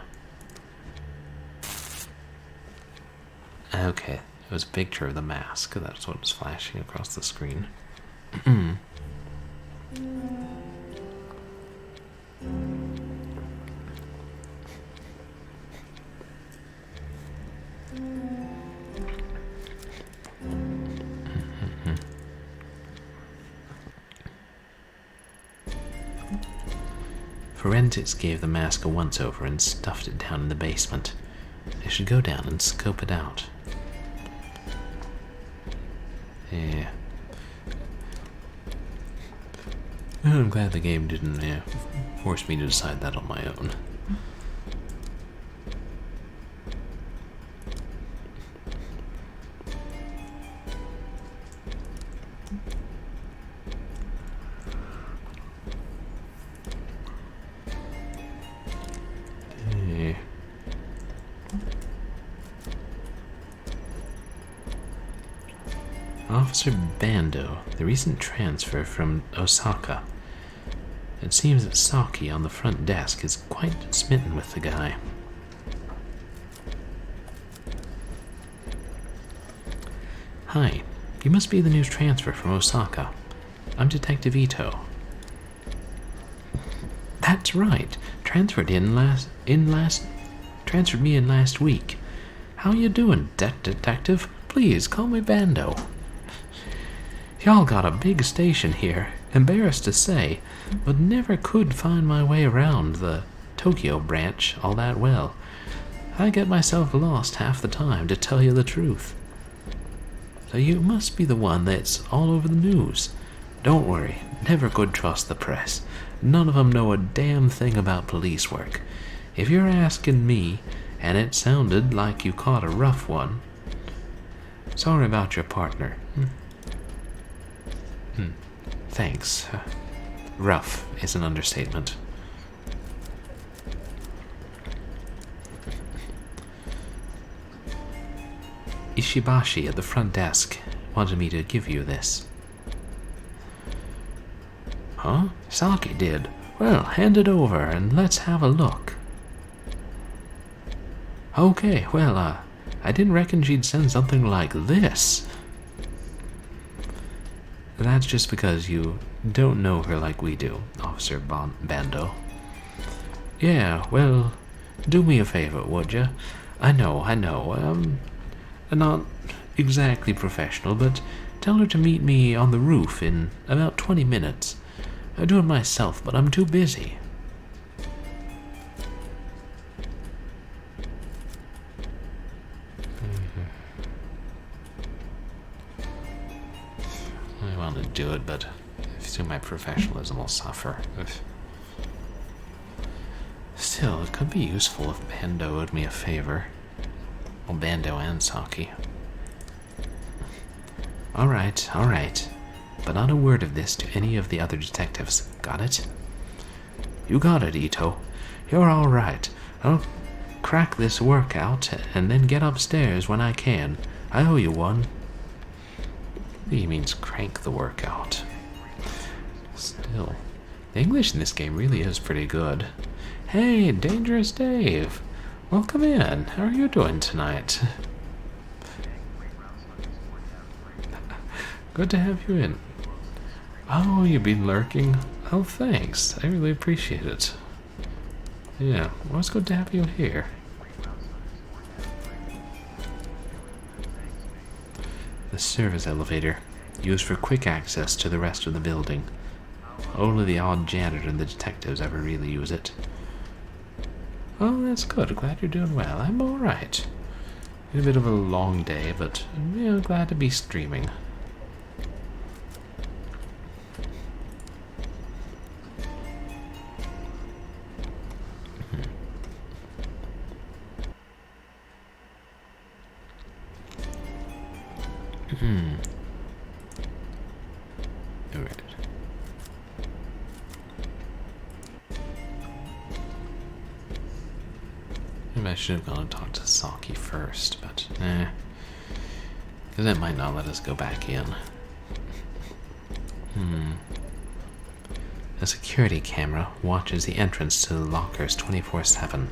Okay, it was a picture of the mask. That's what was flashing across the screen. Forensics gave the mask a once-over and stuffed it down in the basement. I should go down and scope it out. Yeah. Well, I'm glad the game didn't force me to decide that on my own. Officer Bando, the recent transfer from Osaka. It seems that Saki on the front desk is quite smitten with the guy. Hi, you must be the new transfer from Osaka. I'm Detective Ito. That's right. Transferred me in last week. How you doing, detective? Please call me Bando. Y'all got a big station here, embarrassed to say, but never could find my way around the Tokyo branch all that well. I get myself lost half the time, to tell you the truth. So you must be the one that's all over the news. Don't worry, never could trust the press. None of 'em know a damn thing about police work. If you're asking me, and it sounded like you caught a rough one, sorry about your partner. Thanks. Rough is an understatement. Ishibashi at the front desk wanted me to give you this. Huh? Saki did. Well, hand it over and let's have a look. Okay, well, I didn't reckon she'd send something like this. That's just because you don't know her like we do, Officer Bando. Yeah, well, do me a favor, would you? I know, not exactly professional, but tell her to meet me on the roof in about 20 minutes. I do it myself, but I'm too busy. I want to do it, but I feel my professionalism will suffer. Still, it could be useful if Bando owed me a favor. Well, Bando and Saki. All right. But not a word of this to any of the other detectives. Got it? You got it, Ito. You're all right. I'll crack this workout and then get upstairs when I can. I owe you one. He means crank the workout. Still, the English in this game really is pretty good. Hey, Dangerous Dave. Welcome in. How are you doing tonight? Good to have you in. Oh, you've been lurking? Oh, thanks. I really appreciate it. Yeah, well, it's good to have you here. The service elevator, used for quick access to the rest of the building. Only the odd janitor and the detectives ever really use it. Oh, that's good. Glad you're doing well. I'm alright. Been a bit of a long day, but glad to be streaming. Alright. Maybe I should have gone and talked to Saki first, but because that might not let us go back in. A security camera watches the entrance to the lockers 24/7.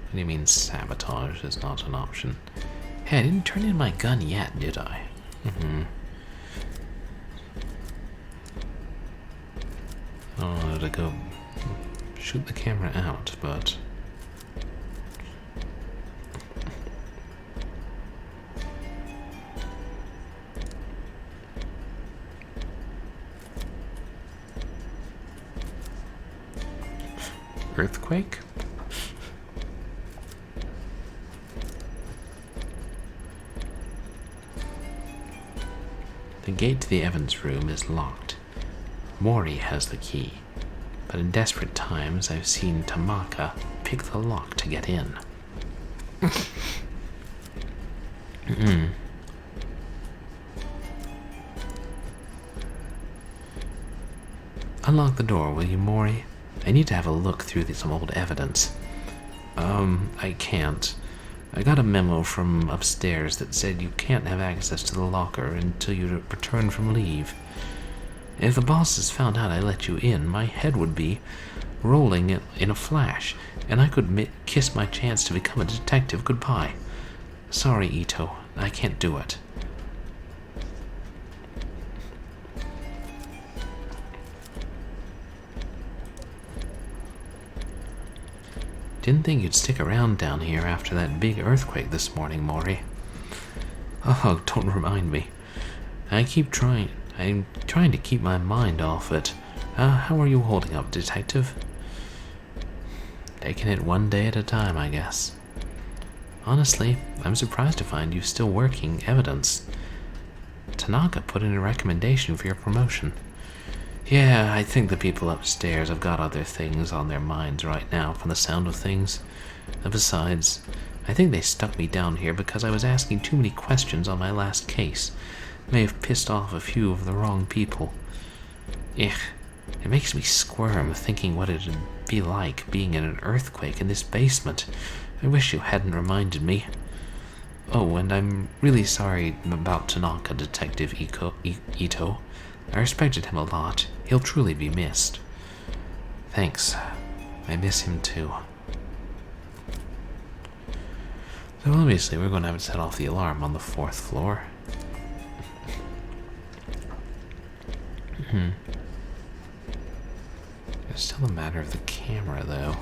What do you mean sabotage is not an option? Hey, I didn't turn in my gun yet, did I? I wanted to go shoot the camera out, but... Earthquake? The gate to the Evans room is locked. Mori has the key, but in desperate times I've seen Tanaka pick the lock to get in. Unlock the door, will you, Mori? I need to have a look through some old evidence. I can't. I got a memo from upstairs that said you can't have access to the locker until you return from leave. If the bosses found out I let you in, my head would be rolling in a flash, and I could kiss my chance to become a detective goodbye. Sorry, Ito, I can't do it. Didn't think you'd stick around down here after that big earthquake this morning, Maury. Oh, don't remind me. I'm trying to keep my mind off it. How are you holding up, Detective? Taking it one day at a time, I guess. Honestly, I'm surprised to find you still working evidence. Tanaka put in a recommendation for your promotion. Yeah, I think the people upstairs have got other things on their minds right now from the sound of things. And besides, I think they stuck me down here because I was asking too many questions on my last case. May have pissed off a few of the wrong people. Ugh, it makes me squirm thinking what it'd be like being in an earthquake in this basement. I wish you hadn't reminded me. Oh, and I'm really sorry about Tanaka, Detective Ito. I respected him a lot. He'll truly be missed. Thanks. I miss him too. So obviously we're going to have to set off the alarm on the 4th floor. It's still a matter of the camera, though.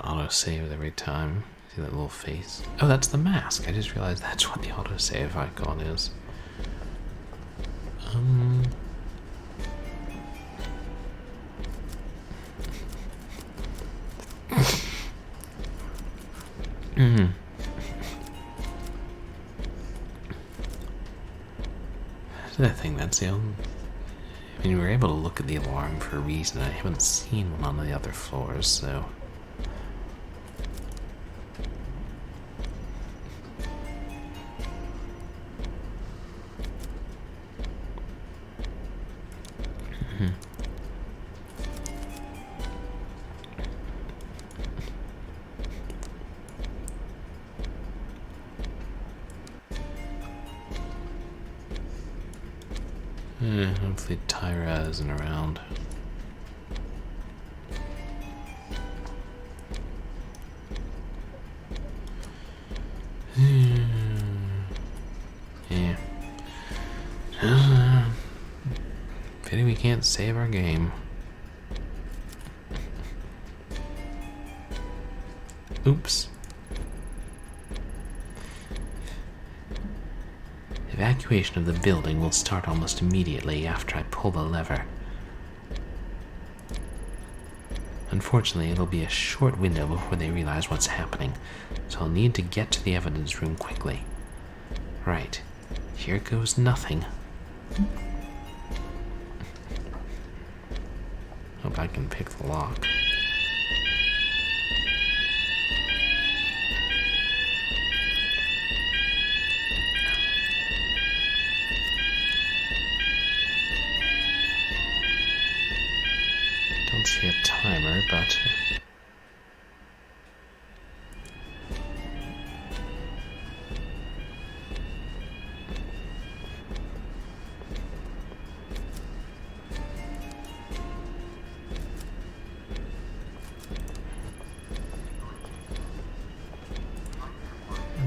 Autosave every time. See that little face? Oh, that's the mask. I just realized that's what the autosave icon is. I think that's the only... I mean, we were able to look at the alarm for a reason. I haven't seen one on the other floors, so... hopefully Tyra isn't around. Yeah. Pity we can't save our game. Oops. Evacuation of the building will start almost immediately after I pull the lever. Unfortunately, it'll be a short window before they realize what's happening, so I'll need to get to the evidence room quickly. Right, here goes nothing. Hope I can pick the lock. Don't see a timer, but...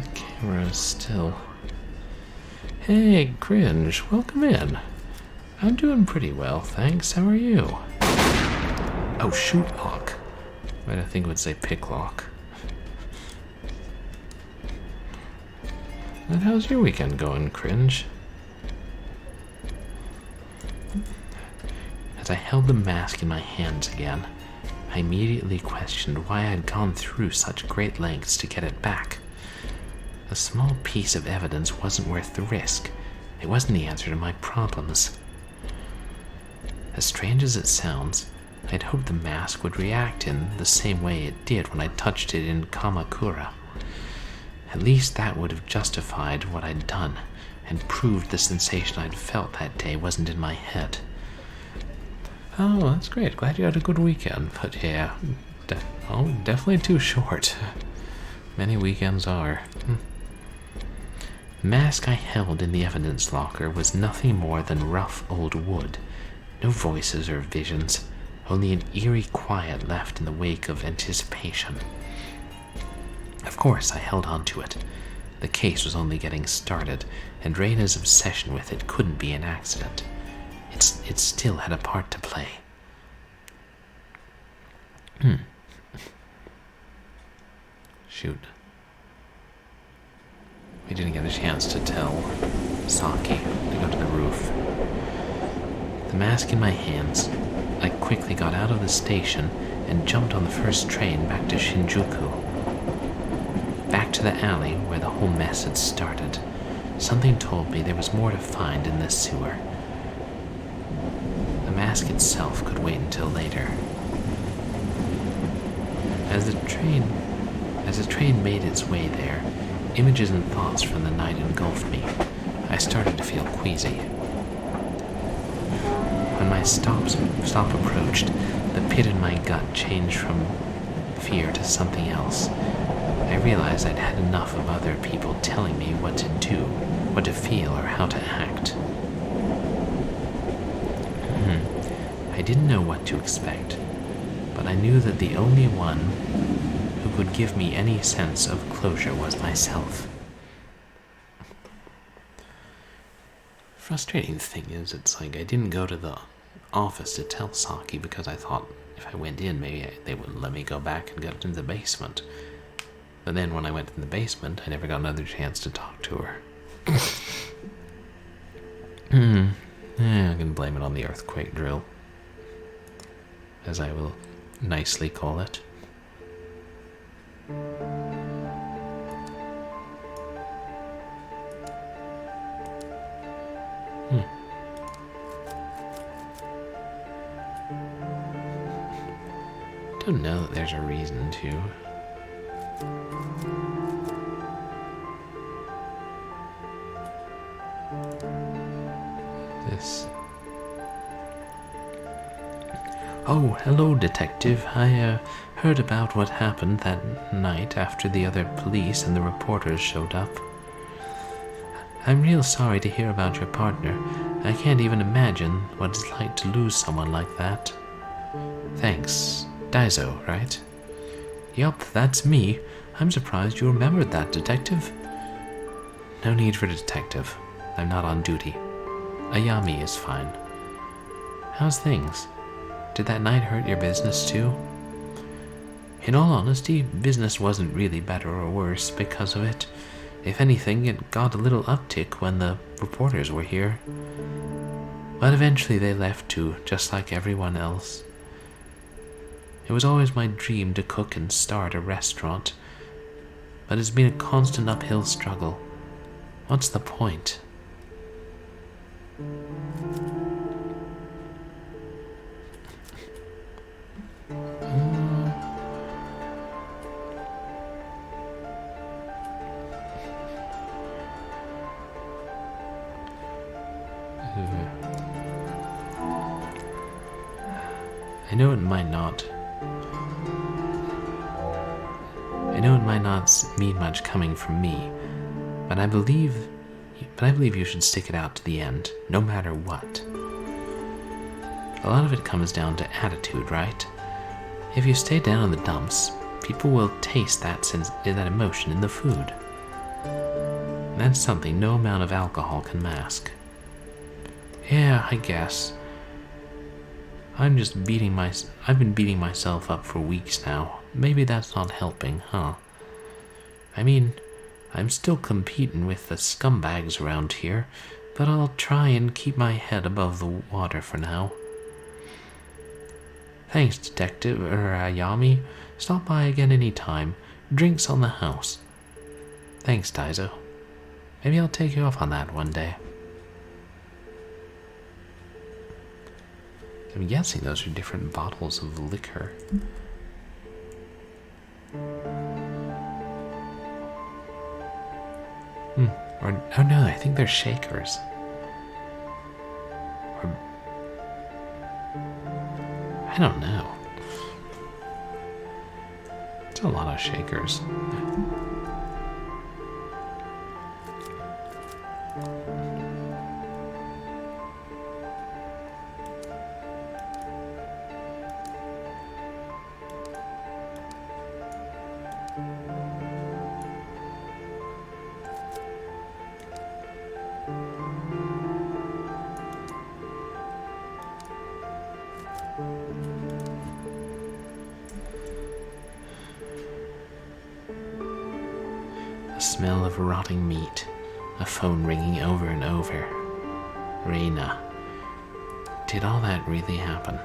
the camera is still... Hey, Cringe, welcome in. I'm doing pretty well, thanks. How are you? Oh, shoot lock. Right, I think it would say pick lock. And how's your weekend going, Cringe? As I held the mask in my hands again, I immediately questioned why I had gone through such great lengths to get it back. A small piece of evidence wasn't worth the risk. It wasn't the answer to my problems. As strange as it sounds, I'd hoped the mask would react in the same way it did when I touched it in Kamakura. At least that would have justified what I'd done and proved the sensation I'd felt that day wasn't in my head. Oh, that's great. Glad you had a good weekend. But yeah, definitely too short. Many weekends are. The mask I held in the evidence locker was nothing more than rough old wood. No voices or visions, only an eerie quiet left in the wake of anticipation. Of course, I held on to it. The case was only getting started, and Reine's obsession with it couldn't be an accident. It still had a part to play. Shoot. We didn't get a chance to tell Saki to go to the roof. The mask in my hands, I quickly got out of the station and jumped on the first train back to Shinjuku. Back to the alley where the whole mess had started. Something told me there was more to find in this sewer. The mask itself could wait until later. As the train made its way there, images and thoughts from the night engulfed me. I started to feel queasy. When my stop approached, the pit in my gut changed from fear to something else. I realized I'd had enough of other people telling me what to do, what to feel, or how to act. I didn't know what to expect, but I knew that the only one who could give me any sense of closure was myself. Frustrating thing is, it's like I didn't go to the office to tell Saki because I thought if I went in, maybe they wouldn't let me go back and get into the basement. But then when I went in the basement, I never got another chance to talk to her. I can blame it on the earthquake drill, as I will nicely call it. Don't know that there's a reason to. This. Oh, hello, Detective. I heard about what happened that night after the other police and the reporters showed up. I'm real sorry to hear about your partner. I can't even imagine what it's like to lose someone like that. Thanks. Daiso, right? Yup, that's me. I'm surprised you remembered that, Detective. No need for detective. I'm not on duty. Ayami is fine. How's things? Did that night hurt your business too? In all honesty, business wasn't really better or worse because of it. If anything, it got a little uptick when the reporters were here. But eventually they left too, just like everyone else. It was always my dream to cook and start a restaurant, but it's been a constant uphill struggle. What's the point? I know it might not mean much coming from me, but I believe you should stick it out to the end, no matter what. A lot of it comes down to attitude, right? If you stay down in the dumps, people will taste that emotion in the food. That's something no amount of alcohol can mask. Yeah, I guess. I've been beating myself up for weeks now. Maybe that's not helping, huh? I mean, I'm still competing with the scumbags around here, but I'll try and keep my head above the water for now. Thanks, Detective Ayami. Stop by again anytime. Drinks on the house. Thanks, Daiso. Maybe I'll take you off on that one day. I'm guessing those are different bottles of liquor. Oh no, I think they're shakers. I don't know. It's a lot of shakers. The smell of rotting meat, a phone ringing over and over. Reine. Did all that really happen?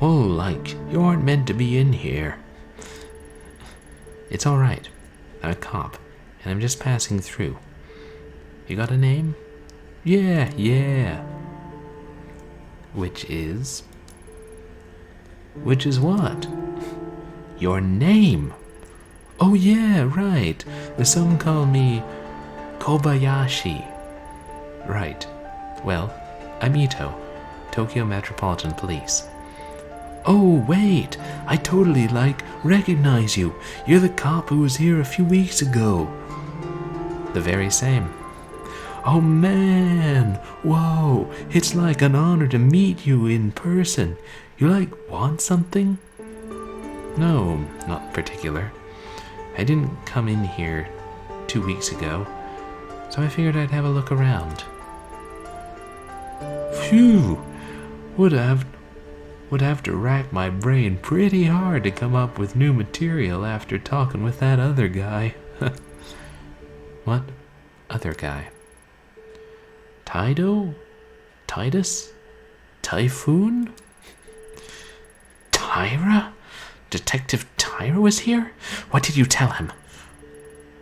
Oh, like, you aren't meant to be in here. It's alright. I'm a cop, and I'm just passing through. You got a name? Yeah. Which is what? Your name. Oh yeah, right. Some call me Kobayashi. Right. Well, I'm Ito, Tokyo Metropolitan Police. Oh wait, I totally recognize you. You're the cop who was here a few weeks ago. The very same. Oh man, whoa, it's like an honor to meet you in person. You want something? No, not particular. I didn't come in here 2 weeks ago, so I figured I'd have a look around. Phew, would have to rack my brain pretty hard to come up with new material after talking with that other guy. What other guy? Titus? Typhoon? Tyra? Detective Tyra was here? What did you tell him?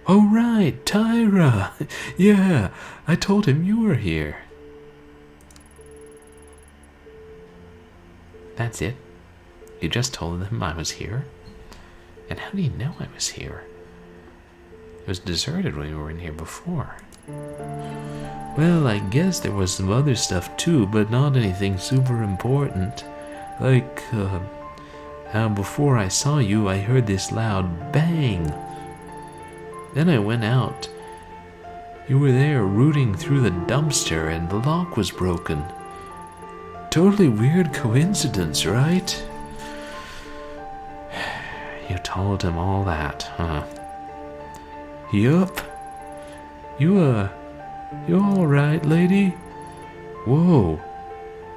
Oh right, Tyra. Yeah, I told him you were here. That's it? You just told him I was here? And how do you know I was here? It was deserted when we were in here before. Well, I guess there was some other stuff too, but not anything super important. How before I saw you, I heard this loud bang. Then I went out. You were there rooting through the dumpster and the lock was broken. Totally weird coincidence, right? You told him all that, huh? Yup. You alright, lady? Whoa,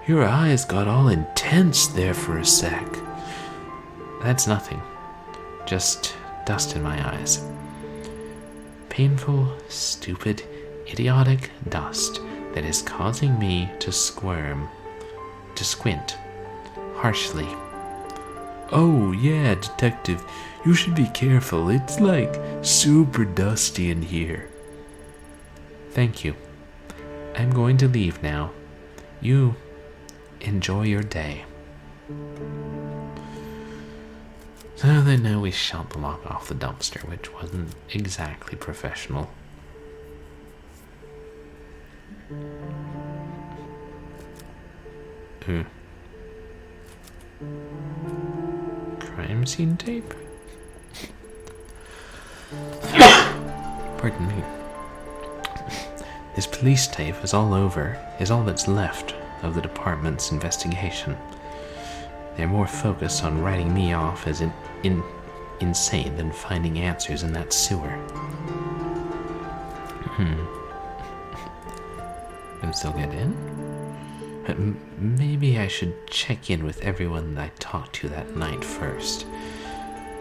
your eyes got all intense there for a sec. That's nothing. Just dust in my eyes. Painful, stupid, idiotic dust that is causing me to squirm, to squint, harshly. Oh yeah, detective, you should be careful. It's super dusty in here. Thank you. I'm going to leave now. You enjoy your day. So then now we shot the lock off the dumpster, which wasn't exactly professional. Crime scene tape? Pardon me. This police tape is all that's left of the department's investigation. They're more focused on writing me off as insane than finding answers in that sewer. Can still get in? Maybe I should check in with everyone that I talked to that night first.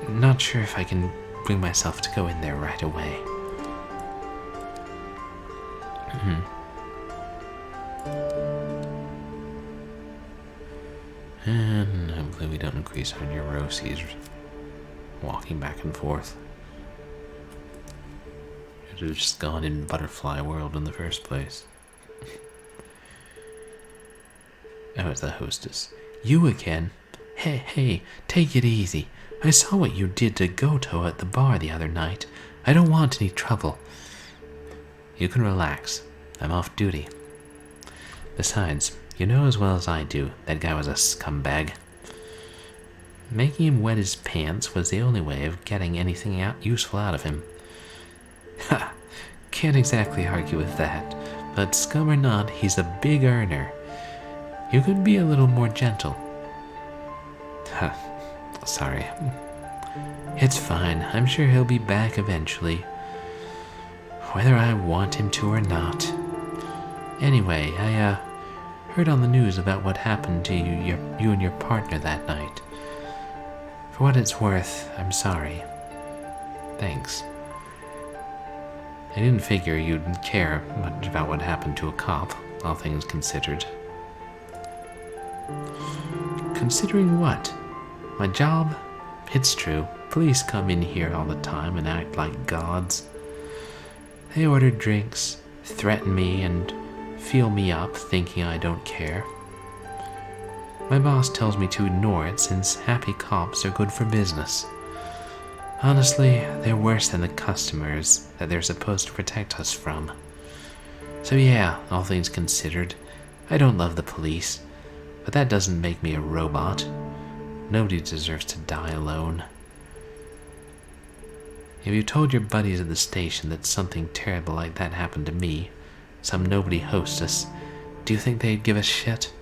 Not sure if I can bring myself to go in there right away. And hopefully we don't increase our neuroses walking back and forth. Should have just gone in butterfly world in the first place. Oh, it's the hostess. You again? Hey, take it easy. I saw what you did to Goto at the bar the other night. I don't want any trouble. You can relax. I'm off duty. Besides, you know as well as I do that guy was a scumbag. Making him wet his pants was the only way of getting anything useful out of him. Ha! Can't exactly argue with that, but scum or not, he's a big earner. You could be a little more gentle. Huh. Sorry. It's fine. I'm sure he'll be back eventually. Whether I want him to or not. Anyway, I heard on the news about what happened to you and your partner that night. For what it's worth, I'm sorry. Thanks. I didn't figure you'd care much about what happened to a cop, all things considered. Considering what? My job? It's true. Police come in here all the time and act like gods. They order drinks, threaten me, and feel me up thinking I don't care. My boss tells me to ignore it since happy cops are good for business. Honestly, they're worse than the customers that they're supposed to protect us from. So yeah, all things considered, I don't love the police, but that doesn't make me a robot. Nobody deserves to die alone. If you told your buddies at the station that something terrible like that happened to me, some nobody hostess, do you think they'd give a shit?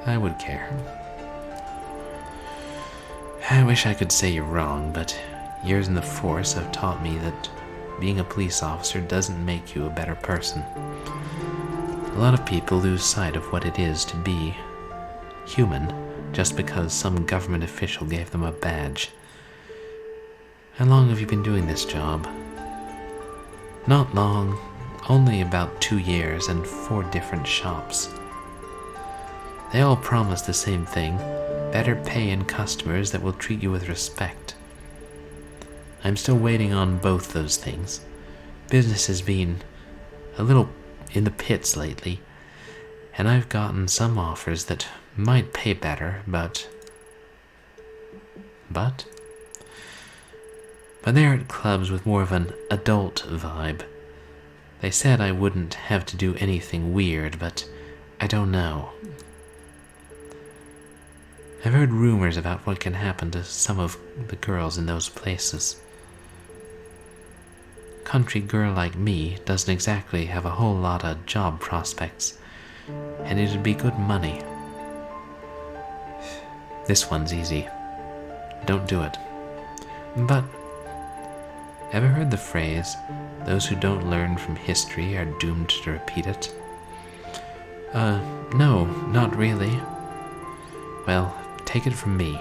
I would care. I wish I could say you're wrong, but years in the force have taught me that being a police officer doesn't make you a better person. A lot of people lose sight of what it is to be human just because some government official gave them a badge. How long have you been doing this job? Not long, only about 2 years and 4 different shops. They all promise the same thing, better pay and customers that will treat you with respect. I'm still waiting on both those things. Business has been a little in the pits lately, and I've gotten some offers that might pay better, but they're at clubs with more of an adult vibe. They said I wouldn't have to do anything weird, but I don't know. I've heard rumors about what can happen to some of the girls in those places. Country girl like me doesn't exactly have a whole lot of job prospects, and it'd be good money. This one's easy. Don't do it. But, ever heard the phrase, those who don't learn from history are doomed to repeat it? No, not really. Well, take it from me.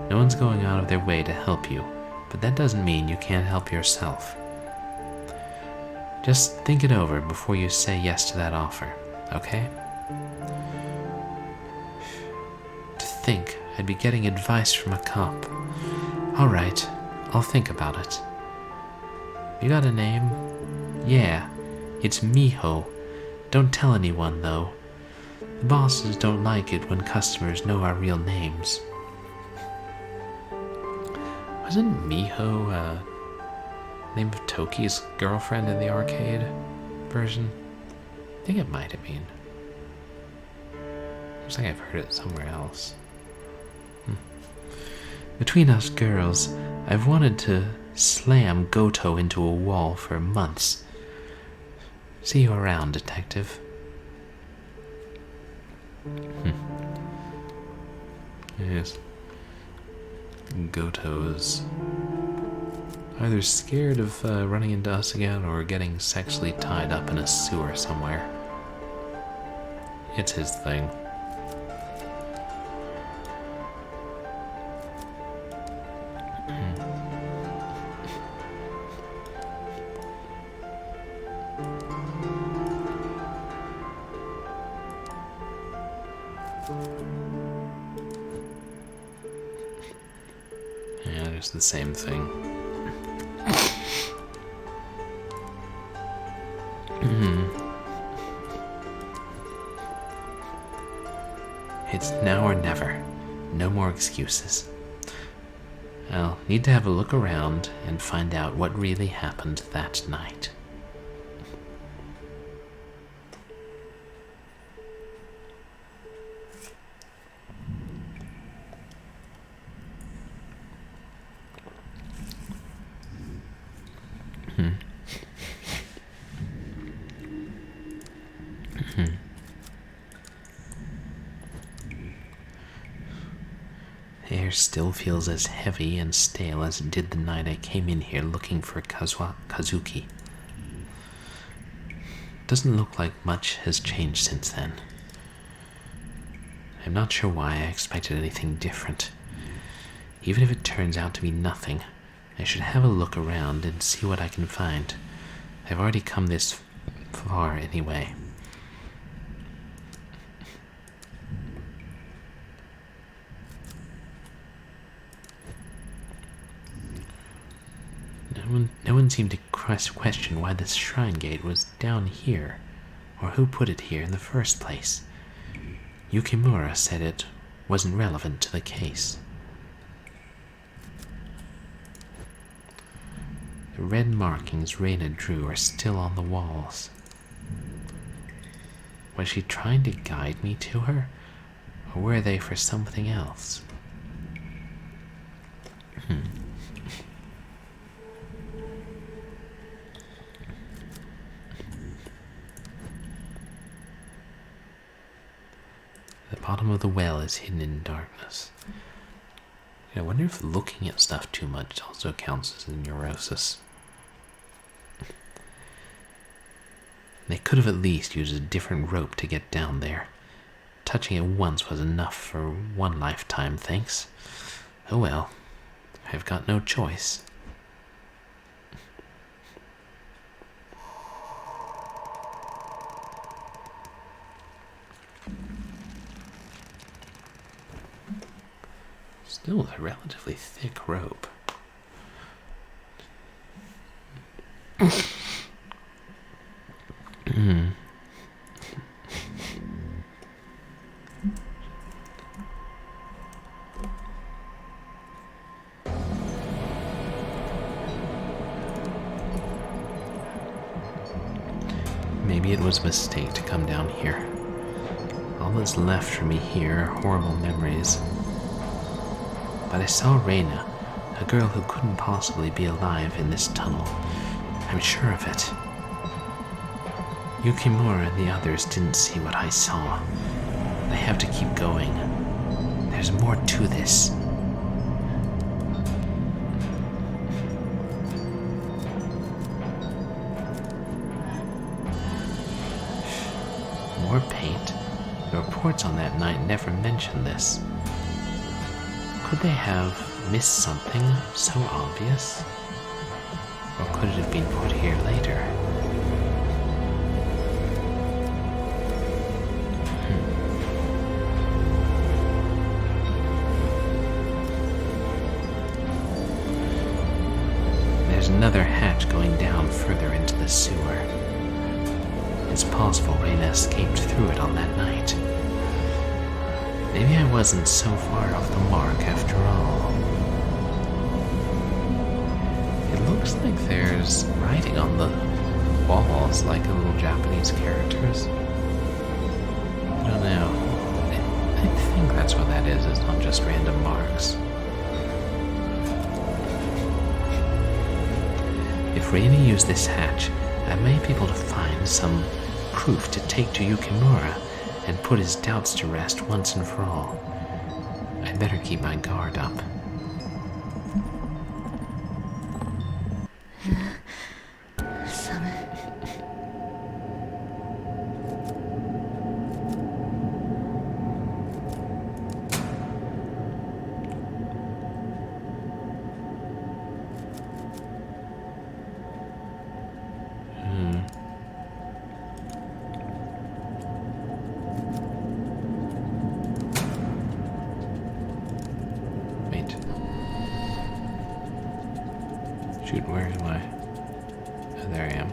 No one's going out of their way to help you, but that doesn't mean you can't help yourself. Just think it over before you say yes to that offer, okay? To think I'd be getting advice from a cop. Alright, I'll think about it. You got a name? Yeah, it's Miho. Don't tell anyone, though. The bosses don't like it when customers know our real names. Wasn't Miho, name of Toki's girlfriend in the arcade version? I think it might have been. Looks like I've heard it somewhere else. Between us girls, I've wanted to slam Goto into a wall for months. See you around, detective. Yes. Goto's either scared of running into us again or getting sexually tied up in a sewer somewhere. It's his thing. Yeah, it's the same thing. It's now or never. No more excuses. I'll need to have a look around and find out what really happened that night. The air still feels as heavy and stale as it did the night I came in here looking for Kazuki. Doesn't look like much has changed since then. I'm not sure why I expected anything different. Even if it turns out to be nothing, I should have a look around and see what I can find. I've already come this far anyway. No one seemed to question why this shrine gate was down here, or who put it here in the first place. Yukimura said it wasn't relevant to the case. The red markings Reine drew are still on the walls. Was she trying to guide me to her, or were they for something else? The bottom of the well is hidden in darkness. I wonder if looking at stuff too much also counts as a neurosis. They could have at least used a different rope to get down there. Touching it once was enough for one lifetime, thanks. Oh well, I've got no choice. Still a relatively thick rope. Maybe it was a mistake to come down here. All that's left for me here are horrible memories. But I saw Reine, a girl who couldn't possibly be alive in this tunnel. I'm sure of it. Yukimura and the others didn't see what I saw. They have to keep going. There's more to this. More paint? The reports on that night never mentioned this. Could they have missed something so obvious? Or could it have been put here later? There's another hatch going down further into the sewer. It's possible Reine escaped through it on that night. Maybe I wasn't so far off the mark after all. It looks like there's writing on the walls like little Japanese characters. I don't know. I think that's what that is. It's not just random marks. If Reine used this hatch, I may be able to find some proof to take to Yukimura and put his doubts to rest once and for all. I'd better keep my guard up. Shoot, where am I? Oh, there I am.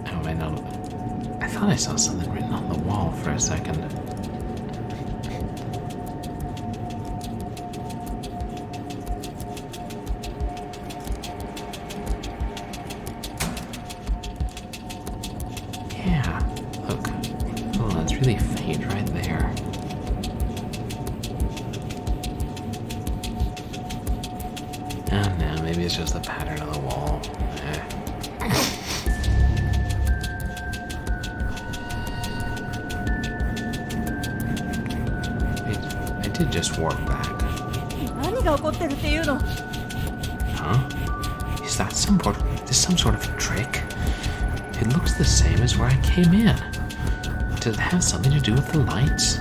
Oh, I know. I thought I saw something written on the wall for a second. Yeah, look. Oh, it's really faint right there. Oh no, maybe it's just the pattern of the wall. I did just walk back. 何が起こってるっていうの？ Huh? Is that some sort of trick? It looks the same as where I came in. Does it have something to do with the lights?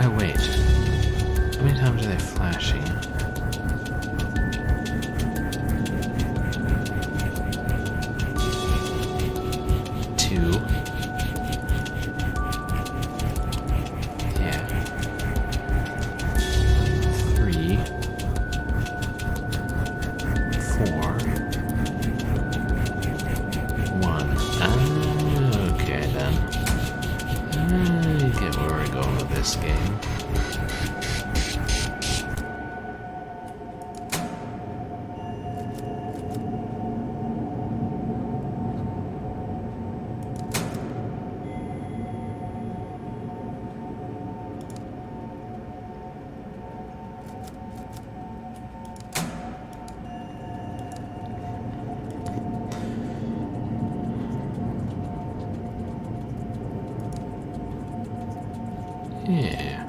Oh wait. How many times are they flashing? Two. Yeah. Three. Four. One. Okay then. I get where we're going with this game. Yeah.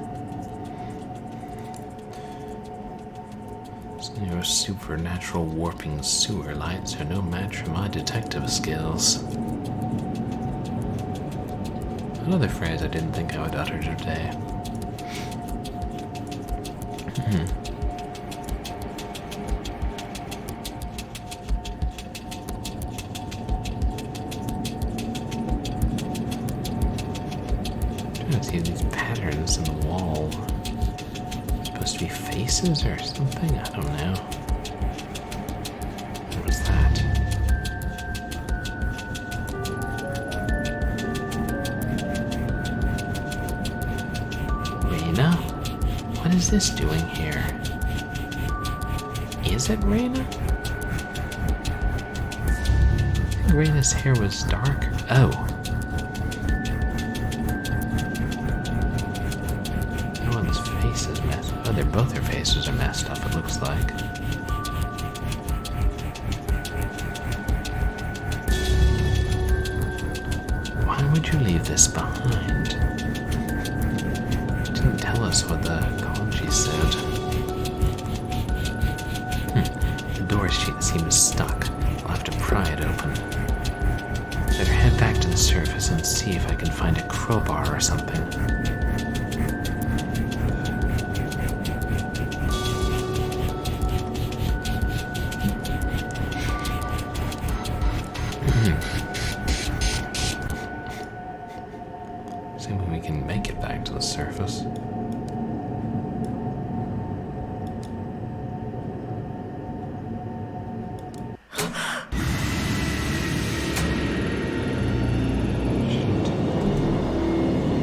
Your supernatural warping sewer lights are no match for my detective skills. Another phrase I didn't think I would utter today. I see these patterns in the wall. Supposed to be faces or something? I don't know. What was that? Reine? What is this doing here? Is it Reine? I think Reine's hair was dark. Oh. Faces messed up. Oh, both their faces are messed up, it looks like. Why would you leave this behind? It didn't tell us what the kanji said. The door seems stuck. I'll have to pry it open. Better head back to the surface and see if I can find a crowbar or something. Assuming we can make it back to the surface.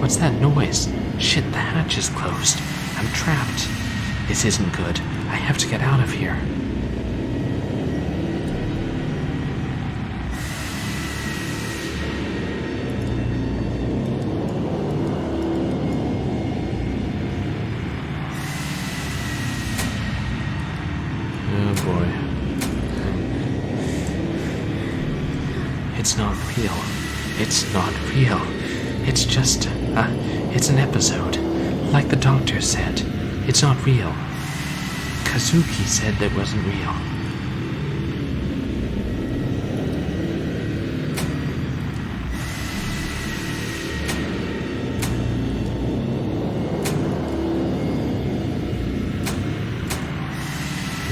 What's that noise? Shit, the hatch is closed. I'm trapped. This isn't good. I have to get out of here. Oh boy. It's not real. It's not real. It's just, it's an episode. Like the doctor said, it's not real. Kazuki said that wasn't real.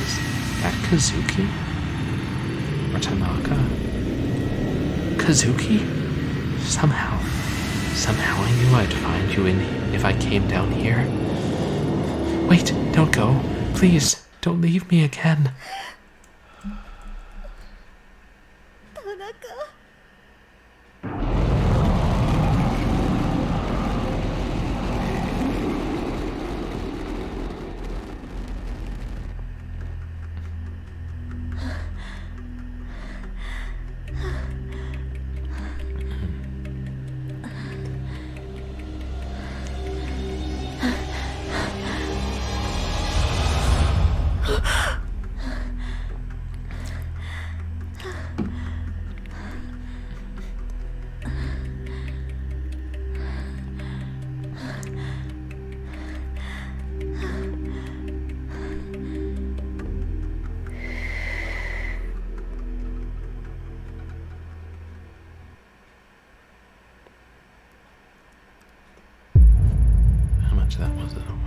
Is that Kazuki? Or Tanaka? Kazuki? Somehow I knew I'd find you if I came down here. Wait, don't go. Please, don't leave me again. Tanaka.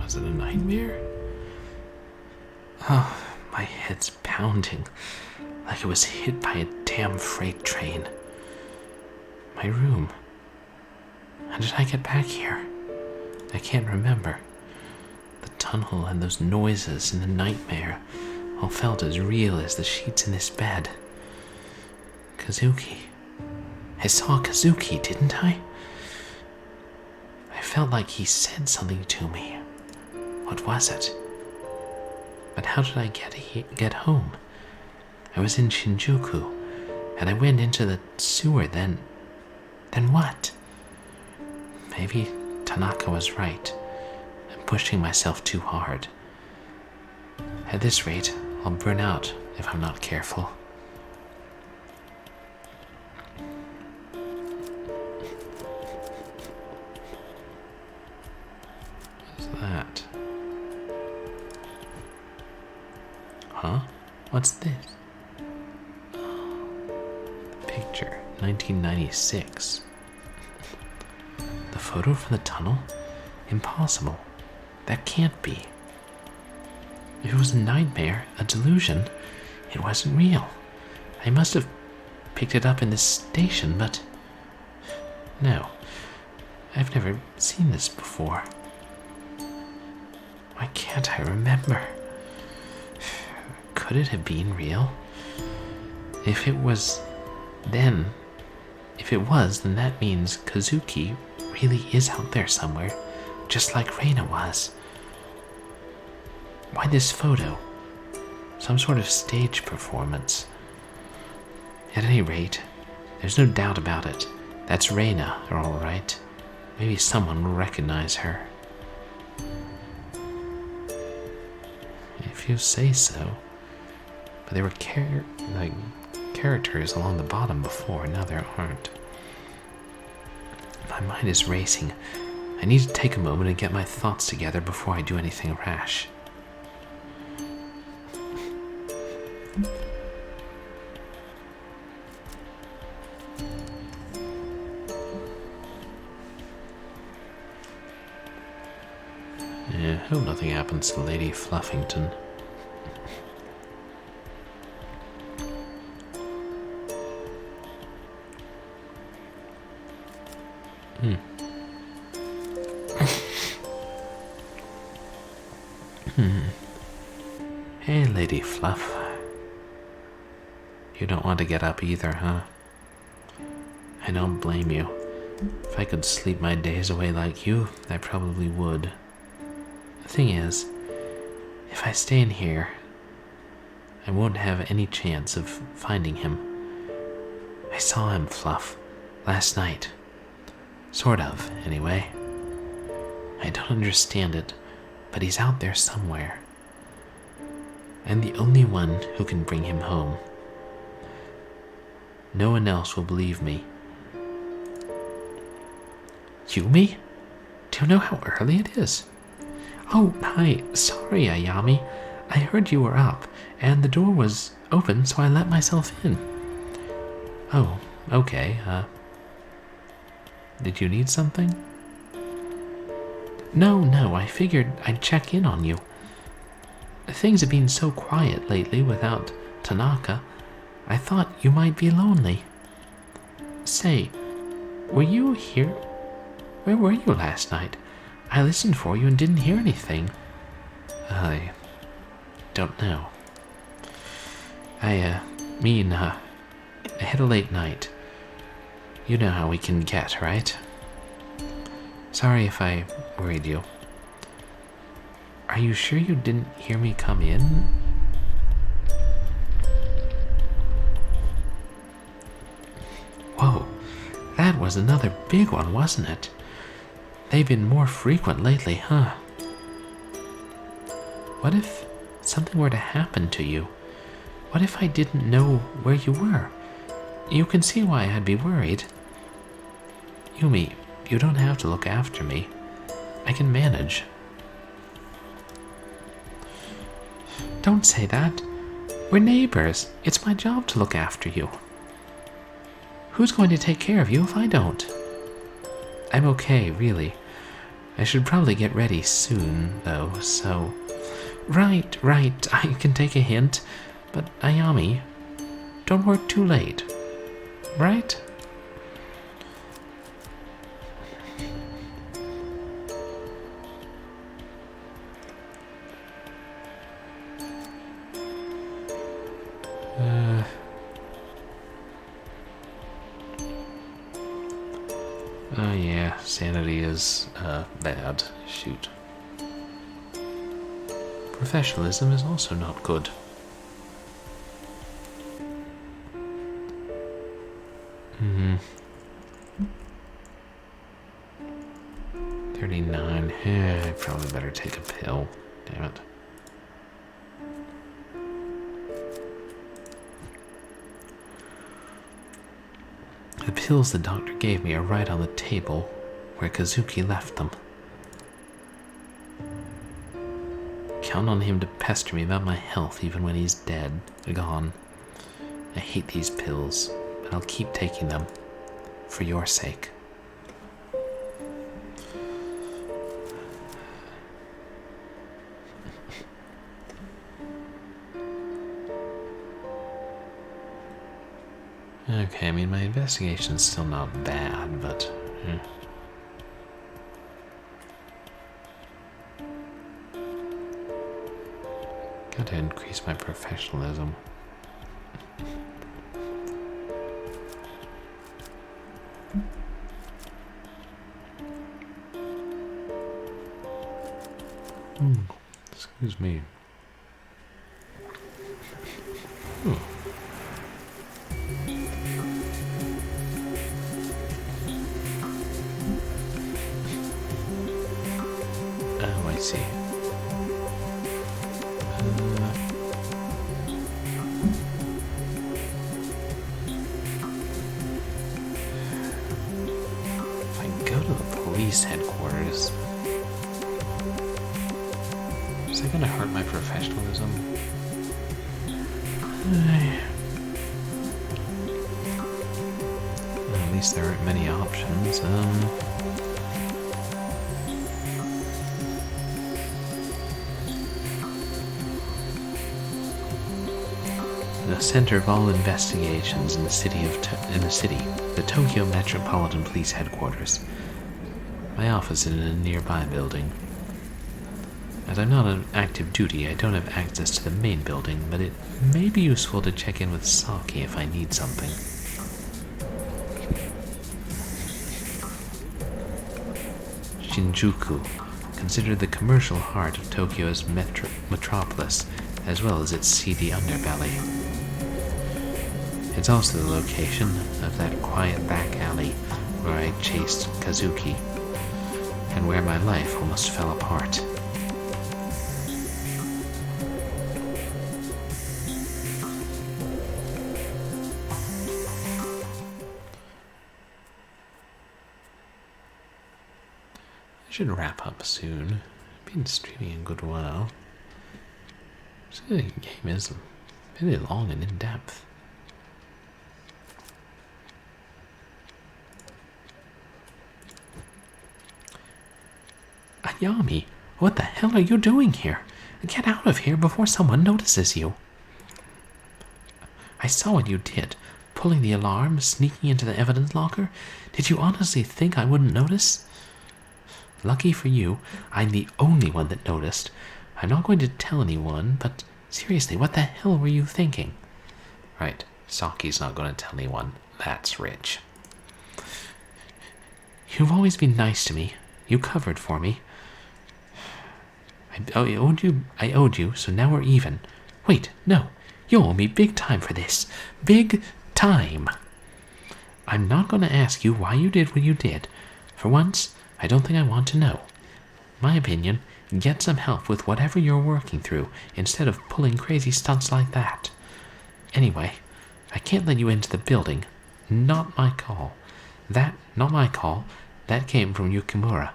Was it a nightmare? Oh, my head's pounding like it was hit by a damn freight train. My room. How did I get back here? I can't remember. The tunnel and those noises in the nightmare all felt as real as the sheets in this bed. Kazuki. I saw Kazuki, didn't I? I felt like he said something to me. What was it? But how did I get home? I was in Shinjuku, and I went into the sewer then. Then what? Maybe Tanaka was right. I'm pushing myself too hard. At this rate, I'll burn out if I'm not careful. What's that? Huh? What's this? The picture, 1996. The photo from the tunnel? Impossible. That can't be. If it was a nightmare, a delusion, it wasn't real. I must have picked it up in this station, but... No. I've never seen this before. Why can't I remember? Could it have been real? If it was, then that means Kazuki really is out there somewhere, just like Reine was. Why this photo? Some sort of stage performance. At any rate, there's no doubt about it. That's Reine, all right. Maybe someone will recognize her. If you say so. But there were characters along the bottom before, now there aren't. My mind is racing. I need to take a moment and get my thoughts together before I do anything rash. Yeah, I hope nothing happens to Lady Fluffington. Hey, Lady Fluff. You don't want to get up either, huh? I don't blame you. If I could sleep my days away like you, I probably would. The thing is, if I stay in here, I won't have any chance of finding him. I saw him, Fluff, last night. Sort of, anyway. I don't understand it, but he's out there somewhere. I'm the only one who can bring him home. No one else will believe me. Yumi? Do you know how early it is? Oh, hi. Sorry, Ayami. I heard you were up, and the door was open, so I let myself in. Oh, okay. Did you need something? No, I figured I'd check in on you. Things have been so quiet lately without Tanaka. I thought you might be lonely. Say, were you here? Where were you last night? I listened for you and didn't hear anything. don't know. I had a late night. You know how we can get, right? Sorry if I worried you. Are you sure you didn't hear me come in? Whoa, that was another big one, wasn't it? They've been more frequent lately, huh? What if something were to happen to you? What if I didn't know where you were? You can see why I'd be worried. Yumi, you don't have to look after me. I can manage. Don't say that. We're neighbors. It's my job to look after you. Who's going to take care of you if I don't? I'm okay, really. I should probably get ready soon, though, so... Right, I can take a hint. But, Ayami, don't work too late. Right? Oh yeah, sanity is, bad. Shoot. Professionalism is also not good. Mm-hmm. 39. I probably better take a pill. Damn it. The pills the doctor gave me are right on the table where Kazuki left them. Count on him to pester me about my health even when he's dead, gone. I hate these pills, but I'll keep taking them for your sake. Okay, I mean, my investigation's still not bad, but... Gotta increase my professionalism. Excuse me. Oh, I see. If I go to the police headquarters, is that gonna hurt my professionalism? Well, at least there aren't many options. The center of all investigations in the city, the Tokyo Metropolitan Police headquarters. My office is in a nearby building. As I'm not on active duty, I don't have access to the main building, but it may be useful to check in with Saki if I need something. Shinjuku, considered the commercial heart of Tokyo's metropolis, as well as its seedy underbelly. It's also the location of that quiet back alley where I chased Kazuki, and where my life almost fell apart. I should wrap up soon. I've been streaming a good while. This game is really long and in-depth. Ayami, what the hell are you doing here? Get out of here before someone notices you. I saw what you did. Pulling the alarm, sneaking into the evidence locker. Did you honestly think I wouldn't notice? Lucky for you, I'm the only one that noticed. I'm not going to tell anyone, but Seriously, what the hell were you thinking? Right, Saki's not going to tell anyone. That's rich. You've always been nice to me. You covered for me. I owed you, so now we're even. Wait, no. You owe me big time for this. Big time. I'm not going to ask you why you did what you did. For once, I don't think I want to know. My opinion, get some help with whatever you're working through instead of pulling crazy stunts like that. Anyway, I can't let you into the building. Not my call. Not my call. That came from Yukimura.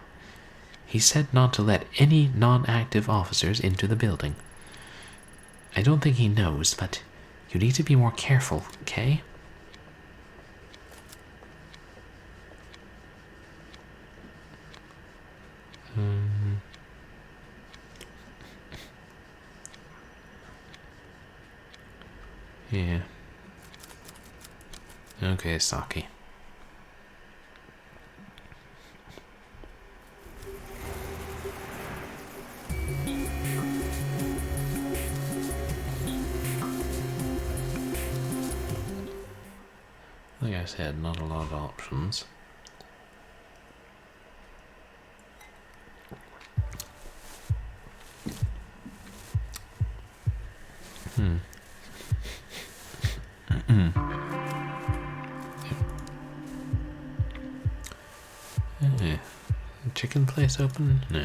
He said not to let any non-active officers into the building. I don't think he knows, but you need to be more careful, okay? Yeah. Okay, Saki. Like I said, not a lot of options. Chicken place open? No.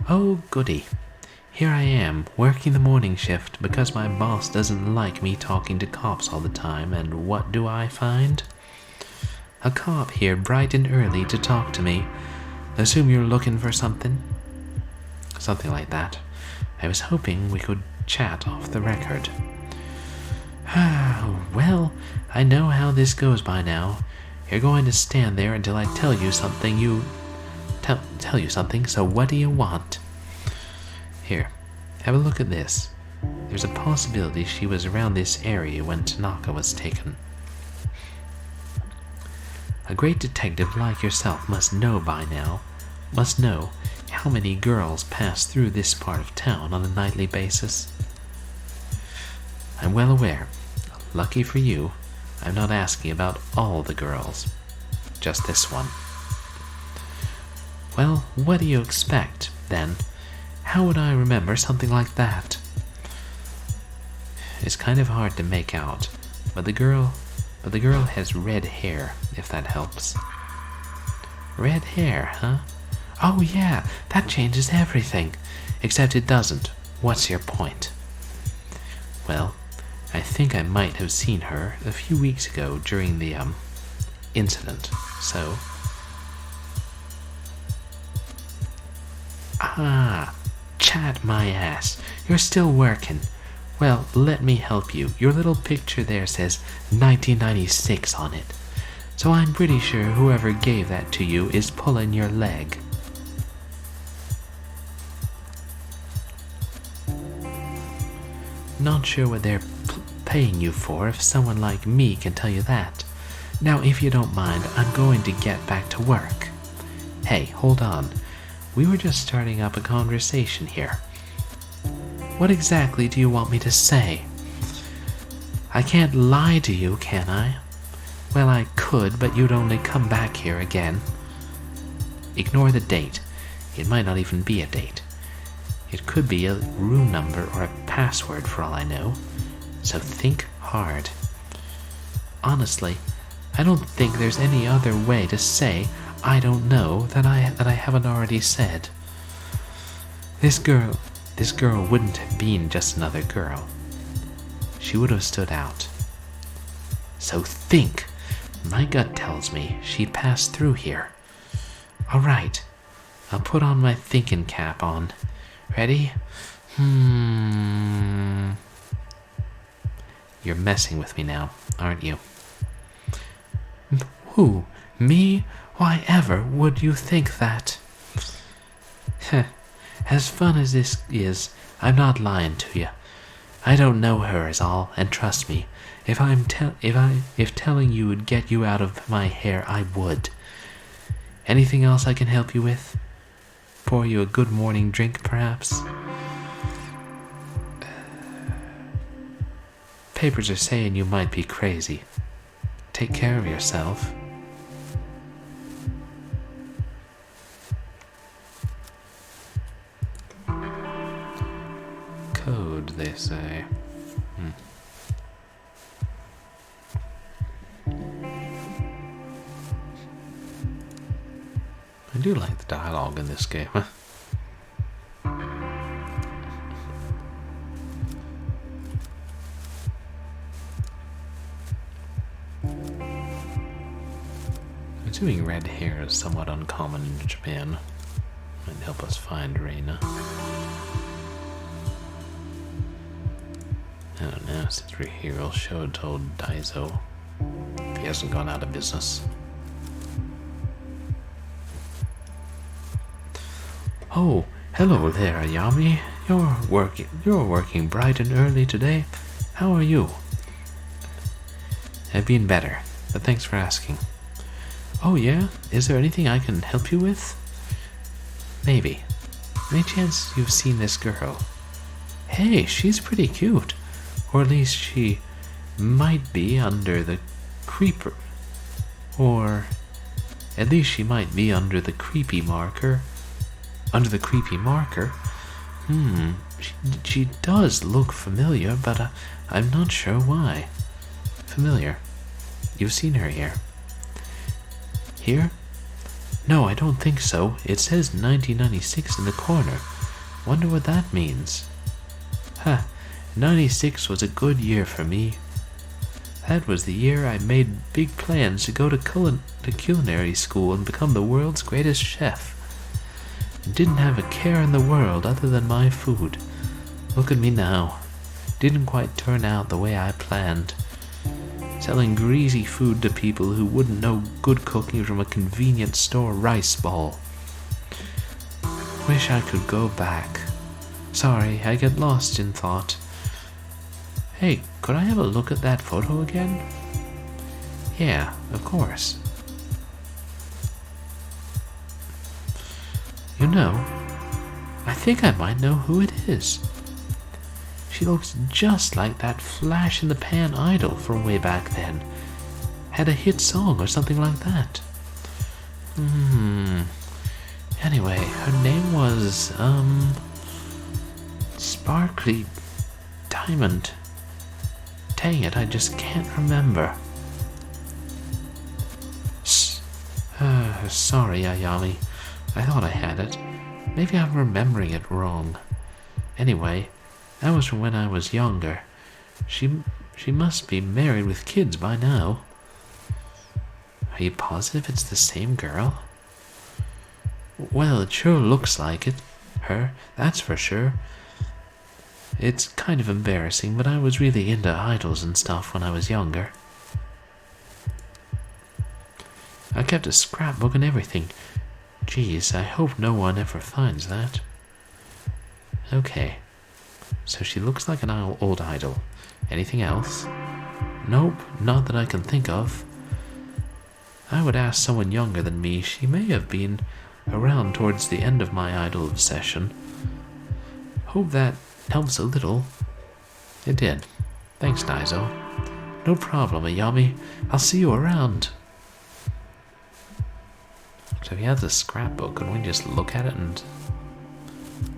Oh, goody. Here I am, working the morning shift because my boss doesn't like me talking to cops all the time, and what do I find? A cop here bright and early to talk to me. Assume you're looking for something? Something like that. I was hoping we could chat off the record. Well, I know how this goes by now. You're going to stand there until I tell you something tell you something, so what do you want? Here, have a look at this. There's a possibility she was around this area when Tanaka was taken. A great detective like yourself must know by now, must know how many girls pass through this part of town on a nightly basis. I'm well aware. Lucky for you, I'm not asking about all the girls. Just this one. Well, what do you expect, then? How would I remember something like that? It's kind of hard to make out, but the girl has red hair, if that helps. Red hair, huh? Oh yeah, that changes everything. Except it doesn't. What's your point? Well, I think I might have seen her a few weeks ago during the, incident, so... Ah, chat my ass. You're still working. Well, let me help you. Your little picture there says 1996 on it. So I'm pretty sure whoever gave that to you is pulling your leg. Not sure what they're paying you for if someone like me can tell you that. Now, if you don't mind, I'm going to get back to work. Hey, hold on. We were just starting up a conversation here. What exactly do you want me to say? I can't lie to you, can I? Well, I could, but you'd only come back here again. Ignore the date. It might not even be a date. It could be a room number or a password for all I know. So think hard. Honestly, I don't think there's any other way to say I don't know that I haven't already said. This girl wouldn't have been just another girl. She would have stood out. So think. My gut tells me she passed through here. All right, I'll put on my thinking cap on. Ready? You're messing with me now, aren't you? Who? Me? Why ever would you think that? As fun as this is, I'm not lying to you. I don't know her is all, and trust me, if telling you would get you out of my hair, I would. Anything else I can help you with? Pour you a good morning drink, perhaps? Papers are saying you might be crazy. Take care of yourself. Code, they say. I do like the dialogue in this game. Assuming red hair is somewhat uncommon in Japan. Might help us find Reine. I don't know, since we're here, I'll show it to old Daiso. If he hasn't gone out of business. Oh, hello there, Ayami. You're working bright and early today. How are you? I've been better, but thanks for asking. Oh yeah? Is there anything I can help you with? Maybe. Any chance you've seen this girl? Hey, she's pretty cute. Or at least she might be under the creeper. Or at least she might be under the creepy marker. Under the creepy marker? She does look familiar, but I'm not sure why. Familiar. You've seen her here. Here? No, I don't think so. It says 1996 in the corner. Wonder what that means. 96 was a good year for me. That was the year I made big plans to go to culinary school and become the world's greatest chef. And didn't have a care in the world other than my food. Look at me now. Didn't quite turn out the way I planned. Selling greasy food to people who wouldn't know good cooking from a convenience store rice ball. Wish I could go back. Sorry, I get lost in thought. Hey, could I have a look at that photo again? Yeah, of course. You know, I think I might know who it is. She looks just like that flash-in-the-pan idol from way back then. Had a hit song or something like that. Anyway, her name was, Sparkly Diamond. Dang it, I just can't remember. Sorry, Ayami. I thought I had it. Maybe I'm remembering it wrong. Anyway, that was from when I was younger. She must be married with kids by now. Are you positive it's the same girl? Well, it sure looks like it. Her, that's for sure. It's kind of embarrassing, but I was really into idols and stuff when I was younger. I kept a scrapbook and everything. Geez, I hope no one ever finds that. Okay. So she looks like an old idol. Anything else? Nope, not that I can think of. I would ask someone younger than me. She may have been around towards the end of my idol obsession. Hope that helps a little. It did. Thanks, Daiso. No problem, Ayami. I'll see you around. So if he has a scrapbook, can we just look at it and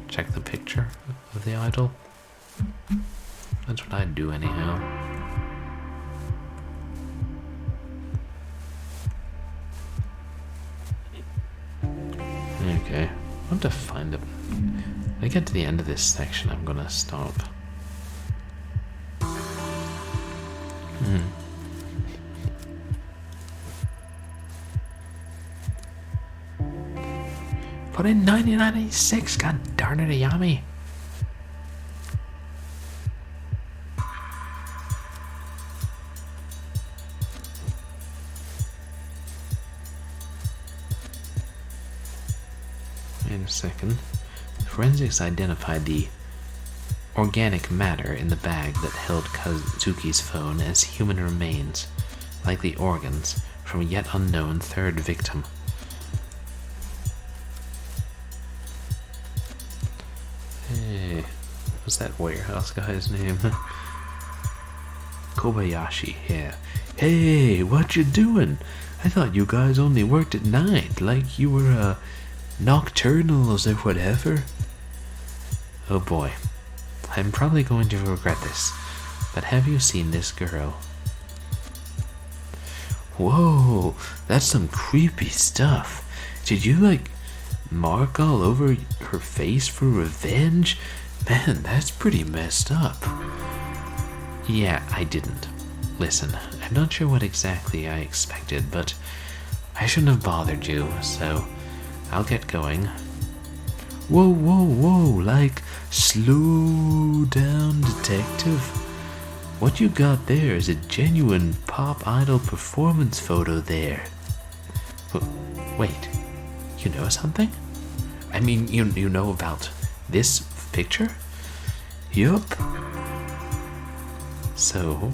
check the picture of the idol? That's what I'd do anyhow. Okay, I want to find it. When I get to the end of this section, I'm gonna stop. Put in 1996, god darn it, Ayami. Wait a second. Forensics identified the organic matter in the bag that held Kazuki's phone as human remains, likely organs from a yet unknown third victim. Hey, what's that warehouse guy's name? Kobayashi, yeah. Hey, what you doing? I thought you guys only worked at night, like you were, nocturnals or whatever. Oh boy, I'm probably going to regret this, but have you seen this girl? Whoa, that's some creepy stuff. Did you, like, mark all over her face for revenge? Man, that's pretty messed up. Yeah, I didn't. Listen, I'm not sure what exactly I expected, but I shouldn't have bothered you, so I'll get going. Whoa, whoa, whoa, like, slow down, detective. What you got there is a genuine pop idol performance photo there. Wait, you know something? I mean, you know about this picture? Yup. So,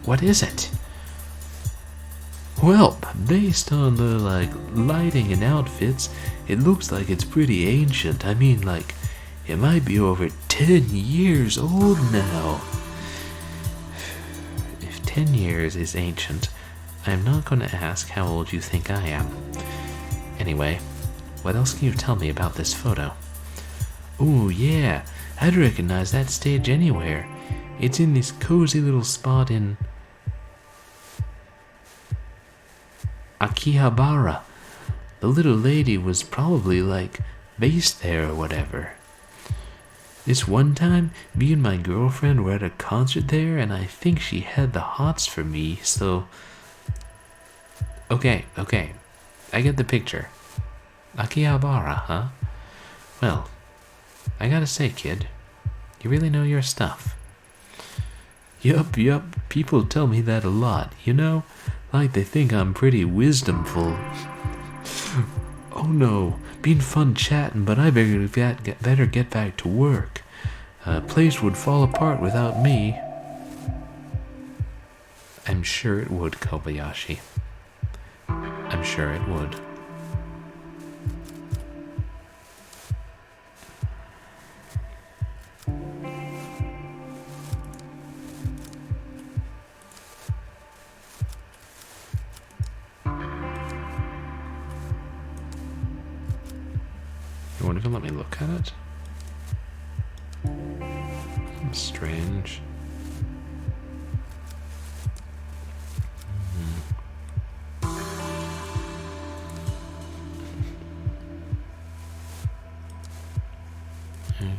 what is it? Well, based on the, like, lighting and outfits, it looks like it's pretty ancient. I mean, like, it might be over 10 years old now. If 10 years is ancient, I'm not going to ask how old you think I am. Anyway, what else can you tell me about this photo? Ooh, yeah, I'd recognize that stage anywhere. It's in this cozy little spot in Akihabara. The little lady was probably, like, based there or whatever. This one time, me and my girlfriend were at a concert there, and I think she had the hots for me, so... Okay, I get the picture. Akihabara, huh? Well, I gotta say, kid, you really know your stuff. Yup, people tell me that a lot, you know? Like they think I'm pretty wisdomful. Oh no, been fun chatting, but I better get back to work. Place would fall apart without me. I'm sure it would, Kobayashi. I'm sure it would. You won't even let me look at it? Strange.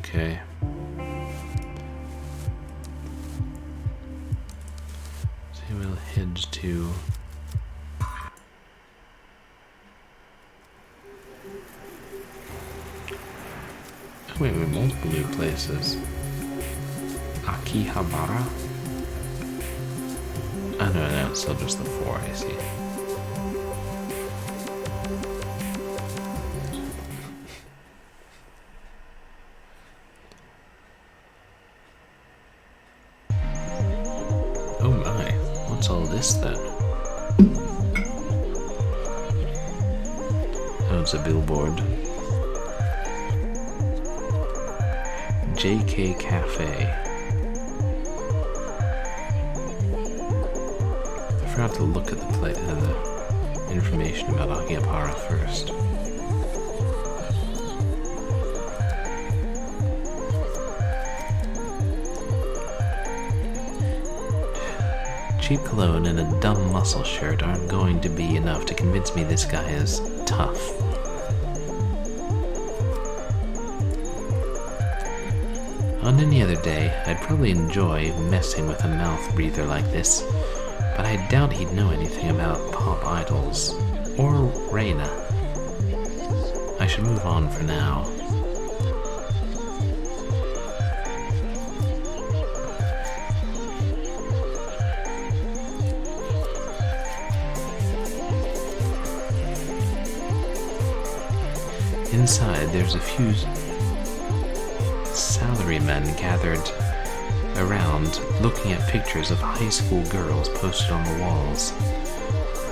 Okay. So we'll head to... Wait, we have multiple new places. Akihabara? Oh no, it's still just the 4, I see. Oh my, what's all this then? Oh, it's a billboard. JK Cafe. I forgot to look at the information about Akihabara first. Cheap cologne and a dumb muscle shirt aren't going to be enough to convince me this guy is tough. On any other day, I'd probably enjoy messing with a mouth breather like this, but I doubt he'd know anything about pop idols, or Reine. I should move on for now. Inside, there's a few Salarymen gathered around looking at pictures of high school girls posted on the walls.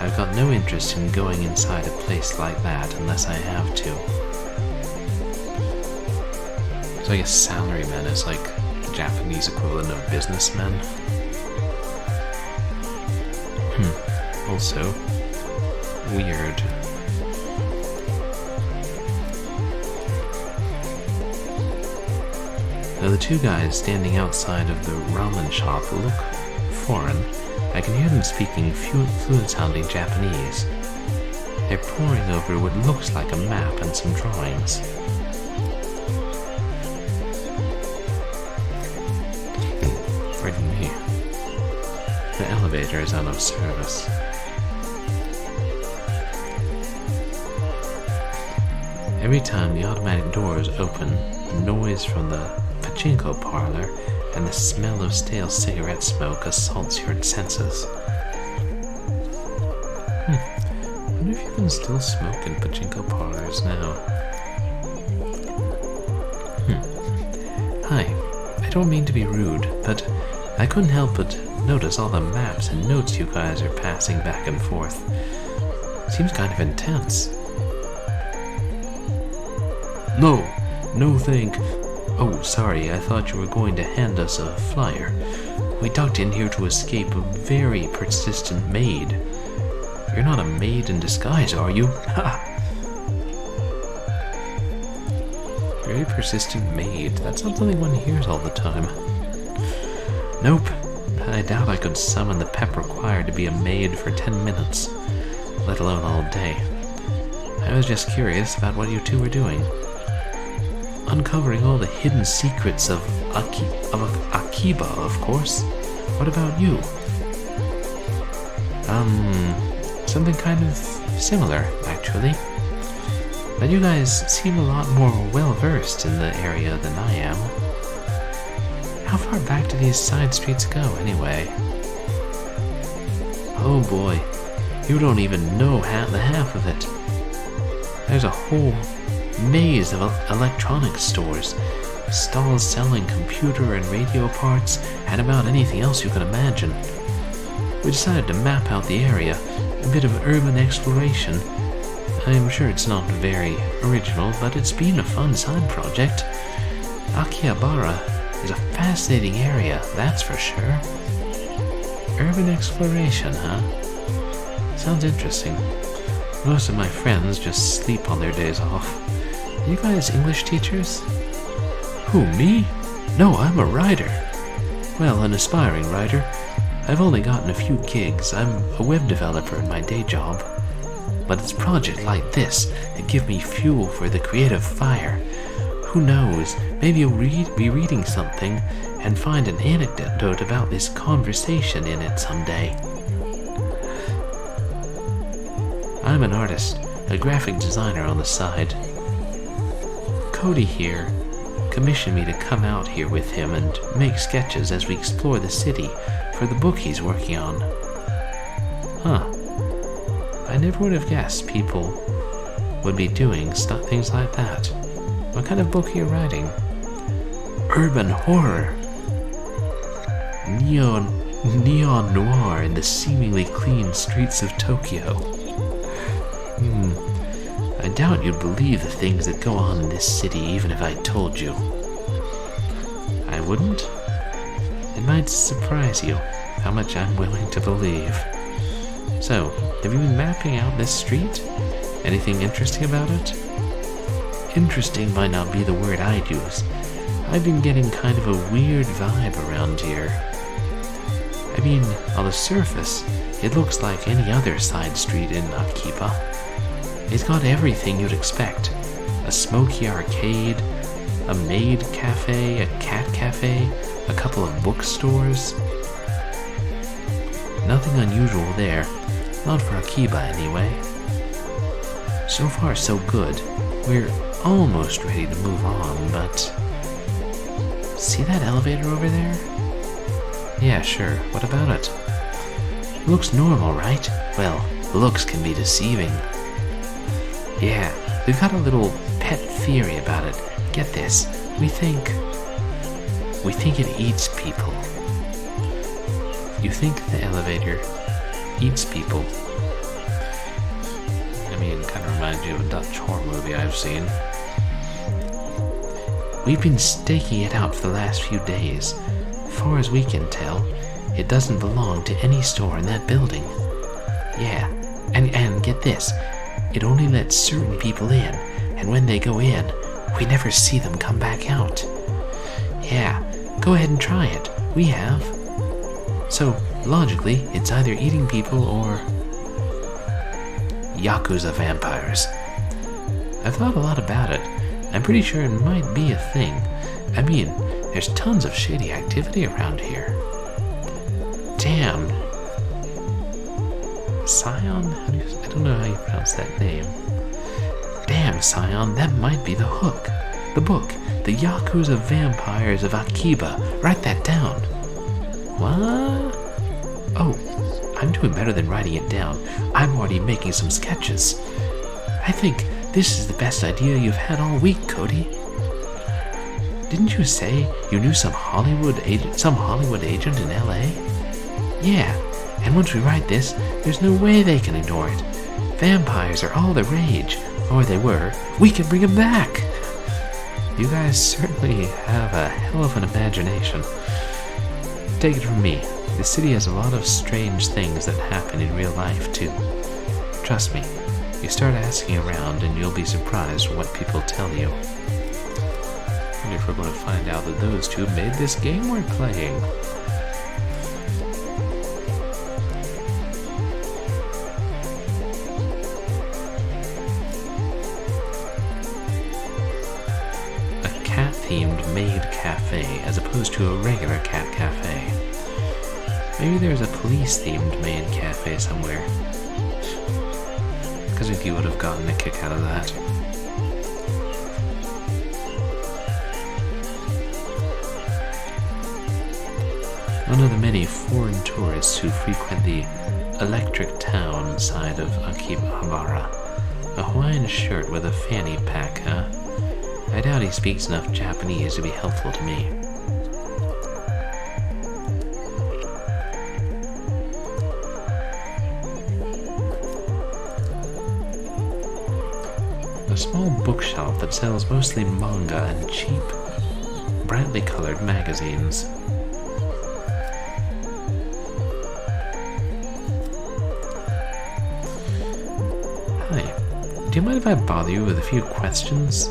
I've got no interest in going inside a place like that unless I have to. So I guess salaryman is like the Japanese equivalent of businessmen. Also, weird. Now the two guys standing outside of the ramen shop look foreign. I can hear them speaking fluent-sounding Japanese. They're poring over what looks like a map and some drawings. Pardon me. The elevator is out of service. Every time the automatic doors open, the noise from the pachinko parlor and the smell of stale cigarette smoke assaults your senses. I wonder if you can still smoke in pachinko parlors now. Hi, I don't mean to be rude, but I couldn't help but notice all the maps and notes you guys are passing back and forth. Seems kind of intense. No thank. Oh, sorry, I thought you were going to hand us a flyer. We ducked in here to escape a very persistent maid. You're not a maid in disguise, are you? Ha! Very persistent maid. That's not something one hears all the time. Nope. I doubt I could summon the pep required to be a maid for 10 minutes, let alone all day. I was just curious about what you two were doing. Uncovering all the hidden secrets of Akiba, of course. What about you? Something kind of similar, actually. But you guys seem a lot more well-versed in the area than I am. How far back do these side streets go, anyway? Oh boy, you don't even know the half of it. There's a whole maze of electronics stores, stalls selling computer and radio parts, and about anything else you can imagine. We decided to map out the area, a bit of urban exploration. I'm sure it's not very original, but it's been a fun side project. Akihabara is a fascinating area, that's for sure. Urban exploration, huh? Sounds interesting. Most of my friends just sleep on their days off. Are you guys English teachers? Who, me? No, I'm a writer. Well, an aspiring writer. I've only gotten a few gigs. I'm a web developer in my day job. But it's projects like this that give me fuel for the creative fire. Who knows, maybe you'll be reading something and find an anecdote about this conversation in it someday. I'm an artist, a graphic designer on the side. Cody here commissioned me to come out here with him and make sketches as we explore the city for the book he's working on. Huh. I never would have guessed people would be doing things like that. What kind of book are you writing? Urban horror. Neon noir in the seemingly clean streets of Tokyo. I doubt you'd believe the things that go on in this city even if I told you. I wouldn't? It might surprise you how much I'm willing to believe. So, have you been mapping out this street? Anything interesting about it? Interesting might not be the word I'd use. I've been getting kind of a weird vibe around here. I mean, on the surface, it looks like any other side street in Akiba. It's got everything you'd expect. A smoky arcade, a maid cafe, a cat cafe, a couple of bookstores. Nothing unusual there. Not for Akiba, anyway. So far, so good. We're almost ready to move on, but... See that elevator over there? Yeah, sure. What about it? Looks normal, right? Well, looks can be deceiving. Yeah, we've got a little pet theory about it. Get this. We think... We think it eats people. You think the elevator eats people? I mean, kind of reminds you of a Dutch horror movie I've seen. We've been staking it out for the last few days. Far as we can tell, it doesn't belong to any store in that building. Yeah, and get this, it only lets certain people in, and when they go in, we never see them come back out. Yeah, go ahead and try it. We have. So, logically, it's either eating people or Yakuza vampires. I've thought a lot about it. I'm pretty sure it might be a thing. I mean, there's tons of shady activity around here. Damn. Scion? I don't know how you pronounce that name. Damn, Scion, that might be the hook. The book, The Yakuza Vampires of Akiba. Write that down. What? Oh, I'm doing better than writing it down. I'm already making some sketches. I think this is the best idea you've had all week, Cody. Didn't you say you knew some Hollywood agent in LA? Yeah, and once we write this, there's no way they can ignore it. Vampires are all the rage, or they were. We can bring them back. You guys certainly have a hell of an imagination. Take it from me, the city has a lot of strange things that happen in real life, too. Trust me, you start asking around and you'll be surprised what people tell you. And if we're going to find out that those two made this game we're playing. A cat-themed maid cafe as opposed to a regular cat cafe. Maybe there's a police-themed maid cafe somewhere. Kazuki would have gotten a kick out of that. One of the many foreign tourists who frequent the electric town side of Akihabara. A Hawaiian shirt with a fanny pack, huh? I doubt he speaks enough Japanese to be helpful to me. A small bookshelf that sells mostly manga and cheap, brightly colored magazines. Hi, do you mind if I bother you with a few questions?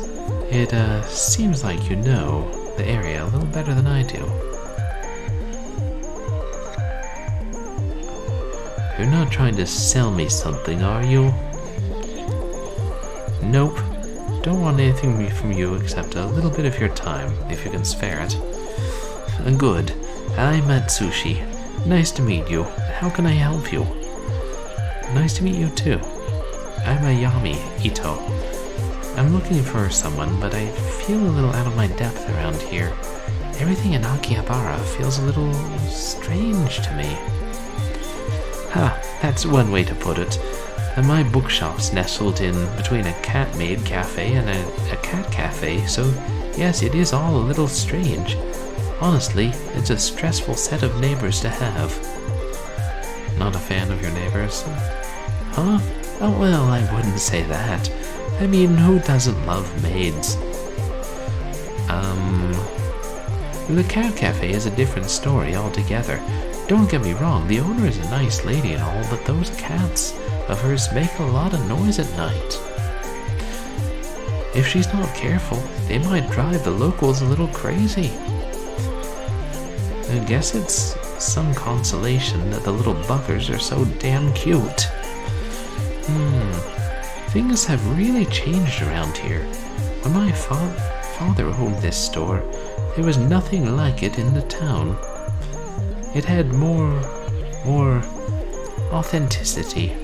It seems like you know the area a little better than I do. You're not trying to sell me something, are you? Nope. Don't want anything from you except a little bit of your time, if you can spare it. Good. I'm Matsushi. Nice to meet you. How can I help you? Nice to meet you too. I'm Ayami Ito. I'm looking for someone, but I feel a little out of my depth around here. Everything in Akihabara feels a little strange to me. That's one way to put it. My bookshop's nestled in between a cat-maid cafe and a cat cafe, so yes, it is all a little strange. Honestly, it's a stressful set of neighbors to have. Not a fan of your neighbors? Huh? Oh, well, I wouldn't say that. I mean, who doesn't love maids? The cat cafe is a different story altogether. Don't get me wrong, the owner is a nice lady and all, but those cats of hers make a lot of noise at night. If she's not careful, they might drive the locals a little crazy. I guess it's some consolation that the little buggers are so damn cute. Things have really changed around here. When my father owned this store, there was nothing like it in the town. It had more authenticity.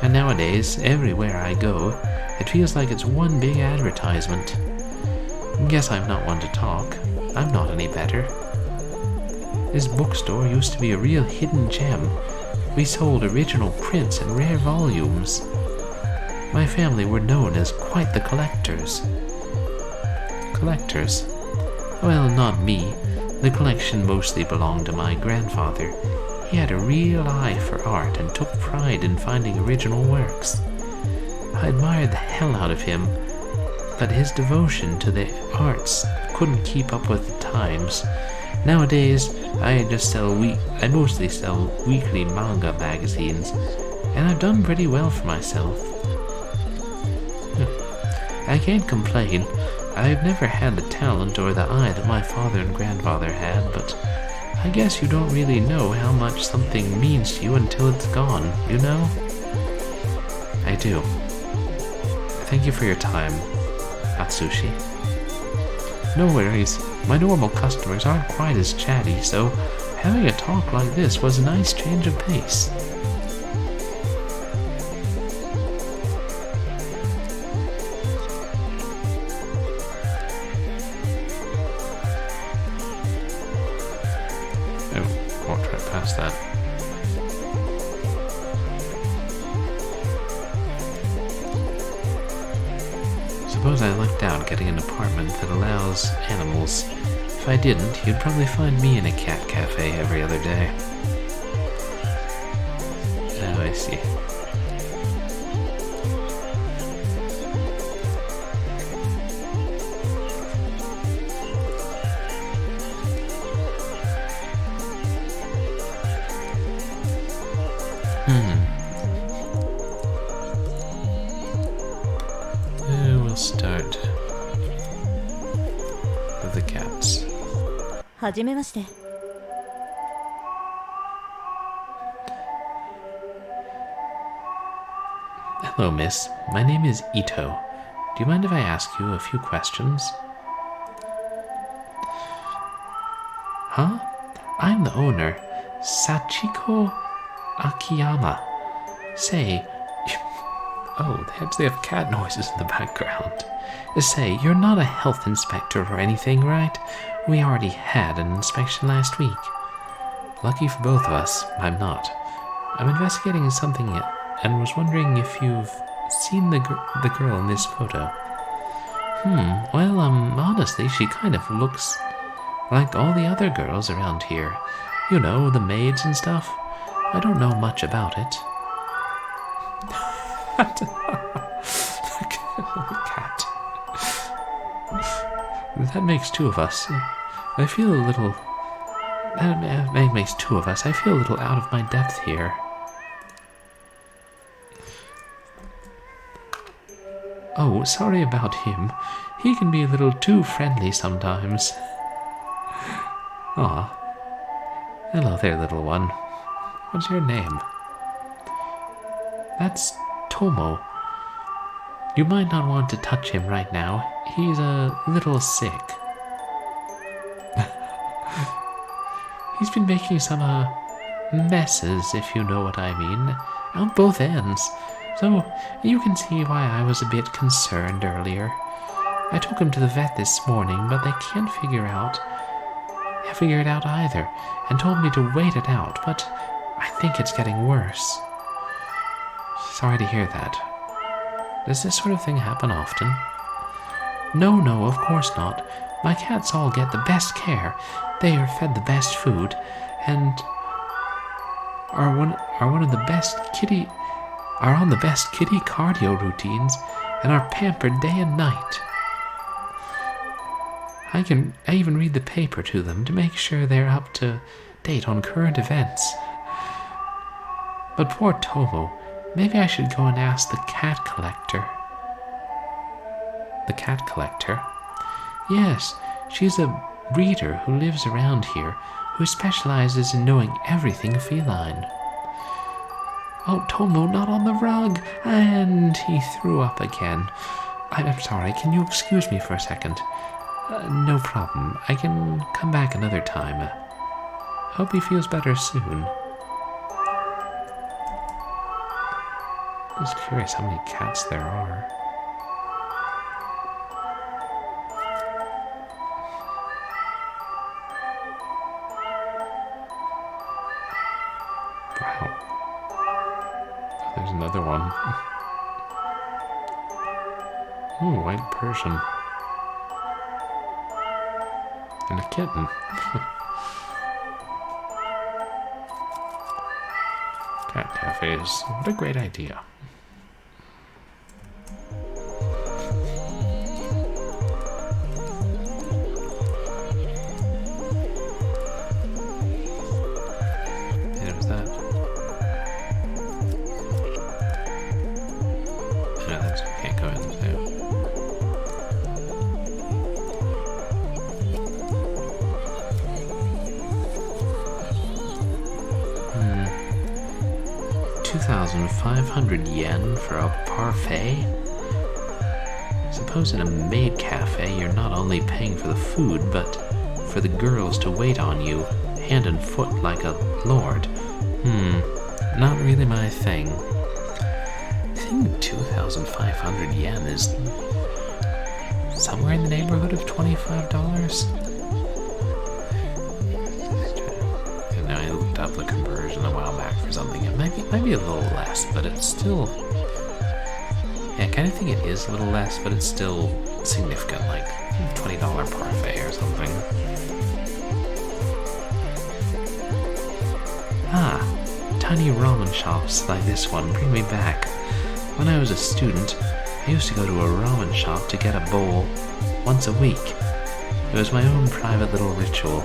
And nowadays, everywhere I go, it feels like it's one big advertisement. Guess I'm not one to talk. I'm not any better. This bookstore used to be a real hidden gem. We sold original prints and rare volumes. My family were known as quite the collectors. Collectors? Well, not me. The collection mostly belonged to my grandfather. He had a real eye for art and took pride in finding original works. I admired the hell out of him, but his devotion to the arts couldn't keep up with the times. Nowadays, I mostly sell weekly manga magazines, and I've done pretty well for myself. I can't complain. I've never had the talent or the eye that my father and grandfather had, but I guess you don't really know how much something means to you until it's gone, you know? I do. Thank you for your time, Atsushi. No worries. My normal customers aren't quite as chatty, so having a talk like this was a nice change of pace. Oh, walked right past that. Suppose I lucked out getting an apartment that allows animals. If I didn't, you'd probably find me in a cat cafe every other day. Oh, I see. We'll start with the cats. はじめまして。 Hello, miss. My name is Ito. Do you mind if I ask you a few questions? Huh? I'm the owner, Sachiko Akiyama. Say, oh, they actually have cat noises in the background. Say, you're not a health inspector or anything, right? We already had an inspection last week. Lucky for both of us, I'm not. I'm investigating something and was wondering if you've seen the girl in this photo. Well, honestly, she kind of looks like all the other girls around here. You know, the maids and stuff. I don't know much about it. Cat. That makes two of us. I feel a little... That makes two of us. I feel a little out of my depth here. Oh, sorry about him. He can be a little too friendly sometimes. Aw. Hello there, little one. What's your name? That's Tomo. You might not want to touch him right now. He's a little sick. He's been making some, messes, if you know what I mean, on both ends. So, you can see why I was a bit concerned earlier. I took him to the vet this morning, but they can't figure it out either, and told me to wait it out, but I think it's getting worse. Sorry to hear that. Does this sort of thing happen often? No, of course not. My cats all get the best care. They are fed the best food, and are on the best kitty cardio routines, and are pampered day and night. I even read the paper to them to make sure they're up to date on current events. But poor Tomo, maybe I should go and ask the cat collector. The cat collector? Yes, she's a breeder who lives around here, who specializes in knowing everything feline. Oh, Tomo, not on the rug! And he threw up again. I'm sorry, can you excuse me for a second? No problem. I can come back another time. Hope he feels better soon. I'm just curious how many cats there are. Wow. There's another one. Ooh, white Persian. And a kitten. Cat cafes. What a great idea. And was that? No, that's can't go in there. 2,500 yen for a parfait? Suppose in a maid cafe you're not only paying for the food, but for the girls to wait on you, hand and foot like a lord. Not really my thing. I think 2,500 yen is somewhere in the neighborhood of $25. I looked up the conversion a while back for something. It might be a little less, but it's still... Yeah, I kind of think it is a little less, but it's still significant, like $20 parfait or something. Tiny ramen shops like this one bring me back. When I was a student, I used to go to a ramen shop to get a bowl once a week. It was my own private little ritual.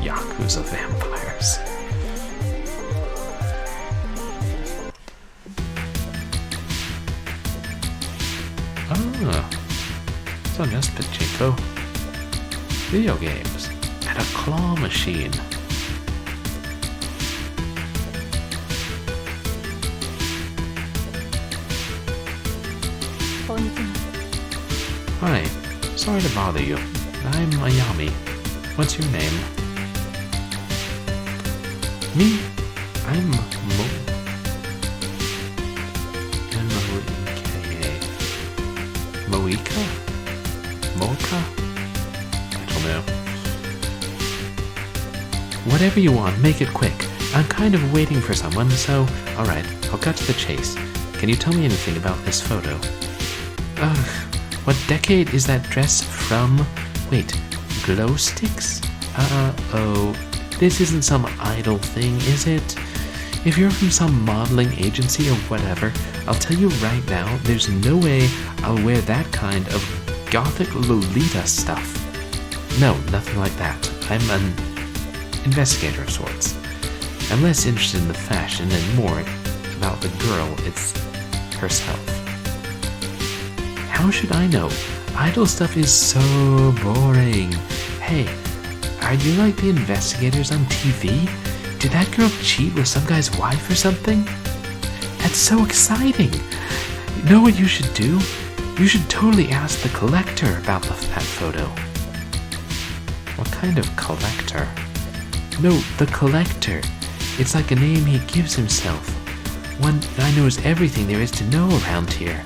Yakuza vampires. So just Pachinko. Video games. And a claw machine. Hi. Sorry to bother you. I'm Ayami. What's your name? Me? I'm Moika? Mocha? I don't know. Whatever you want, make it quick. I'm kind of waiting for someone, so... Alright, I'll cut to the chase. Can you tell me anything about this photo? Ugh, what decade is that dress from? Wait, glow sticks? Uh-oh. This isn't some idol thing, is it? If you're from some modeling agency or whatever, I'll tell you right now, there's no way I'll wear that kind of gothic Lolita stuff. No, nothing like that. I'm an investigator of sorts. I'm less interested in the fashion and more about the girl herself. How should I know? Idol stuff is so boring. Hey, are you like the investigators on TV? Did that girl cheat with some guy's wife or something? That's so exciting! You know what you should do? You should totally ask the collector about that photo. What kind of collector? No, the collector. It's like a name he gives himself. One that knows everything there is to know around here.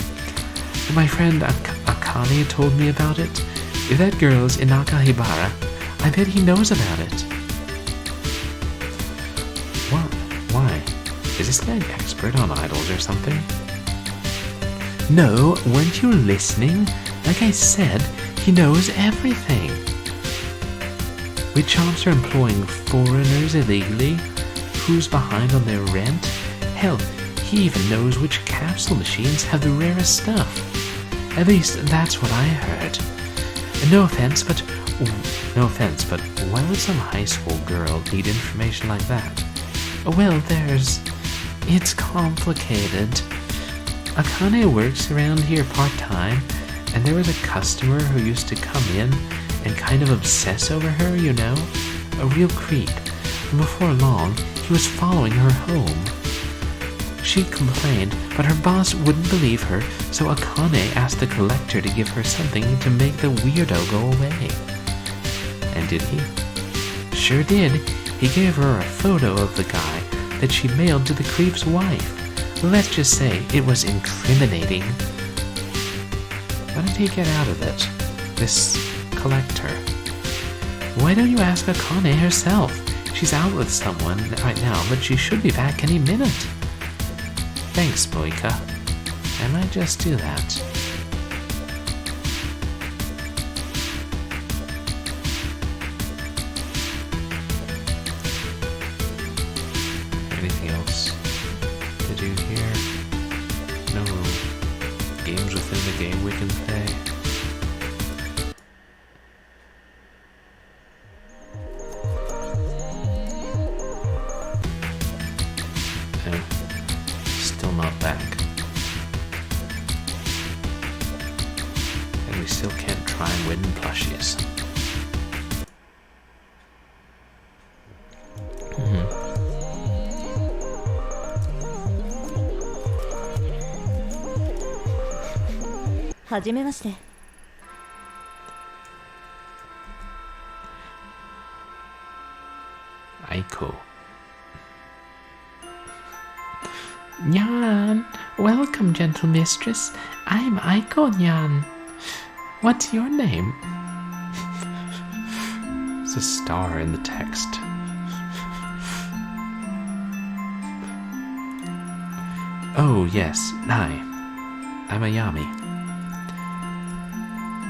And my friend Akane told me about it. If that girl's Inaka Hibara, I bet he knows about it. What? Why? Is this guy an expert on idols or something? No, weren't you listening? Like I said, he knows everything. Which shops are employing foreigners illegally? Who's behind on their rent? Hell, he even knows which capsule machines have the rarest stuff. At least that's what I heard. No offense, but why would some high school girl need information like that? Well, it's complicated. Akane works around here part-time, and there was a customer who used to come in and kind of obsess over her, you know? A real creep. And before long, he was following her home. She complained, but her boss wouldn't believe her, so Akane asked the collector to give her something to make the weirdo go away. And did he? Sure did. He gave her a photo of the guy that she mailed to the creep's wife. Let's just say it was incriminating. What did he get out of it? This collector. Why don't you ask Akane herself? She's out with someone right now, but she should be back any minute. Thanks, Moika. I might just do that. Anything else to do here? No games within the game we can play? No, still not back. And we still can't try and win plushies.はじめまして。Aiko. Nyan, welcome, gentle mistress. I'm Aiko Nyan. What's your name? There's a star in the text. Oh, yes. Hi. I'm Ayami.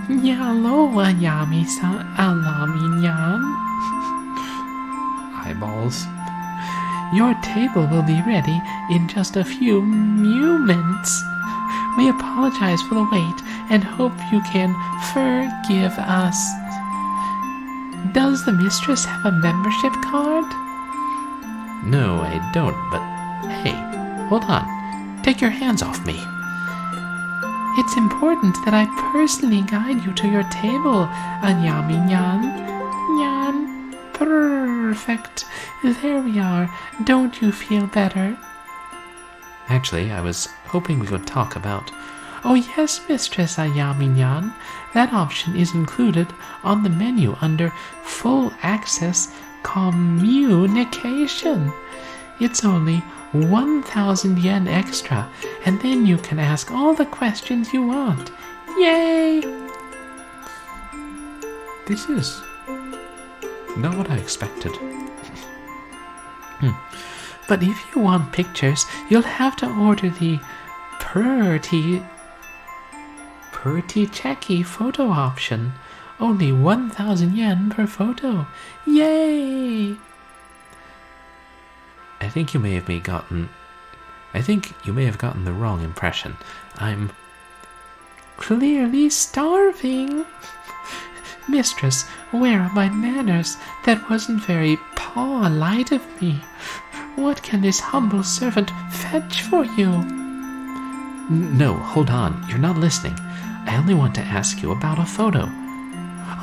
Hello, Ayami-san. Alami-nyan. Eyeballs. Your table will be ready in just a few moments. We apologize for the wait and hope you can forgive us. Does the mistress have a membership card? No, I don't, but hey, hold on. Take your hands off me. It's important that I personally guide you to your table, Ayami-nyan. Nyan. Perfect. There we are. Don't you feel better? Actually, I was hoping we could talk about... Oh yes, Mistress Ayami-nyan. That option is included on the menu under Full Access Communication. It's only 1,000 yen extra, and then you can ask all the questions you want. Yay! This is not what I expected. But if you want pictures, you'll have to order the pretty checky photo option. Only 1,000 yen per photo. Yay! I think you may have gotten the wrong impression. I'm clearly starving. Mistress, where are my manners? That wasn't very polite of me. What can this humble servant fetch for you? No, hold on. You're not listening. I only want to ask you about a photo.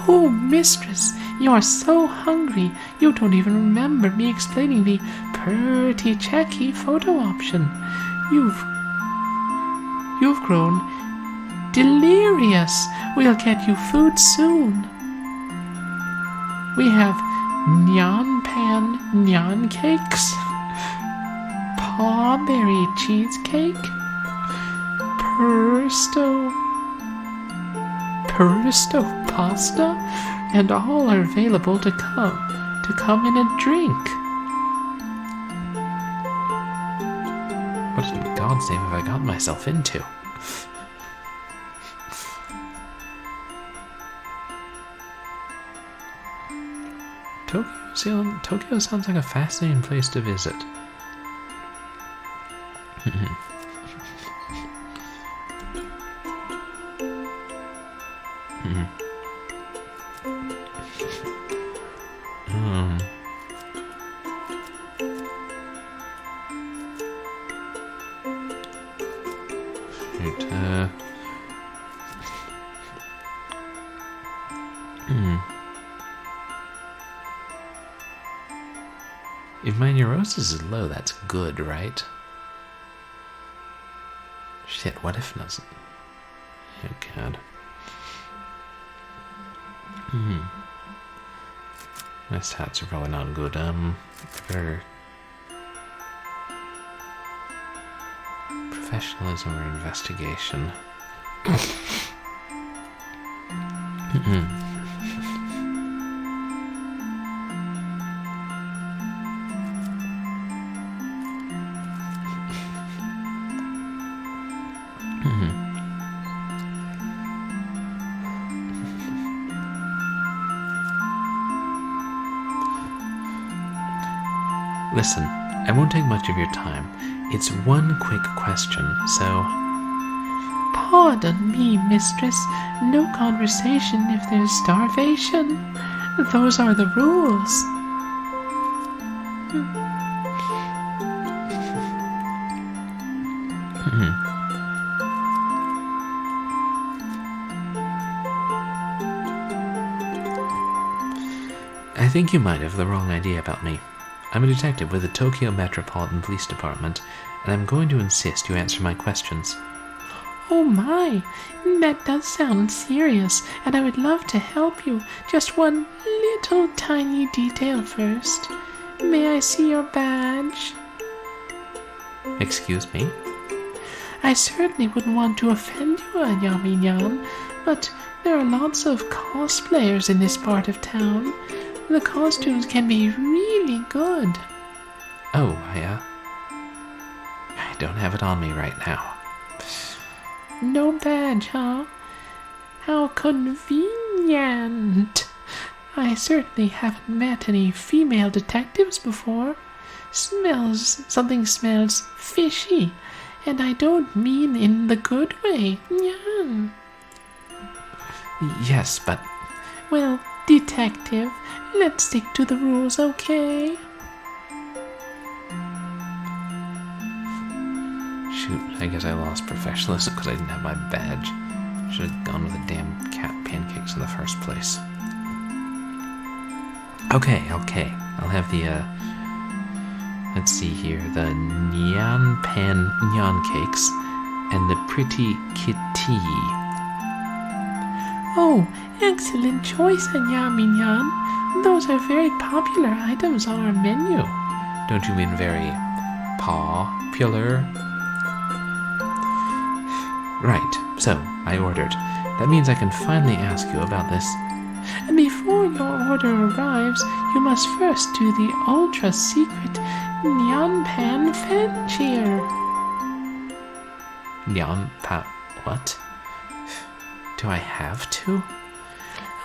Oh, mistress, you are so hungry. You don't even remember me explaining the pretty checky photo option. You've grown delirious. We'll get you food soon. We have nyan pan nyan cakes, pawberry cheesecake, Peristo pasta, and all are available to come in a drink. What in God's name have I gotten myself into? Tokyo sounds like a fascinating place to visit. If my neurosis is low, that's good, right? Shit, what if it doesn't? Oh god. My stats are probably not good. Better professionalism or investigation. Listen, I won't take much of your time. It's one quick question, so... Pardon me, mistress. No conversation if there's starvation. Those are the rules. I think you might have the wrong idea about me. I'm a detective with the Tokyo Metropolitan Police Department, and I'm going to insist you answer my questions. Oh my, that does sound serious, and I would love to help you. Just one little tiny detail first. May I see your badge? Excuse me? I certainly wouldn't want to offend you, Ayami, but there are lots of cosplayers in this part of town. The costumes can be really good. Oh, I don't have it on me right now. No badge, huh? How convenient. I certainly haven't met any female detectives before. Something smells fishy, and I don't mean in the good way. Nyan. Yes, but... Well, detective, let's stick to the rules, okay? Shoot, I guess I lost professionalism because I didn't have my badge. Should have gone with the damn cat pancakes in the first place. Okay. I'll have the, let's see here, the nyan cakes and the pretty kitty. Oh, excellent choice, Ayami. Those are very popular items on our menu. Don't you mean very popular? Right, so I ordered. That means I can finally ask you about this. Before your order arrives, you must first do the ultra-secret Nyanpan fan cheer. What? Do I have to?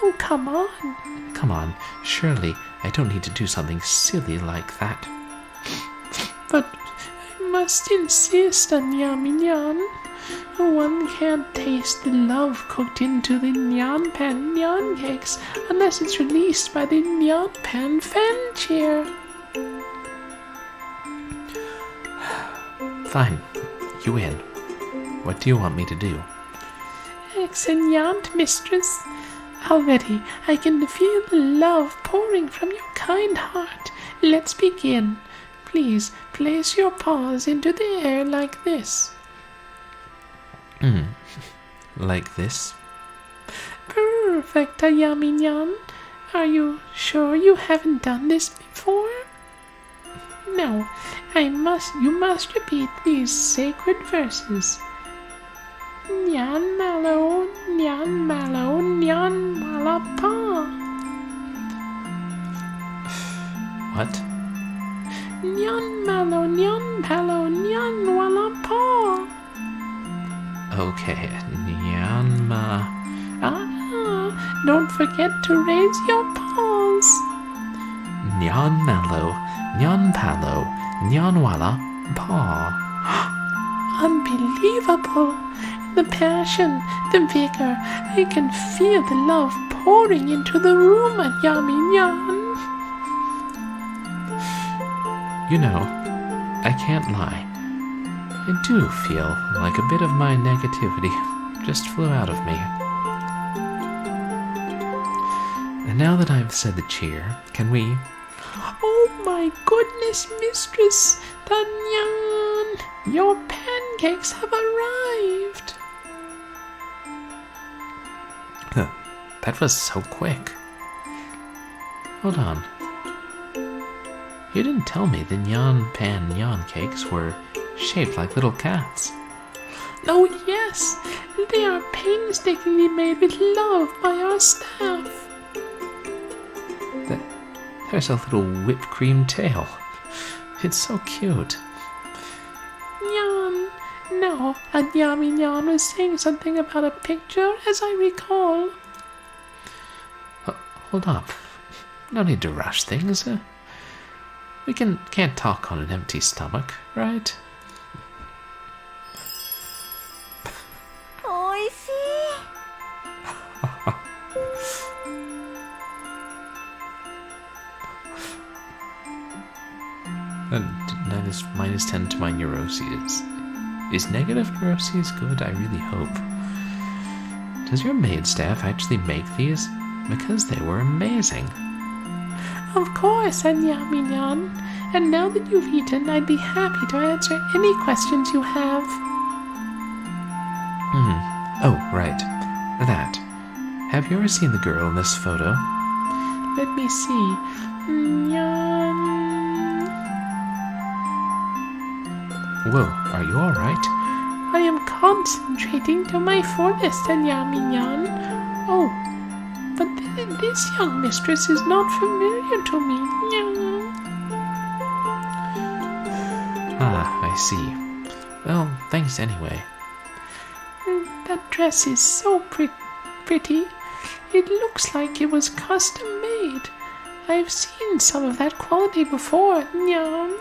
Oh, come on. Come on, surely I don't need to do something silly like that. But I must insist on Nyan. One can't taste the love cooked into the Nyanpan Nyan cakes unless it's released by the Nyanpan fan cheer. Fine, you win. What do you want me to do? Excellent, mistress. Already I can feel the love pouring from your kind heart. Let's begin. Please place your paws into the air like this. Like this? Perfect, Ayami. Are you sure you haven't done this before? No, you must repeat these sacred verses. Nyan malo, nyan malo, nyan malapa. What? Nyan malo, nyan palo, nyan walapa. Okay, Nyanma. Don't forget to raise your paws. Nyan malo, nyan palo, nyan wala pa. Unbelievable. The passion, the vigor. I can feel the love pouring into the room, Ayami. You know, I can't lie. I do feel like a bit of my negativity just flew out of me. And now that I've said the cheer, can we... Oh my goodness, mistress! Tanyan! Your pancakes have arrived! That was so quick. Hold on. You didn't tell me the nyan cakes were shaped like little cats. Oh yes, they are painstakingly made with love by our staff. There's a little whipped cream tail. It's so cute. Nyan. No, Ayami was saying something about a picture, as I recall. Hold up. No need to rush things. We can't talk on an empty stomach, right? おいしい And minus 10 to my neuroses. Is negative neuroses good? I really hope. Does your maid staff actually make these? Because they were amazing. Of course, Ayami-nyan. And now that you've eaten, I'd be happy to answer any questions you have. Oh, right. That. Have you ever seen the girl in this photo? Let me see. Nyan. Whoa, are you alright? I am concentrating to my fullest, Ayami-nyan. Oh, but this young mistress is not familiar to me. Nyan. Ah, I see. Well, thanks anyway. That dress is so pretty. It looks like it was custom made. I've seen some of that quality before. Nyan.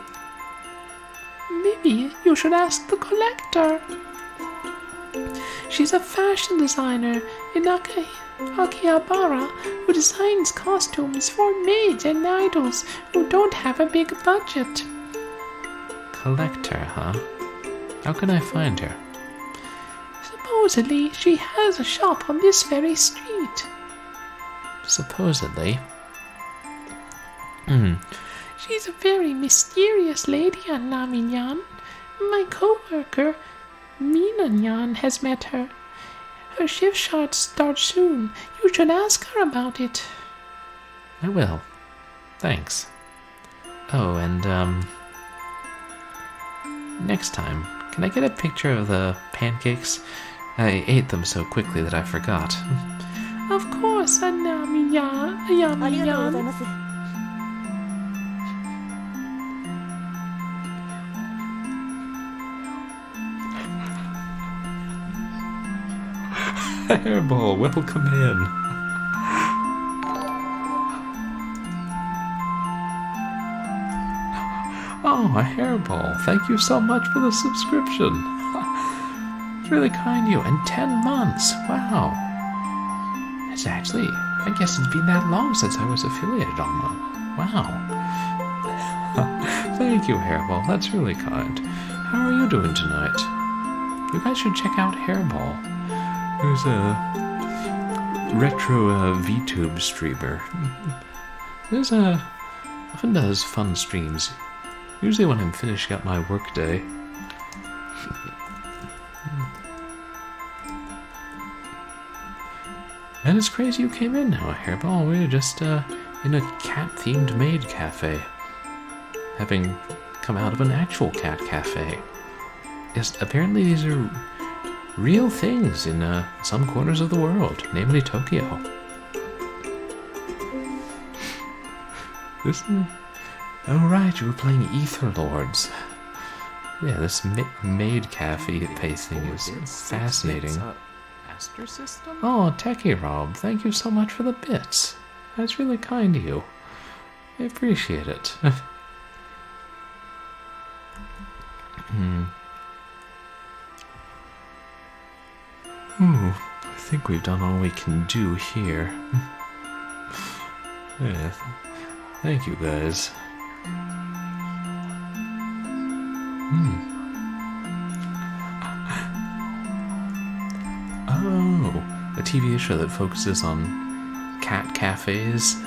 Maybe you should ask the collector. She's a fashion designer in Akihabara who designs costumes for maids and idols who don't have a big budget. Collector, huh? How can I find her? Supposedly, she has a shop on this very street. Supposedly. She's a very mysterious lady, Ayami-nyan. My co-worker, Mina-nyan, has met her. Her shift starts soon. You should ask her about it. I will. Thanks. Oh, and, next time, can I get a picture of the pancakes? I ate them so quickly that I forgot. Of course, Ayami-nyan. ありがとうござい Ayami-nyan. ます Hairball, welcome in. Oh, a hairball. Thank you so much for the subscription. It's really kind of you. And 10 months. Wow. It's actually, I guess it's been that long since I was affiliated on them. Wow. Thank you, hairball. That's really kind. How are you doing tonight? You guys should check out Hairball. There's a retro VTube streamer. There's often does fun streams. Usually when I'm finishing up my workday. And it's crazy you came in now, Hairball. We're just in a cat-themed maid cafe. Having come out of an actual cat cafe. Yes, apparently these are real things in some corners of the world, namely Tokyo. This, oh right, you were playing Ether Lords. Yeah, this maid cafe thing is fascinating. Master system? Oh, Techie Rob, thank you so much for the bits. That's really kind of you. I appreciate it. I think we've done all we can do here. Yeah, thank you guys. Oh, a TV show that focuses on cat cafes.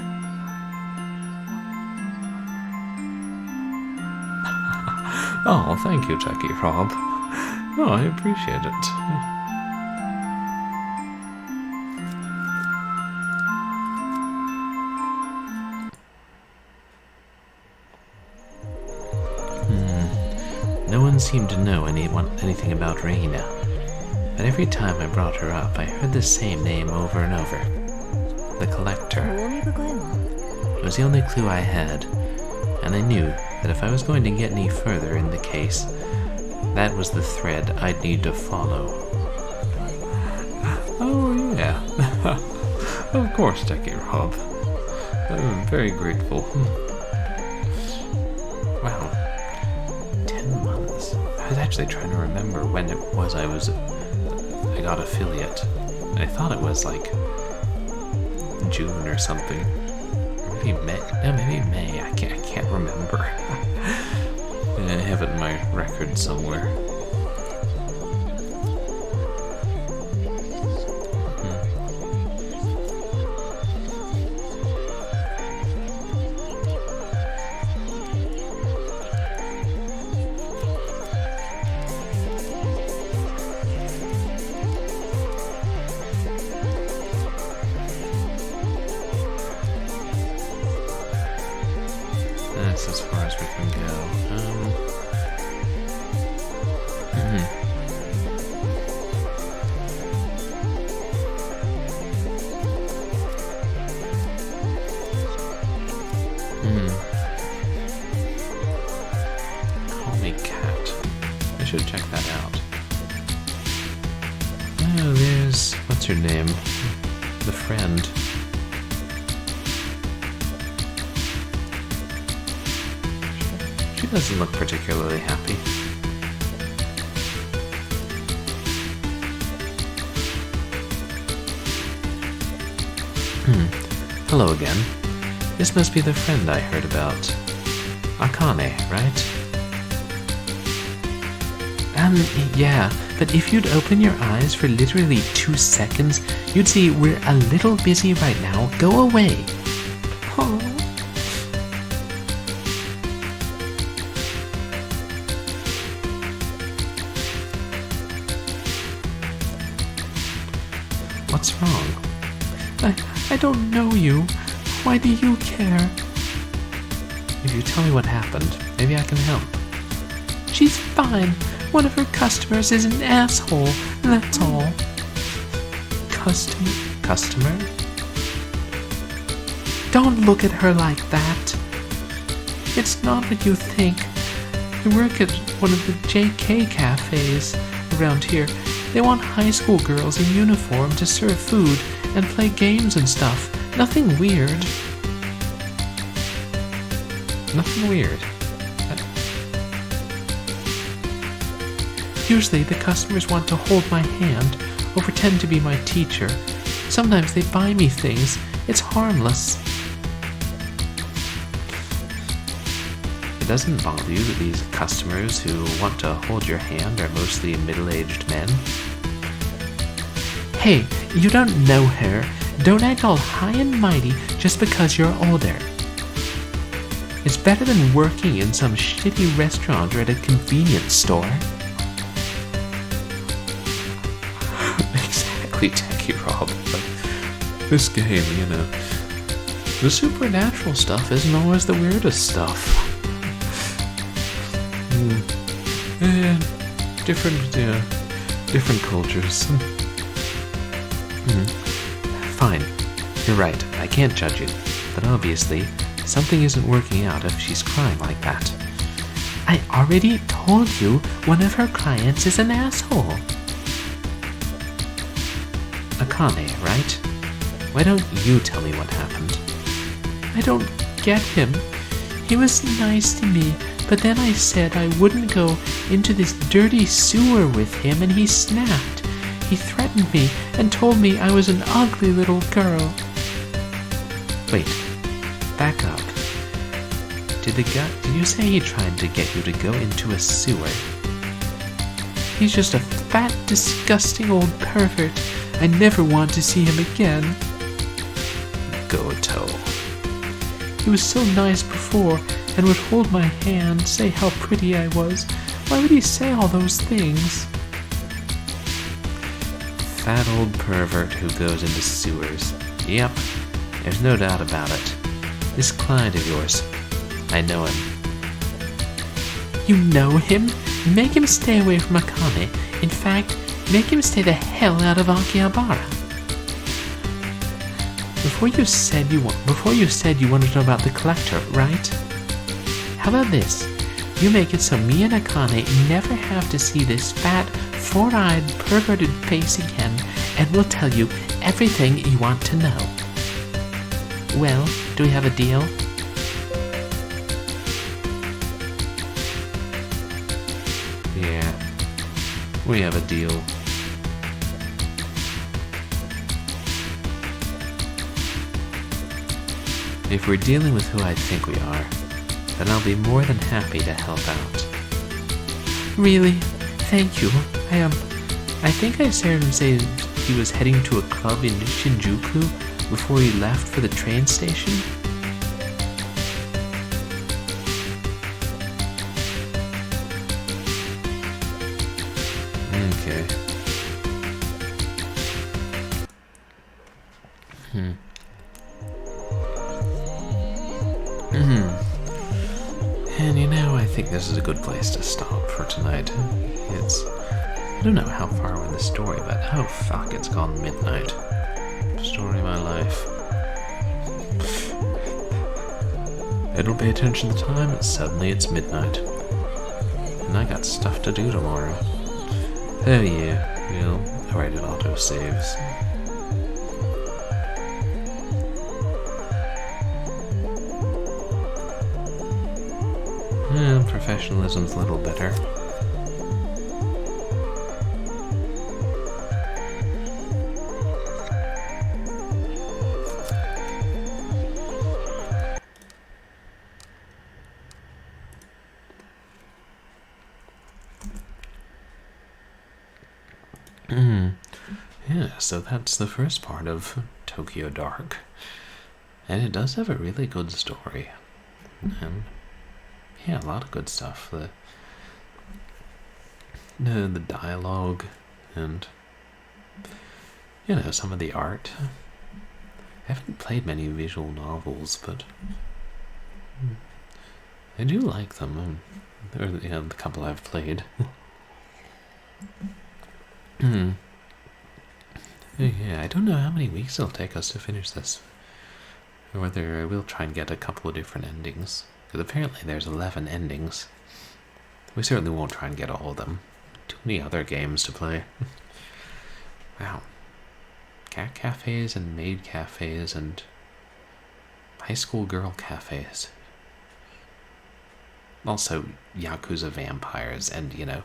Oh, thank you, Jackie Rob. Oh, I appreciate it. No one seemed to know anything about Reine. But every time I brought her up, I heard the same name over and over. The Collector. 興味深いわ It was the only clue I had, and I knew that if I was going to get any further in the case, that was the thread I'd need to follow. Oh, yeah. Of course, Techie Rob. I'm very grateful. I was actually trying to remember when it was I got affiliate. I thought it was like June or something. Maybe May. No, maybe May. I can't remember. I have it in my record somewhere. That's as far as we can go. Call me Cat. I should check that out. Oh, there's... what's her name? The friend. She doesn't look particularly happy. Hello again. This must be the friend I heard about. Akane, right? Yeah, but if you'd open your eyes for literally 2 seconds, you'd see we're a little busy right now. Go away. Oh. What's wrong? I don't know you. Why do you care? If you tell me what happened, maybe I can help. She's fine. One of her customers is an asshole, that's all. Customer? Don't look at her like that. It's not what you think. I work at one of the JK cafes around here. They want high school girls in uniform to serve food and play games and stuff. Nothing weird. Nothing weird. Usually the customers want to hold my hand or pretend to be my teacher. Sometimes they buy me things. It's harmless. It doesn't bother you that these customers who want to hold your hand are mostly middle-aged men? Hey, you don't know her. Don't act all high and mighty just because you're older. It's better than working in some shitty restaurant or at a convenience store. Exactly, Techie Rob. But this game, you know, the supernatural stuff isn't always the weirdest stuff. Different cultures. Fine. You're right. I can't judge you. But obviously, something isn't working out if she's crying like that. I already told you one of her clients is an asshole. Akane, right? Why don't you tell me what happened? I don't get him. He was nice to me, but then I said I wouldn't go into this dirty sewer with him and he snapped. He threatened me and told me I was an ugly little girl. Wait, back up. Did you say he tried to get you to go into a sewer? He's just a fat, disgusting old pervert. I never want to see him again. Goto. He was so nice before and would hold my hand, say how pretty I was. Why would he say all those things? Fat old pervert who goes into sewers. Yep, there's no doubt about it. This client of yours, I know him. You know him? Make him stay away from Akane. In fact, make him stay the hell out of Akihabara. Before you said you wanted to know about the collector, right? How about this? You make it so me and Akane never have to see this fat, four-eyed, perverted face again, and we'll tell you everything you want to know. Well, do we have a deal? Yeah, we have a deal. If we're dealing with who I think we are, then I'll be more than happy to help out. Really? Thank you. I think I heard him say he was heading to a club in Shinjuku before he left for the train station. Okay. And you know, I think this is a good place to stop for tonight. I don't know how far we're in the story, but oh fuck, it's gone midnight. Story of my life. I don't pay attention to the time, and suddenly it's midnight. And I got stuff to do tomorrow. Oh yeah, well, alright, it auto-saves. Yeah, professionalism's a little better. Yeah, so that's the first part of Tokyo Dark. And it does have a really good story. And yeah, a lot of good stuff. The dialogue and, you know, some of the art. I haven't played many visual novels, but I do like them. Or, you know, the couple I've played. Yeah, I don't know how many weeks it'll take us to finish this. Or whether I will try and get a couple of different endings. Because apparently there's 11 endings. We certainly won't try and get all of them. Too many other games to play. Wow. Cat cafes and maid cafes and high school girl cafes. Also, Yakuza vampires and, you know,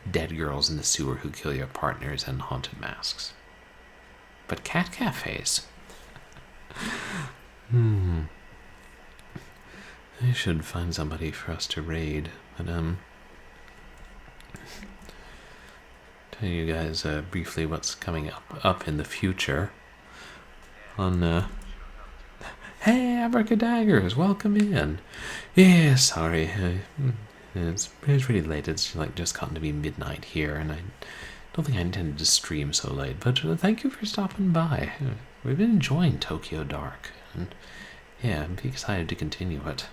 dead girls in the sewer who kill your partners and haunted masks. But cat cafes? I should find somebody for us to raid, but tell you guys briefly what's coming up in the future. On hey, abracadaggers, welcome in. Yeah, sorry, it's really late. It's like just gotten to be midnight here, and I don't think I intended to stream so late. But thank you for stopping by. We've been enjoying Tokyo Dark, and yeah, I'm excited to continue it.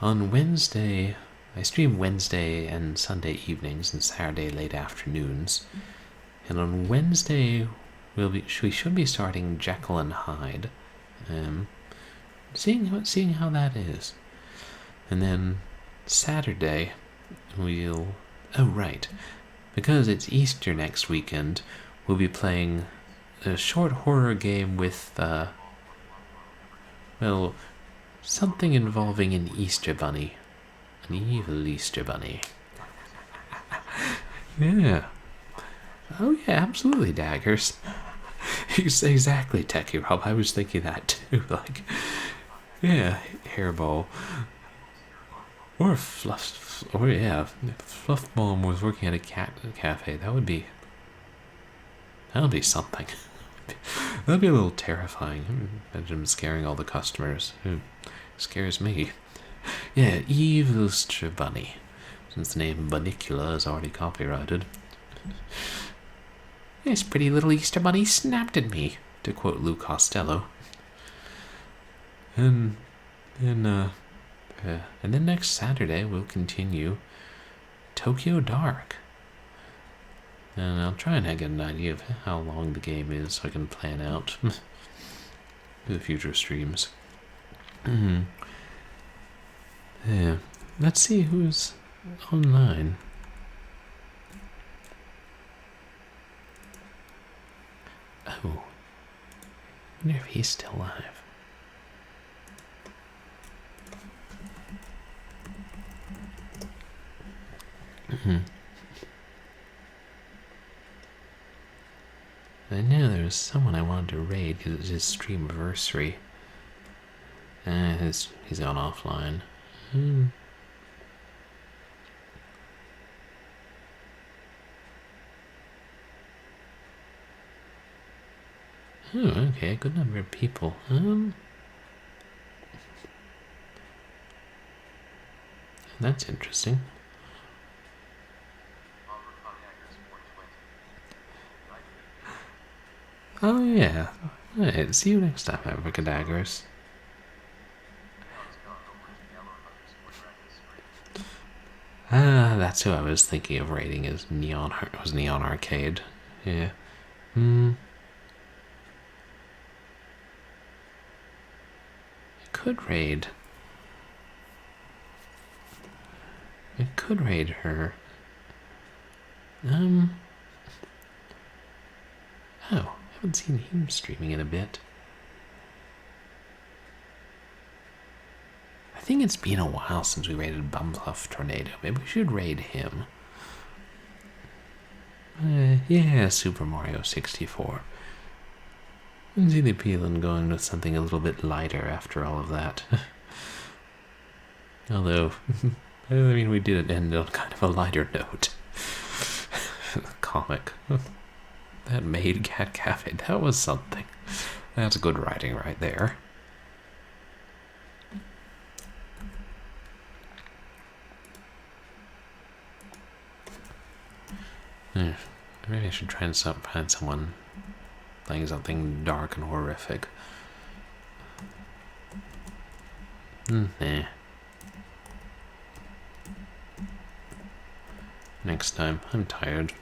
On Wednesday, I stream Wednesday and Sunday evenings and Saturday late afternoons. And on Wednesday, we should be starting Jekyll and Hyde, seeing how that is. And then Saturday, because it's Easter next weekend, we'll be playing a short horror game with something involving an Easter bunny. An evil Easter bunny. Yeah. Oh yeah, absolutely, Daggers. Exactly, Techie Rob. I was thinking that too. Like, yeah, hairball. Or Fluff Bomb was working at a cat cafe. That would be something. That'd be a little terrifying. Imagine him scaring all the customers. Scares me. Yeah, evil Easter bunny. Since the name Bunnicula is already copyrighted. This pretty little Easter bunny snapped at me, to quote Lou Costello. And then next Saturday we'll continue Tokyo Dark. And I'll try and get an idea of how long the game is so I can plan out the future streams. Yeah, let's see who's online. Oh, I wonder if he's still alive. I know there was someone I wanted to raid because it was his stream anniversary. He's gone offline. Oh, okay, a good number of people. That's interesting. Oh yeah. Alright, see you next time, Africa Daggers. That's who I was thinking of raiding as Neon Arcade. Yeah. Could raid. It could raid her. Oh, haven't seen him streaming in a bit. I think it's been a while since we raided Bumfluff Tornado. Maybe we should raid him. Yeah, Super Mario 64. I can see the appeal in going with something a little bit lighter after all of that. Although, I mean, we did end on kind of a lighter note. Comic. That Maid Cat Cafe, that was something. That's good writing right there. Maybe I should try and find someone playing something dark and horrific. Nah. Next time. I'm tired.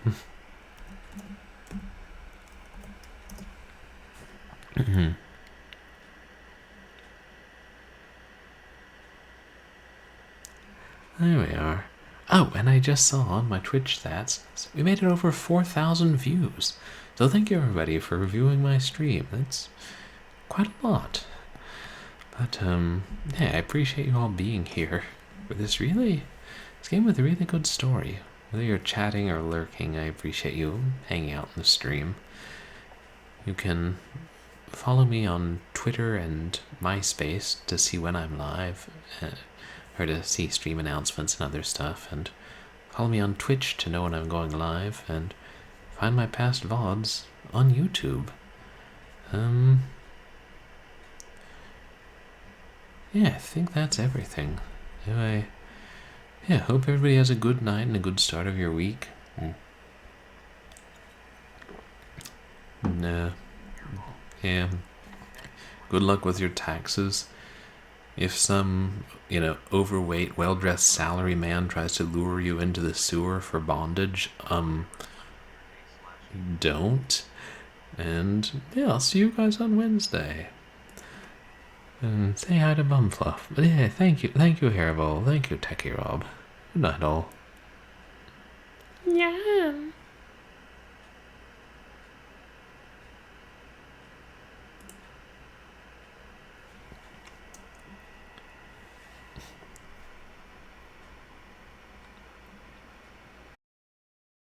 There we are. Oh, and I just saw on my Twitch stats, we made it over 4,000 views. So thank you everybody for reviewing my stream. That's quite a lot. But, yeah, I appreciate you all being here for this game with a really good story. Whether you're chatting or lurking, I appreciate you hanging out in the stream. You can follow me on Twitter and MySpace to see when I'm live, or to see stream announcements and other stuff, and follow me on Twitch to know when I'm going live, and find my past VODs on YouTube. Yeah, I think that's everything. Anyway, yeah, hope everybody has a good night and a good start of your week. And, yeah, good luck with your taxes. If some, overweight, well-dressed salaryman tries to lure you into the sewer for bondage, don't. And, yeah, I'll see you guys on Wednesday. And say hi to Bumfluff. But yeah, thank you, Hairball. Thank you, Techie Rob. Good night, all. Yeah.